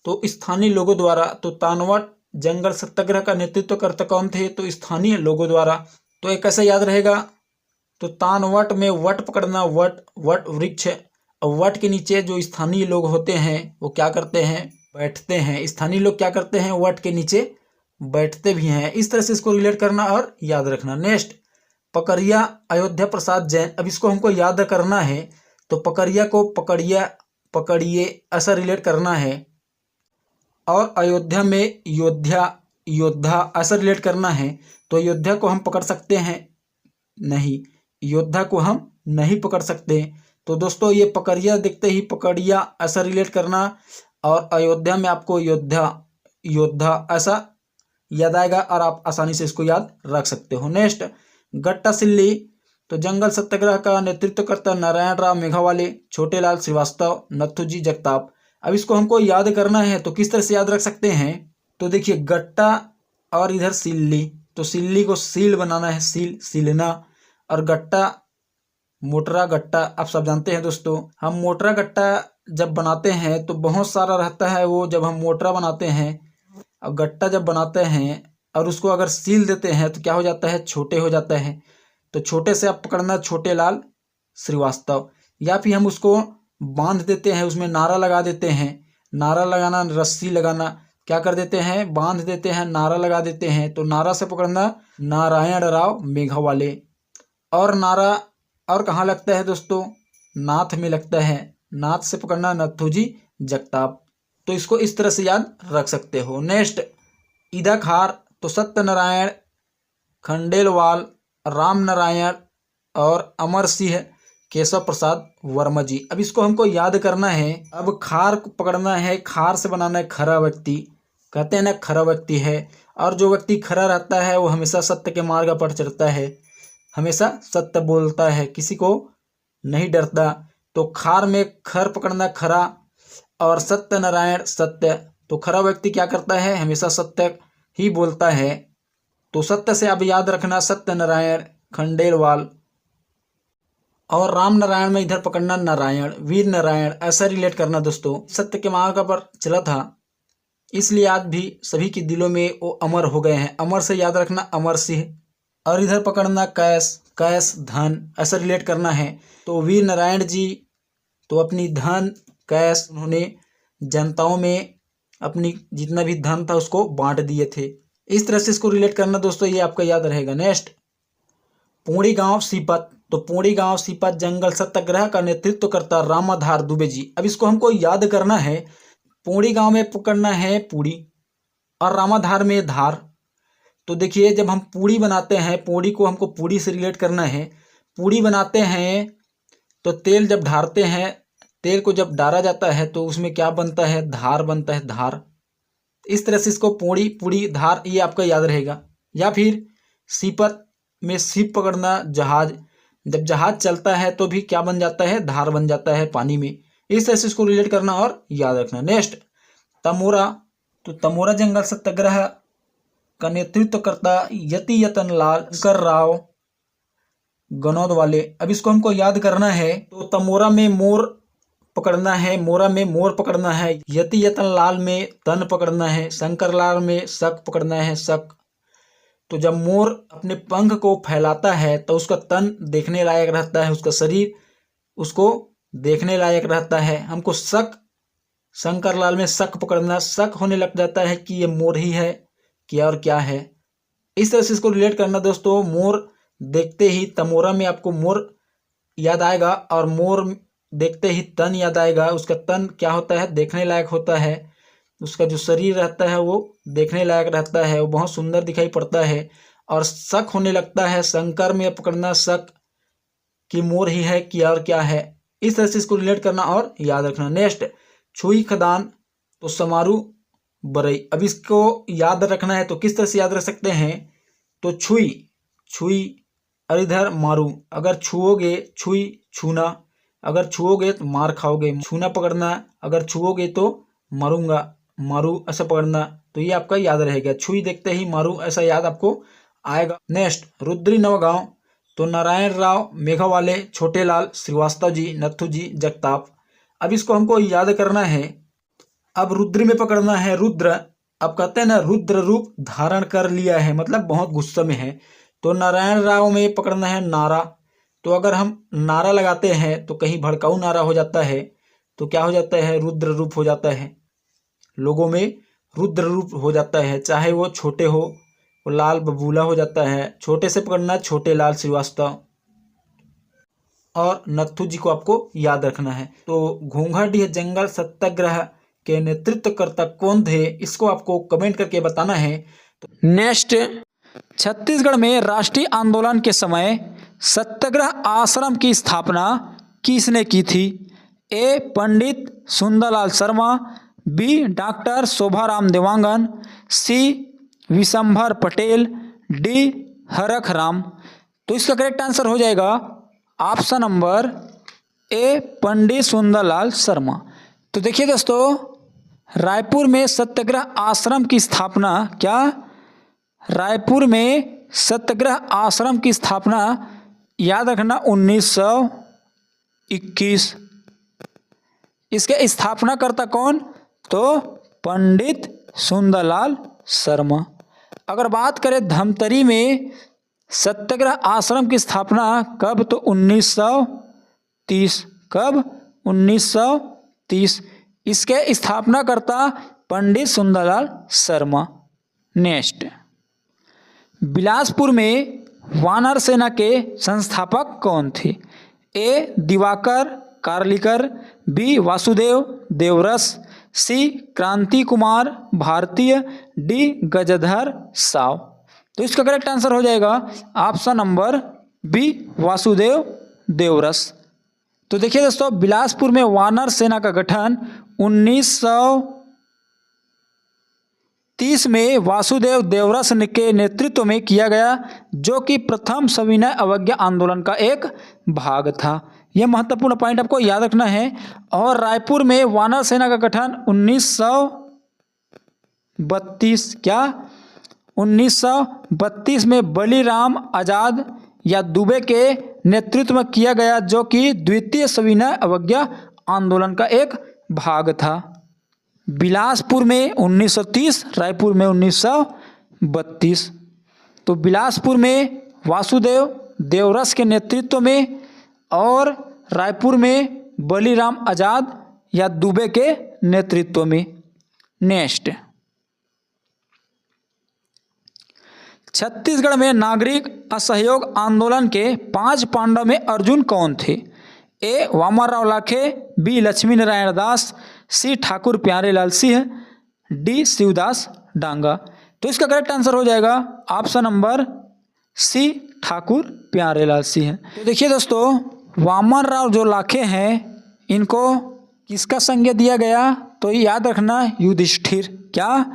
तो स्थानीय लोगों द्वारा। तो तानवट जंगल सत्याग्रह का नेतृत्व करता कौन थे? तो स्थानीय लोगों द्वारा। तो ये कैसे याद रहेगा? तो तानवट में वट पकड़ना, वट वट वृक्ष। और वट के नीचे जो स्थानीय लोग होते हैं वो क्या करते हैं, बैठते हैं। स्थानीय लोग क्या करते हैं, वट के नीचे बैठते भी हैं। इस तरह से इसको रिलेट करना और याद रखना। नेक्स्ट, पकड़िया अयोध्या प्रसाद जैन। अब इसको हमको याद करना है तो पकड़िया को पकड़िया पकड़िए ऐसा रिलेट करना है, और अयोध्या में योद्धा योद्धा ऐसा रिलेट करना है। तो अयोध्या को हम पकड़ सकते हैं नहीं, योद्धा को हम नहीं पकड़ सकते। तो दोस्तों ये पकड़िया देखते ही पकड़िया ऐसा रिलेट करना, और अयोध्या में आपको योद्धा योद्धा ऐसा याद आएगा और आप आसानी से इसको याद रख सकते हो। नेक्स्ट, गट्टा सिल्ली। तो जंगल सत्याग्रह का नेतृत्व करता नारायण राव मेघावाले, छोटेलाल श्रीवास्तव, नथुजी जगताप। अब इसको हमको याद करना है तो किस तरह से याद रख सकते हैं, तो देखिए गट्टा और इधर सिल्ली, तो सिल्ली को सील बनाना है, सील सीलना, और गट्टा मोटरा गट्टा आप सब जानते हैं दोस्तों। हम मोटरा गट्टा जब बनाते हैं तो बहुत सारा रहता है वो, जब हम मोटरा बनाते हैं और गट्टा जब बनाते हैं और उसको अगर सील देते हैं तो क्या हो जाता है, छोटे हो जाता है। तो छोटे से आप पकड़ना छोटेलाल श्रीवास्तव, या फिर हम उसको बांध देते हैं, उसमें नारा लगा देते हैं। नारा लगाना, रस्सी लगाना, क्या कर देते हैं, बांध देते हैं, नारा लगा देते हैं। तो नारा से पकड़ना नारायण राव मेघावाले, और नारा और कहाँ लगता है दोस्तों, नाथ में लगता है। नाथ से पकड़ना नथुजी जगताप। तो इसको इस तरह से याद रख सकते हो। नेक्स्ट, ईदाखार। तो सत्यनारायण, खंडेलवाल, राम नारायण और अमर सिंह, केशव प्रसाद वर्मा जी। अब इसको हमको याद करना है। अब खार को पकड़ना है, खार से बनाना है खरा व्यक्ति। कहते हैं ना खरा व्यक्ति है, और जो व्यक्ति खरा रहता है वो हमेशा सत्य के मार्ग पर चलता है, हमेशा सत्य बोलता है, किसी को नहीं डरता। तो खार में खर पकड़ना खरा, और सत्यनारायण सत्य। तो खरा व्यक्ति क्या करता है, हमेशा सत्य ही बोलता है। तो सत्य से अब याद रखना सत्यनारायण, खंडेलवाल, और राम नारायण में इधर पकड़ना नारायण, वीर नारायण ऐसा रिलेट करना दोस्तों। सत्य के मार्ग पर चला था, इसलिए आज भी सभी के दिलों में वो अमर हो गए हैं। अमर से याद रखना अमर सिंह, और इधर पकड़ना कैश, कैश धन ऐसा रिलेट करना है। तो वीर नारायण जी तो अपनी धन कैश उन्होंने जनताओं में अपनी जितना भी धन था उसको बांट दिए थे। इस तरह से इसको रिलेट करना दोस्तों, ये आपका याद रहेगा। नेक्स्ट, पूड़ी गांव सीपत। तो पूड़ी गांव सीपत जंगल सत्याग्रह का नेतृत्व करता रामाधार दुबे जी। अब इसको हमको याद करना है। पूड़ी गांव में पकड़ना है पूड़ी, और रामाधार में धार। तो देखिए जब हम पूड़ी बनाते हैं, पूड़ी को हमको पूड़ी से रिलेट करना है। पूड़ी बनाते हैं तो तेल जब ढारते हैं, तेल को जब डाला जाता है तो उसमें क्या बनता है, धार बनता है, धार। इस तरह से इसको पूड़ी पूड़ी धार ये आपका याद रहेगा। या फिर सीपत में सीप पकड़ना जहाज, जब जहाज चलता है तो भी क्या बन जाता है, धार बन जाता है पानी में। इस तरह से इसको रिलेट करना और याद रखना। नेक्स्ट, तमोरा। तो तमोरा जंगल सत्याग्रह का नेतृत्व करता यति यतन लाल कर राव गनौद वाले। अब इसको हमको याद करना है। तो तमोरा में मोर पकड़ना है, मोरा में मोर पकड़ना है। यति यतन लाल में तन पकड़ना है। शंकर लाल में शक पकड़ना है, शक। तो जब मोर अपने पंख को फैलाता है तो उसका तन देखने लायक रहता है, उसका शरीर उसको देखने लायक रहता है। हमको शक, शंकर लाल में शक पकड़ना, शक होने लग जाता है कि ये मोर ही है क्या और क्या है। इस तरह से इसको रिलेट करना दोस्तों। मोर देखते ही तमोरा में आपको मोर याद आएगा, और मोर देखते ही तन याद आएगा। उसका तन क्या होता है, देखने लायक होता है। उसका जो शरीर रहता है वो देखने लायक रहता है, वो बहुत सुंदर दिखाई पड़ता है। और शक होने लगता है, शंकर में पकड़ना शक कि मोर ही है क्या और क्या है। इस तरह से इसको रिलेट करना और याद रखना। नेक्स्ट, छुई खदान। तो समारू बरई। अब इसको याद रखना है तो किस तरह से याद रख सकते हैं। तो छुई छुई, और इधर मारू। अगर छुओगे, छुई छूना, अगर छुओगे तो मार खाओगे। छूना पकड़ना, अगर छुओगे तो मारूंगा, मारू ऐसा पकड़ना। तो ये आपका याद रहेगा। छुई देखते ही मारू ऐसा याद आपको आएगा। नेक्स्ट, रुद्री नवगांव। तो नारायण राव मेघावाले, छोटेलाल श्रीवास्तव जी, नथुजी जगताप। अब इसको हमको याद करना है। अब रुद्र में पकड़ना है रुद्र। अब कहते हैं ना रुद्र रूप धारण कर लिया है, मतलब बहुत गुस्से में है। तो नारायण राव में पकड़ना है नारा। तो अगर हम नारा लगाते हैं तो कहीं भड़काऊ नारा हो जाता है तो क्या हो जाता है, रुद्र रूप हो जाता है, लोगों में रुद्र रूप हो जाता है। चाहे वो छोटे हो, वो लाल बबूला हो जाता है। छोटे से पकड़ना, छोटे लाल श्रीवास्तव। और नत्थू जी को आपको याद रखना है। तो घूंघाडीह जंगल सत्याग्रह के नेतृत्वकर्ता कौन थे, इसको आपको कमेंट करके बताना है। नेक्स्ट, छत्तीसगढ़ में राष्ट्रीय आंदोलन के समय सत्याग्रह आश्रम की स्थापना किसने की थी? ए. पंडित सुंदरलाल शर्मा, बी. डॉक्टर शोभाराम देवांगन, सी. विशंभर पटेल, डी. हरख राम। तो इसका करेक्ट आंसर हो जाएगा ऑप्शन नंबर ए, पंडित सुंदरलाल शर्मा। तो देखिए दोस्तों, रायपुर में सत्याग्रह आश्रम की स्थापना रायपुर में सत्याग्रह आश्रम की स्थापना याद रखना 1921। इसके स्थापनाकर्ता कौन? तो पंडित सुंदरलाल शर्मा। अगर बात करें धमतरी में सत्याग्रह आश्रम की स्थापना कब? तो 1930। कब? 1930। इसके स्थापनाकर्ता पंडित सुंदरलाल शर्मा। नेक्स्ट, बिलासपुर में वानर सेना के संस्थापक कौन थे? ए. दिवाकर कार्लिकर, बी. वासुदेव देवरस, सी. क्रांति कुमार भारतीय, डी. गजधर साव। तो इसका करेक्ट आंसर हो जाएगा option number B, Vasudev Deoras. तो देखिए दोस्तों, बिलासपुर में वानर सेना का गठन 1930 में वासुदेव देवरस के नेतृत्व में किया गया, जो कि प्रथम सविनय अवज्ञा आंदोलन का एक भाग था। यह महत्वपूर्ण पॉइंट आपको याद रखना है। और रायपुर में वानर सेना का गठन 1932 में बलीराम आजाद या दुबे के नेतृत्व में किया गया, जो कि द्वितीय सविनय अवज्ञा आंदोलन का एक भाग था। बिलासपुर में 1930, रायपुर में 1932। तो बिलासपुर में वासुदेव देवरस के नेतृत्व में और रायपुर में बलीराम आजाद या दुबे के नेतृत्व में। नेक्स्ट, छत्तीसगढ़ में नागरिक असहयोग आंदोलन के 5 पांडव में अर्जुन कौन थे? A. Vamanrao Lakhe, B. Laxmi Narayan Das, C. Thakur Pyarelal Singh, D. Shivdas Danga. तो इसका करेक्ट आंसर हो जाएगा option number C, Thakur Pyarelal Singh. तो देखिए दोस्तों, वामनराव जो लाखे हैं, इनको किसका संज्ञा दिया गया? तो याद रखना युधिष्ठिर। क्या?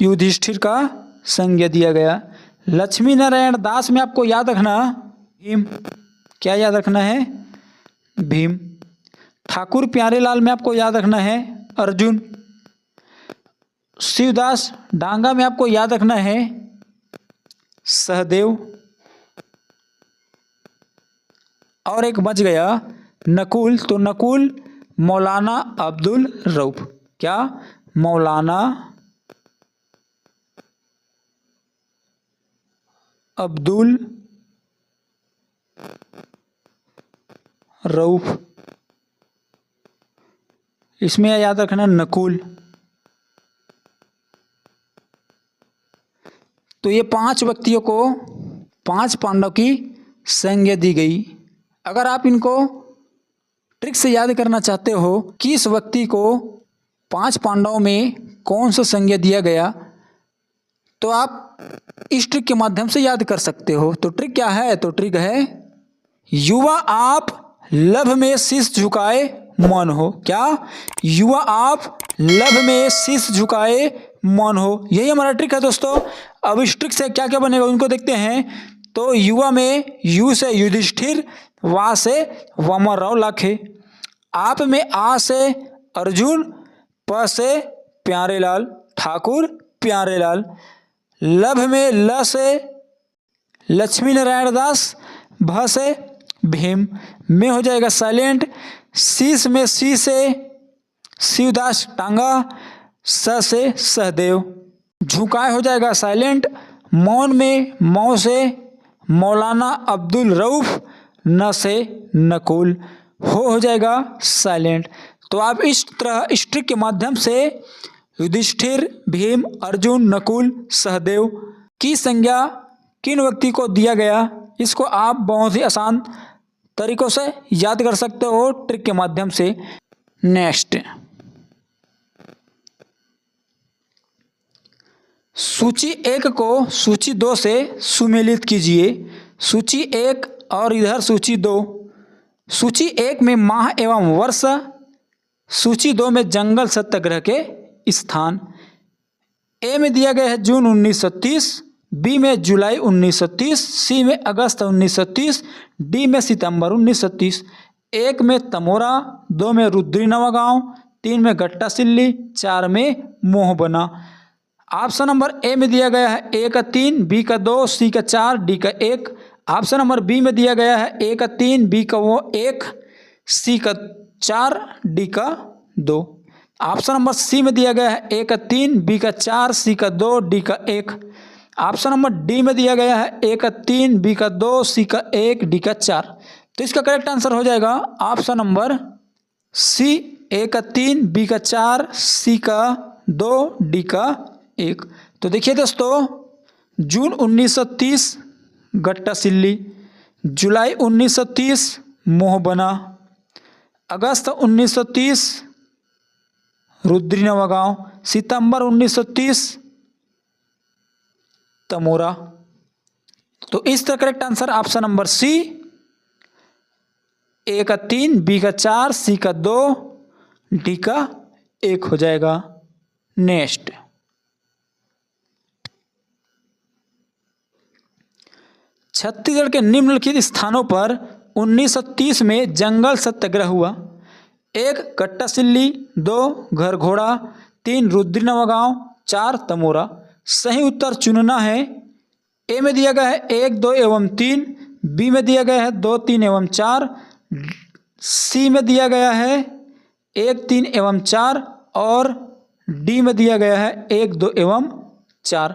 युधिष्ठिर का संज्ञा दिया गया। लक्ष्मी नारायण दास में आपको याद रखना भीम। क्या याद रखना है? भीम। ठाकुर प्यारेलाल में आपको याद रखना है अर्जुन। शिवदास डांगा में आपको याद रखना है सहदेव। और एक बच गया नकुल। तो नकुल मौलाना अब्दुल रऊफ। क्या? मौलाना अब्दुल रऊफ। इसमें याद रखना नकुल। तो ये 5 व्यक्तियों को 5 पांडव की संज्ञा दी गई। अगर आप इनको ट्रिक से याद करना चाहते हो कि इस व्यक्ति को 5 पांडवों में कौन सा संज्ञा दिया गया, तो आप इस ट्रिक के माध्यम से याद कर सकते हो। तो ट्रिक क्या है? तो ट्रिक है युवा आप लभ में शीश झुकाए मन हो। क्या? युवा आप लभ में शीश झुकाए मन हो। यही हमारा ट्रिक है दोस्तों। अब इस ट्रिक से क्या क्या बनेगा उनको देखते हैं। तो युवा में यू से युधिष्ठिर, वा से वामनराव लाखे, आप में आ से अर्जुन, प से प्यारेलाल ठाकुर प्यारेलाल, लभ में ल से लक्ष्मी नारायण दास, भ से भीम, में हो जाएगा साइलेंट, शीश में सी से शिवदास टांगा, स से सहदेव, झुकाए हो जाएगा साइलेंट मौन में मौ से मौलाना अब्दुल रऊफ, न से नकुल, हो जाएगा साइलेंट। तो आप इस तरह इस ट्रिक के माध्यम से युधिष्ठिर, भीम, अर्जुन, नकुल, सहदेव की संज्ञा किन व्यक्ति को दिया गया, इसको आप बहुत ही आसान तरीकों से याद कर सकते हो ट्रिक के माध्यम से। नेक्स्ट, सूची 1 को सूची 2 से सुमेलित कीजिए। सूची 1 और इधर सूची 2। सूची 1 में माह एवं वर्ष, सूची 2 में जंगल सत्याग्रह के स्थान। ए में दिया गया है जून 1930, बी में जुलाई 1930, सी में अगस्त 1930, डी में सितंबर 1930। 1 में तमोरा, 2 में रुद्री नवागांव, 3 में गट्टा सिल्ली, 4 में मोहबना। ऑप्शन नंबर ए में दिया गया है ए का 3, बी का 2, सी का 4, डी का 1। ऑप्शन नंबर बी में दिया गया है ए का 3, बी का 1, सी का 4, डी का 2। ऑप्शन नंबर सी में दिया गया है ए का 3, बी का 4, सी का 2, डी का 1। ऑप्शन नंबर डी में दिया गया है ए का 3, बी का 2, सी का 1, डी का 4। तो इसका करेक्ट आंसर हो जाएगा ऑप्शन नंबर सी, ए का 3, बी का 4, सी का 2, डी का 1। तो देखिए दोस्तों, जून 1930 गट्टा सिल्ली, जुलाई 1930 मोहबना, अगस्त 1930 रुद्री नवागांव, सितंबर 1930 तमोरा। तो इस तरह correct answer option number C, A का 3, बी का 4, सी का 2, डी का 1 हो जाएगा। नेक्स्ट, छत्तीसगढ़ के निम्नलिखित स्थानों पर 1930 में जंगल सत्याग्रह हुआ। 1 गट्टा सिल्ली, 2 घरघोड़ा, 3 रुद्री नवागांव, 4 तमोरा। सही उत्तर चुनना है। ए में दिया गया है 1, 2 एवं 3, बी में दिया गया है 2, 3 एवं 4, सी में दिया गया है 1, 3 एवं 4 और डी में दिया गया है 1, 2 एवं 4।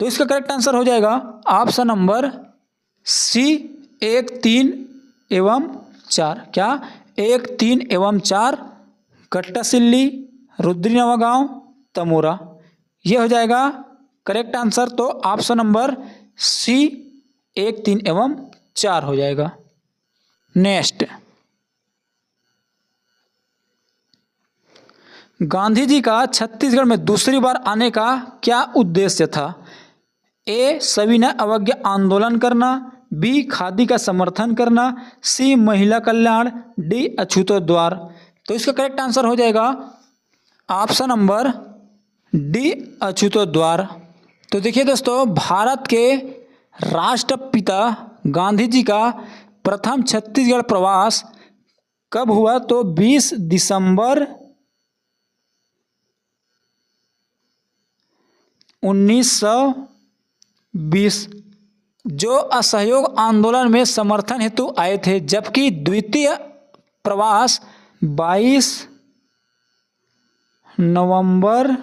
तो इसका करेक्ट आंसर हो जाएगा ऑप्शन नंबर सी, 1, 3 एवं 4। क्या? 1, 3 एवं 4 गट्टा सिल्ली, रुद्री नवागांव, तमोरा। ये हो जाएगा करेक्ट आंसर। तो ऑप्शन नंबर सी, 1, 3 एवं 4 हो जाएगा। नेक्स्ट, गांधी जी का छत्तीसगढ़ में दूसरी बार आने का क्या उद्देश्य था? ए, सविनय अवज्ञा आंदोलन करना, बी, खादी का समर्थन करना, सी, महिला कल्याण, डी, अछूतोद्वार। तो इसका करेक्ट आंसर हो जाएगा ऑप्शन नंबर डी, अछूतोद्वार। तो देखिए दोस्तों, भारत के राष्ट्रपिता गांधी जी का प्रथम छत्तीसगढ़ प्रवास कब हुआ? तो 20 दिसंबर 1920 जो असहयोग आंदोलन में समर्थन हेतु आए थे, जबकि द्वितीय प्रवास 22 नवंबर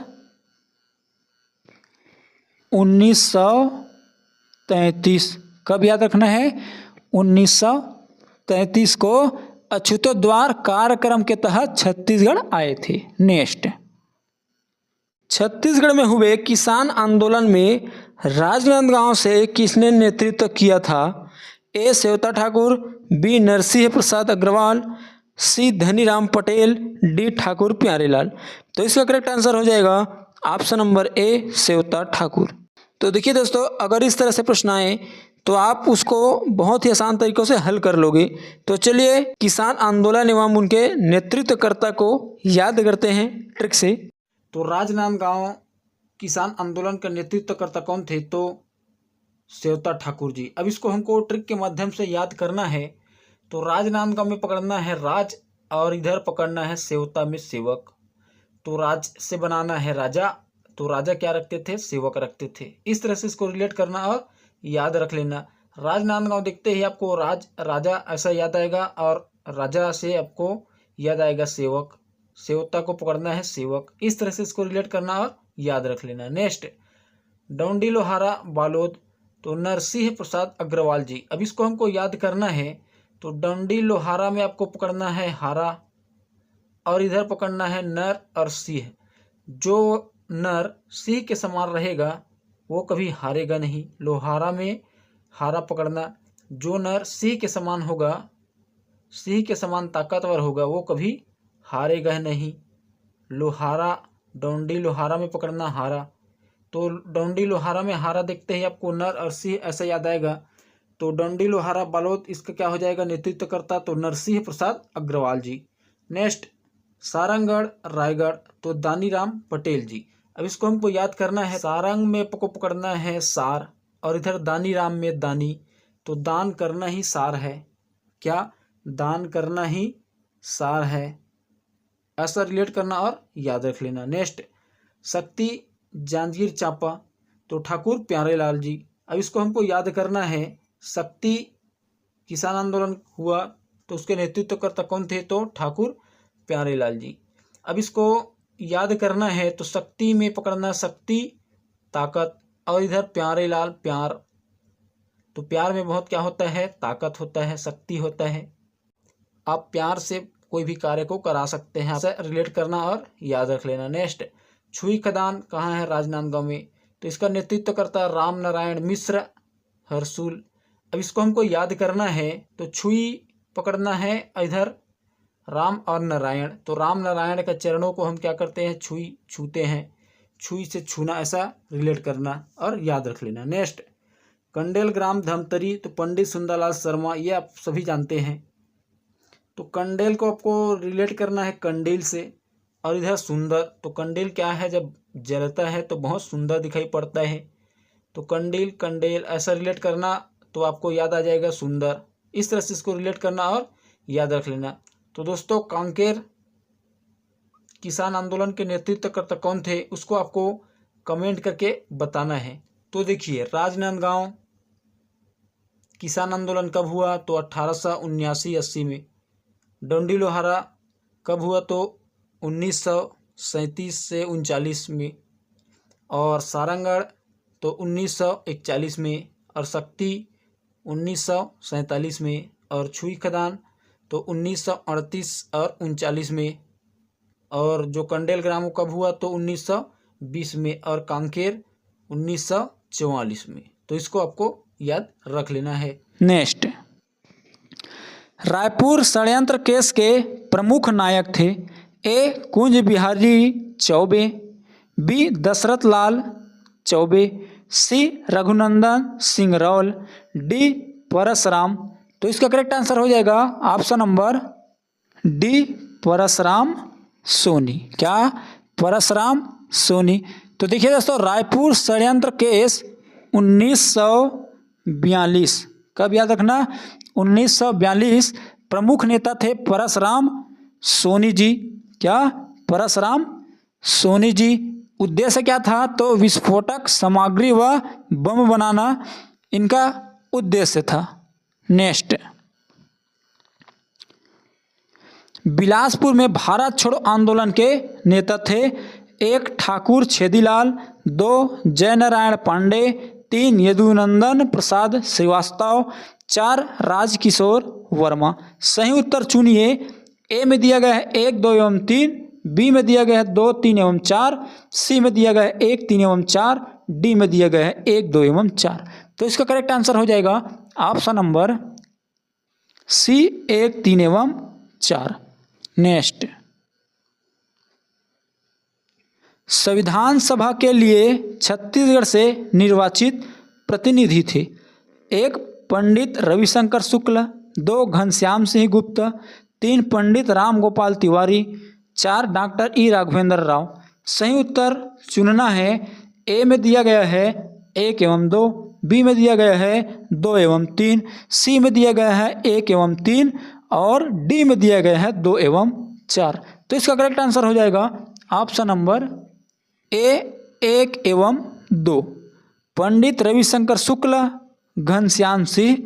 1933। कब याद रखना है? 1933 को अछूतोद्वार कार्यक्रम के तहत छत्तीसगढ़ आए थे। नेक्स्ट, छत्तीसगढ़ में हुए किसान आंदोलन में राजनांदगांव से किसने नेतृत्व किया था? ए, सेवता ठाकुर, बी, नरसिंह प्रसाद अग्रवाल, सी, धनीराम पटेल, डी, ठाकुर प्यारेलाल। तो इसका करेक्ट आंसर हो जाएगा ऑप्शन नंबर ए, सेवता ठाकुर। तो देखिए दोस्तों, अगर इस तरह से प्रश्न आए तो आप उसको बहुत ही आसान तरीकों से हल कर लोगे। तो चलिए किसान आंदोलन एवं उनके नेतृत्वकर्ता को याद करते हैं ट्रिक से। तो राजनांदगांव किसान आंदोलन का नेतृत्वकर्ता कौन थे? तो सेवता ठाकुर जी। अब इसको हमको ट्रिक के माध्यम से याद करना है। तो राजनांदगांव में पकड़ना है राज और इधर पकड़ना है सेवता में सेवक। तो राज से बनाना है राजा, तो राजा क्या रखते थे? सेवक रखते थे। इस तरह से इसको रिलेट करना और याद रख लेना। राजनांदगांव देखते ही आपको राजा ऐसा याद आएगा और राजा से आपको याद आएगा सेवक। सेवता को पकड़ना है सेवक। इस तरह से इसको रिलेट करना और याद रख लेना। नेक्स्ट, डौंडी लोहारा बालोद, तो नरसिंह प्रसाद अग्रवाल जी। अब इसको हमको याद करना है, तो डौंडी लोहारा में आपको पकड़ना है हारा और इधर पकड़ना है नर और सिंह। जो नर सिंह के समान रहेगा वो कभी हारेगा नहीं। लोहारा में हारा पकड़ना, जो नर सिंह के समान होगा, सिंह के समान ताकतवर होगा, वो कभी हारेगा नहीं। लोहारा, डौंडी लोहारा में पकड़ना हारा, तो डौंडी लोहारा में हारा देखते ही आपको नर और सिंह ऐसा याद आएगा। तो डौंडी लोहारा बालोद, इसका क्या हो जाएगा नेतृत्व करता, तो नरसिंह प्रसाद अग्रवाल जी। नेक्स्ट सारंगगढ़ रायगढ़, तो दानीराम पटेल जी। अब इसको हमको याद करना है, सारंग में को पकड़ना है सार और इधर दानीराम में दानी, तो दान करना ही सार है। क्या? दान करना ही सार है, ऐसा रिलेट करना और याद रख लेना। नेक्स्ट शक्ति जांजगीर चांपा, तो ठाकुर प्यारेलाल जी। अब इसको हमको याद करना है, शक्ति किसान आंदोलन हुआ तो उसके नेतृत्व करता कौन थे, तो ठाकुर प्यारेलाल जी। अब इसको याद करना है, तो शक्ति में पकड़ना शक्ति ताकत और इधर प्यारेलाल प्यार, तो प्यार में बहुत क्या होता है, ताकत होता है, शक्ति होता है। आप प्यार से कोई भी कार्य को करा सकते हैं, ऐसा रिलेट करना और याद रख लेना। नेक्स्ट छुई खदान कहाँ है, राजनांदगांव में, तो इसका नेतृत्व करता राम नारायण मिश्र हरसूल। अब इसको हमको याद करना है, तो छुई पकड़ना है इधर राम और नारायण, तो राम नारायण का चरणों को हम क्या करते हैं, छुई छूते हैं, छुई से छूना, ऐसा रिलेट करना और याद रख लेना। नेक्स्ट कंडेल ग्राम धमतरी, तो पंडित सुंदरलाल शर्मा, ये आप सभी जानते हैं। तो कंडेल को आपको रिलेट करना है कंडील से और इधर सुंदर, तो कंडील क्या है, जब जलता है तो बहुत सुंदर दिखाई पड़ता है, तो कंडील कंडेल ऐसा रिलेट करना तो आपको याद आ जाएगा सुंदर। इस तरह से इसको रिलेट करना और याद रख लेना। तो दोस्तों कांकेर किसान आंदोलन के नेतृत्व करता कौन थे, उसको आपको कमेंट करके बताना है। तो देखिए राजनांदगांव किसान आंदोलन कब हुआ, तो 1879-80 में। डौंडी लोहारा कब हुआ, तो 1937 से 39 में। और सारंगगढ़ तो 1941 में। और शक्ति 1947 में। और छुई खदान तो 1938 और 39 में। और जो कंडेल ग्राम कब हुआ, तो 1920 में। और कांकेर 1944 में। तो इसको आपको याद रख लेना है। नेक्स्ट रायपुर षड्यंत्र केस के प्रमुख नायक थे, A Kunj Bihari Choubey, B Dashrath Lal Choubey, C Raghunandan Singh Raul, D Parasram. तो इसका करेक्ट आंसर हो जाएगा option number D Parasram Soni. क्या? परसराम सोनी। तो देखिए दोस्तों रायपुर षड्यंत्र केस 1942, कब याद रखना, 1942। प्रमुख नेता थे परसराम सोनी जी। क्या? परसराम सोनी जी। उद्देश्य क्या था, तो विस्फोटक सामग्री व बम बनाना इनका उद्देश्य था। नेक्स्ट बिलासपुर में भारत छोड़ो आंदोलन के नेता थे, 1 ठाकुर छेदीलाल, 2 जयनारायण पांडे, 3 यदुनंदन प्रसाद श्रीवास्तव, 4 राजकिशोर वर्मा। सही उत्तर चुनिए। ए में दिया गया है 1, 2 एवं 3, बी में दिया गया है 2, 3 एवं 4, सी में दिया गया है 1, 3 एवं 4, डी में दिया गया है 1, 2 एवं 4। तो इसका करेक्ट आंसर हो जाएगा ऑप्शन नंबर सी 1, 3 एवं 4। नेक्स्ट संविधान सभा के लिए छत्तीसगढ़ से निर्वाचित प्रतिनिधि थे, 1 पंडित रविशंकर शुक्ल, 2 घनश्याम सिंह गुप्त, 3 पंडित राम गोपाल तिवारी, 4 डॉक्टर ई राघवेंद्र राव। सही उत्तर चुनना है। ए में दिया गया है 1 एवं 2, बी में दिया गया है 2 एवं 3, सी में दिया गया है 1 एवं 3 और डी में दिया गया है 2 एवं 4। तो इसका करेक्ट आंसर हो जाएगा ऑप्शन नंबर ए 1 एवं 2, पंडित रविशंकर शुक्ल, घनश्याम सिंह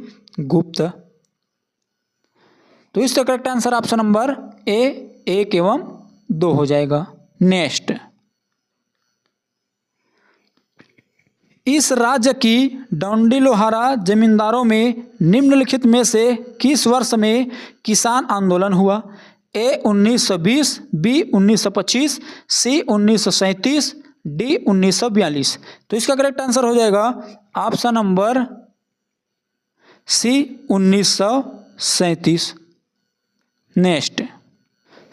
गुप्त। तो इसका करेक्ट आंसर ऑप्शन नंबर ए 1 एवं 2 हो जाएगा। नेक्स्ट इस राज्य की डोंडी लोहारा जमींदारों में निम्नलिखित में से किस वर्ष में किसान आंदोलन हुआ? ए 1920, बी 1925, सी 1937, डी 1942। तो इसका करेक्ट आंसर हो जाएगा ऑप्शन नंबर सी 1937। नेक्स्ट,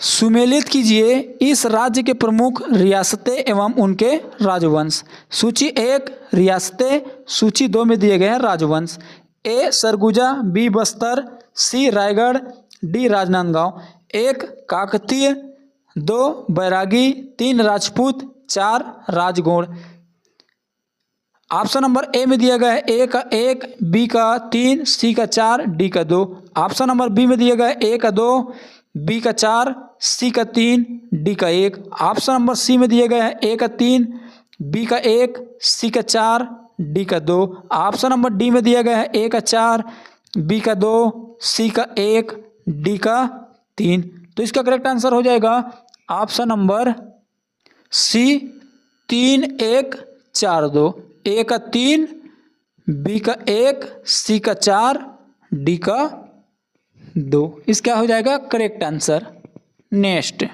सुमेलित कीजिए इस राज्य के प्रमुख रियासतें एवं उनके राजवंश। सूची 1 रियासतें, सूची 2 में दिए गए हैं राजवंश। A Surguja, B Bastar, C Raigarh, D Rajnandgaon. 1 Kakatiya, 2 Bairagi, 3 Rajput, 4 Rajgond. Option number A में दिया गया है ए का 1, बी का 3, सी का 4, डी का 2। ऑप्शन नंबर बी में दिया गया है ए का 2, बी का 4, सी का 3, डी का 1। ऑप्शन नंबर सी में दिया गया है ए का 3, बी का 1, सी का 4, डी का 2। ऑप्शन नंबर डी में दिया गया है ए का 4, बी का 2, सी का 1, डी का 3। तो इसका करेक्ट आंसर हो जाएगा ऑप्शन नंबर सी 3 1 4 2। ए का 3, बी का 1, सी का 4, डी का 2। इसका हो जाएगा करेक्ट आंसर। नेक्स्ट,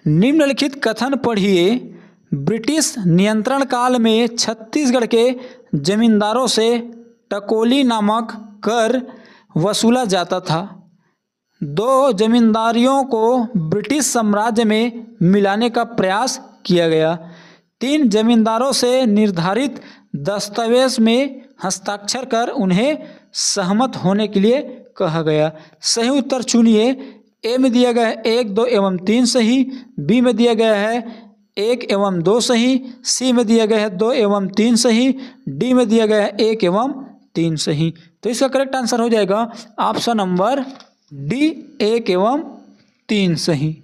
निम्नलिखित कथन पढ़िए। ब्रिटिश नियंत्रण काल में छत्तीसगढ़ के जमींदारों से टकोली नामक कर वसूला जाता था। 2 जमींदारियों को ब्रिटिश साम्राज्य में मिलाने का प्रयास किया गया। 3 जमींदारों से निर्धारित दस्तावेज में हस्ताक्षर कर उन्हें सहमत होने के लिए कहा गया। सही उत्तर चुनिए। ए में दिया गया है 1, 2 एवं 3 सही, बी में दिया गया है 1 एवं 2 सही, सी में दिया गया है 2 एवं 3 सही, डी में दिया गया है 1 एवं 3 सही। तो इसका करेक्ट आंसर हो जाएगा ऑप्शन नंबर डी 1 एवं 3 सही।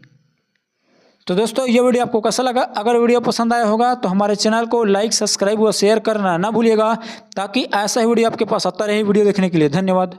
तो दोस्तों ये वीडियो आपको कैसा लगा? अगर वीडियो पसंद आया होगा तो हमारे चैनल को लाइक, सब्सक्राइब व शेयर करना ना भूलिएगा, ताकि ऐसा ही वीडियो आपके पास आता रहे। वीडियो देखने के लिए धन्यवाद।